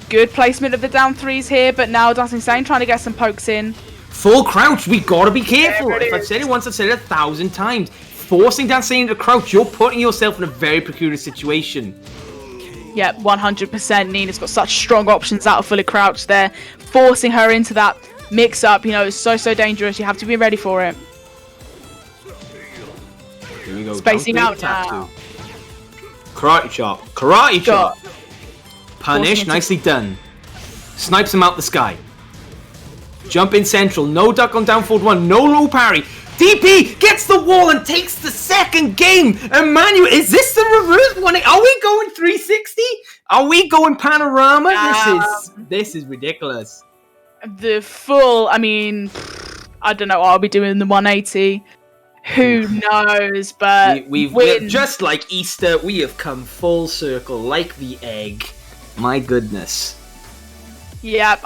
Good placement of the down 3s here, but now Dancing Sane trying to get some pokes in. Full crouch, we gotta be careful. There it If I've is. said it once, I've said it 1,000 times. Forcing Dancing into crouch, you're putting yourself in a very precarious situation. Yep, 100%. Nina's got such strong options out of fully crouched there. Forcing her into that mix-up, it's so dangerous. You have to be ready for it. Here we go. Spacing Jump out attack now. Karate chop. Karate chop. Shot. Punish, Forcing nicely done. Snipes him out the sky. Jump in central. No duck on down forward 1. No low parry. DP gets the wall and takes the second game. Emmanuel, is this the reverse one? Are we going 360? Are we going panorama? This is ridiculous. The full, I don't know what I'll be doing the 180. Who knows, but We've just like Easter, we have come full circle like the egg. My goodness. Yeah,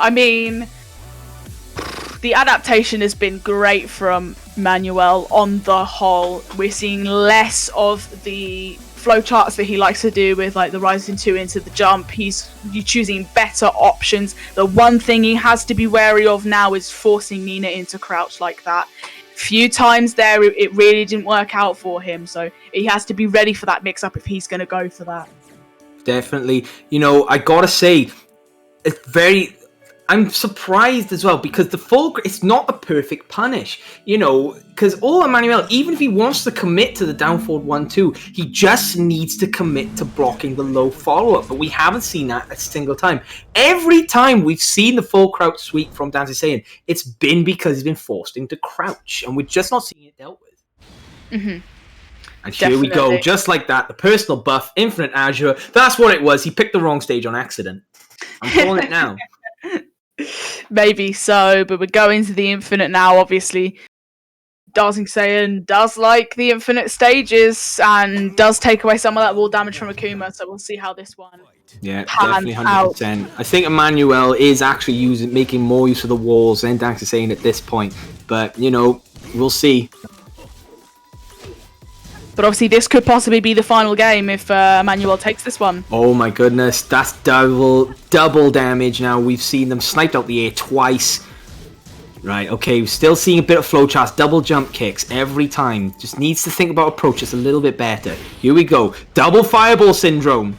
the adaptation has been great from Manuel on the whole. We're seeing less of the flowcharts that he likes to do with like the rising 2 into the jump. He's choosing better options. The one thing he has to be wary of now is forcing Nina into crouch like that. Few times there it really didn't work out for him, so he has to be ready for that mix up if he's going to go for that. Definitely. I gotta say, I'm surprised as well because it's not a perfect punish, because all Emmanuel, even if he wants to commit to the down forward 1-2, he just needs to commit to blocking the low follow-up, but we haven't seen that a single time. Every time we've seen the full crouch sweep from Dancing Saiyan, it's been because he's been forced into crouch, and we're just not seeing it dealt with. Mm-hmm. And here we go, just like that, the personal buff, Infinite Azure, that's what it was. He picked the wrong stage on accident. I'm calling it now. Maybe so, but we're going to the infinite now, obviously. Dancing Saiyan does like the infinite stages and does take away some of that wall damage from Akuma, so we'll see how this one Yeah, pans definitely out. 100%. I think Emmanuel is actually making more use of the walls than Dancing Saiyan at this point, but, we'll see. But obviously this could possibly be the final game if Emmanuel takes this one. Oh my goodness, that's double damage now. We've seen them sniped out the air twice. Right, okay, we're still seeing a bit of flowcharts, double jump kicks every time. Just needs to think about approach just a little bit better. Here we go. Double fireball syndrome.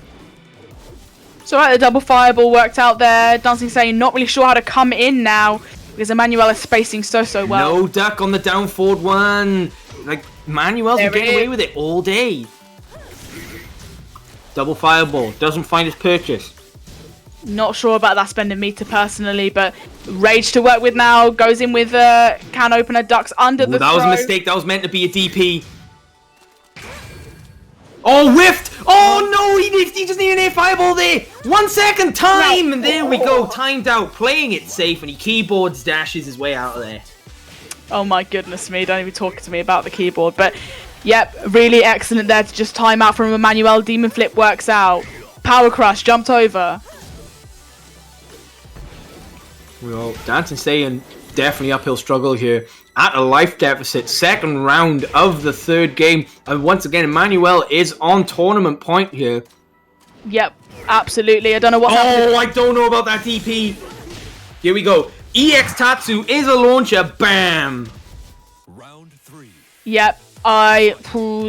So the double fireball worked out there. Dancing saying not really sure how to come in now because Emmanuel is spacing so well. No duck on the down forward one. Like, Manuel's been getting away with it all day. Double fireball. Doesn't find his purchase. Not sure about that spending meter personally, but Rage to work with now. Goes in with can opener, ducks under the That was a throw. mistake. That was meant to be a DP. Oh, whiffed! Oh no, he just needed an air fireball there. 1 second time, and there we go. Timed out, playing it safe, and he keyboards dashes his way out of there. Oh my goodness me, don't even talk to me about the keyboard. But yep, really excellent there to just time out from Emmanuel. Demon Flip works out. Power Crush jumped over. Well, Dancing Saiyan, definitely uphill struggle here. At a life deficit, second round of the third game. And once again, Emmanuel is on tournament point here. Yep, absolutely. I don't know what happened. Oh, I don't know about that DP. Here we go. EX Tatsu is a launcher. Bam. Round 3. Yep,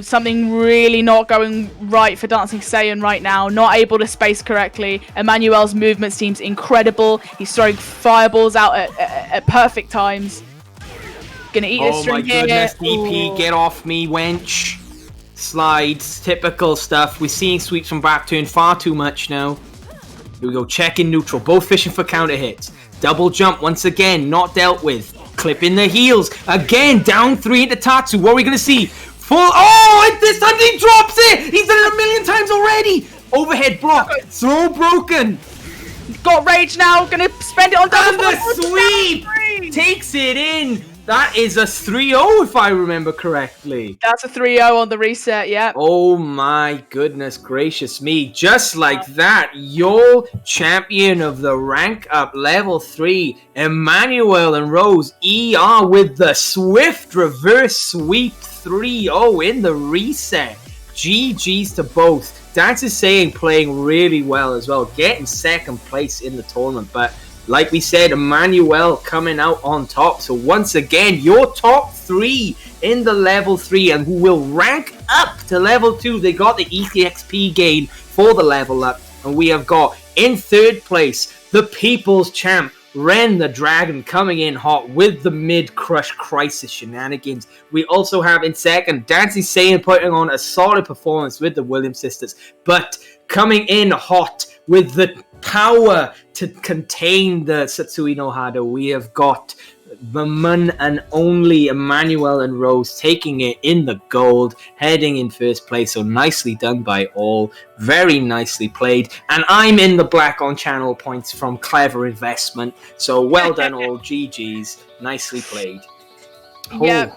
something really not going right for Dancing Saiyan right now. Not able to space correctly. Emmanuel's movement seems incredible. He's throwing fireballs out at perfect times. Gonna eat this Oh string my here. goodness, DP, Ooh. get off me, wench. Slides, typical stuff. We're seeing sweeps from back turn far too much now. Here we go, check in neutral. Both fishing for counter hits. Double jump once again, not dealt with. Clip in the heels. Again, down 3 into Tatsu. What are we going to see? Full. Oh, and this time he drops it. He's done it a million times already. Overhead block. Throw broken. Got Rage now. Gonna spend it on And double the sweep. Takes it in. That is a 3-0 if I remember correctly. That's a 3-0 on the reset, yeah. Oh my goodness gracious me. Just like that, your champion of the rank up level 3, Emmanuel and Rose ER with the swift reverse sweep 3-0 in the reset. GG's to both. Dance is saying playing really well as well, getting second place in the tournament, but like we said, Emmanuel coming out on top. So once again, your top 3 in the level 3 and who will rank up to level 2. They got the EXP gain for the level up. And we have got in third place, the People's Champ, Ren the Dragon, coming in hot with the mid-crush crisis shenanigans. We also have in second, Dancing Saiyan putting on a solid performance with the Williams sisters. But coming in hot with the power to contain the Satsui no Hado, we have got the one and only Emmanuel and Rose taking it in the gold, heading in first place. So nicely done by all, very nicely played. And I'm in the black on channel points from clever investment. So well done all, GG's, nicely played. Yeah,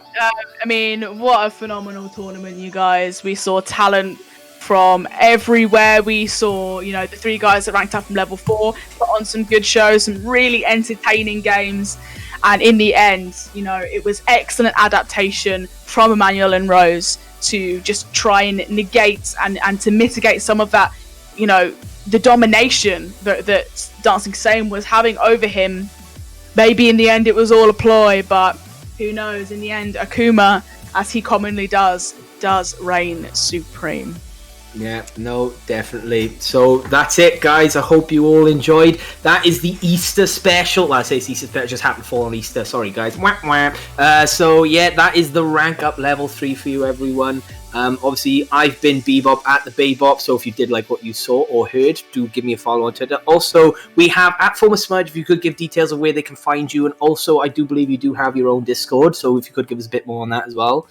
I mean, what a phenomenal tournament, you guys. We saw talent from everywhere. We saw, you know, the 3 guys that ranked up from level 4 put on some good shows, some really entertaining games. And in the end, you know, it was excellent adaptation from Emmanuel and Rose to just try and negate and to mitigate some of that, you know, the domination that Dancing Saiyan was having over him. Maybe in the end it was all a ploy, but who knows? In the end, Akuma, as he commonly does reign supreme. Yeah, no, definitely. So that's it, guys. I hope you all enjoyed. That is the Easter special. Well, I say it's Easter special, just happened to fall on Easter. Sorry, guys. Wah, wah. So yeah, that is the rank up level 3 for you, everyone. Obviously, I've been Bebop at the Bebop, so if you did like what you saw or heard, do give me a follow on Twitter. Also, we have at Former Smudge, if you could give details of where they can find you, and also I do believe you do have your own Discord, so if you could give us a bit more on that as well.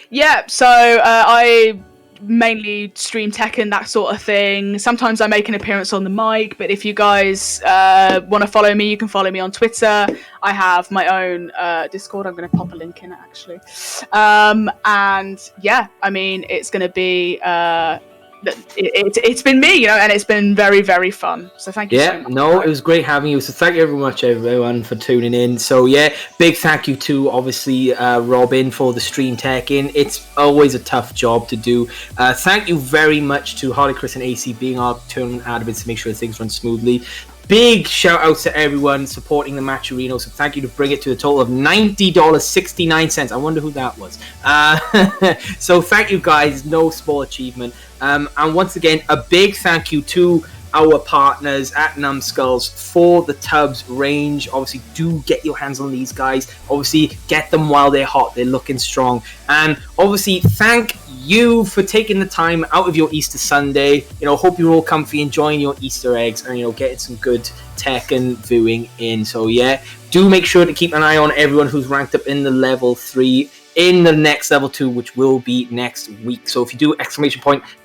Yeah, so I mainly stream Tekken, that sort of thing. Sometimes I make an appearance on the mic, but if you guys want to follow me, you can follow me on Twitter. I have my own Discord. I'm going to pop a link in it, actually. And yeah, I mean, it's going to be it's been me, you know, and it's been very, very fun. So thank you so much. No, it was great having you. So thank you very much, everyone, for tuning in. So yeah, big thank you to obviously Robin for the stream Tekken. It's always a tough job to do. Thank you very much to Harley, Chris, and AC being our tournament admins to make sure things run smoothly. big shout outs to everyone supporting the Matcherino. So thank you to bring it to a total of $90.69. I wonder who that was. So thank you guys. No small achievement. And once again, a big thank you to our partners at Numbskulls for the tubs range. Obviously, do get your hands on these guys. Obviously, get them while they're hot. They're looking strong. And obviously, thank you for taking the time out of your Easter Sunday. Hope you're all comfy, enjoying your Easter eggs, and getting some good Tekken viewing in. So yeah, do make sure to keep an eye on everyone who's ranked up in the level 3 in the next level 2, which will be next week. So if you do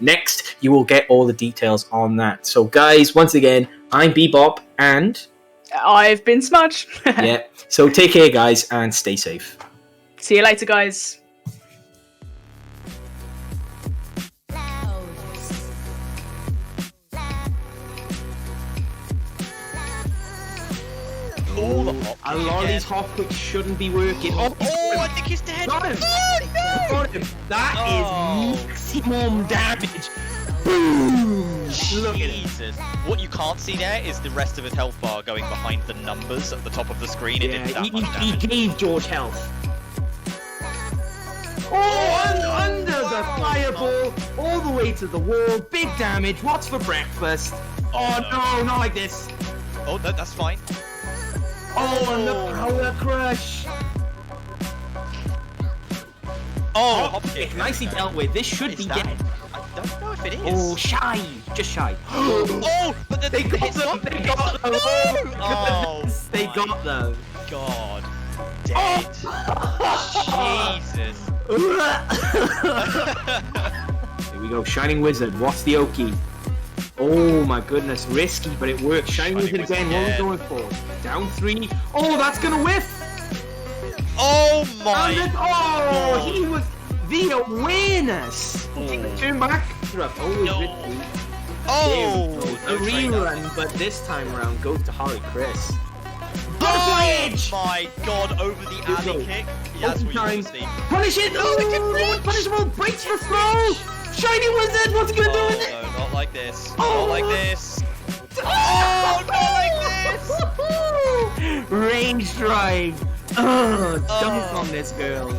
!next, you will get all the details on that. So guys, once again, I'm Bebop, and I've been Smudge. yeah. So take care, guys, and stay safe. See you later, guys. All the hop A lot of these hop kicks shouldn't be working. Oh, I think he's dead. Got him! Oh, no! Got him! That Oh. is maximum damage. Boom! Look at it. Jesus. What you can't see there is the rest of his health bar going behind the numbers at the top of the screen. It did that much He damage. gave George health. Oh, under the fireball, all the way to the wall. Big damage. What's for breakfast? Oh no, not like this. Oh, that's fine. Oh, and the power crush. Oh, hop kick. Nicely dealt with. This should Is be that- dead. I don't know if it is. Oh, shy. Just shy. Oh, but They got them. They got them. Oh, Goodness, they my got them. God. Dead. Jesus. Here we go. Shining Wizard. What's the Oki? Oh my goodness. Risky, but it works. Shining Wizard again. What are we going for? Down 3. Oh, that's going to whiff. Oh my. Oh, he was the awareness. Take the turn back. Oh, No. risky. Oh, A no trainer. rerun, but this time around goes to Harley Chris. Oh my God, over the Here we alley go. kick. That's Open what you time. want to see. Punish it! Oh, punishable! Breaks for throw! Shiny Wizard! What's he gonna do with it? No, not like this. Oh. Not like this. Oh, not like this. Range drive! Dunk on this girl.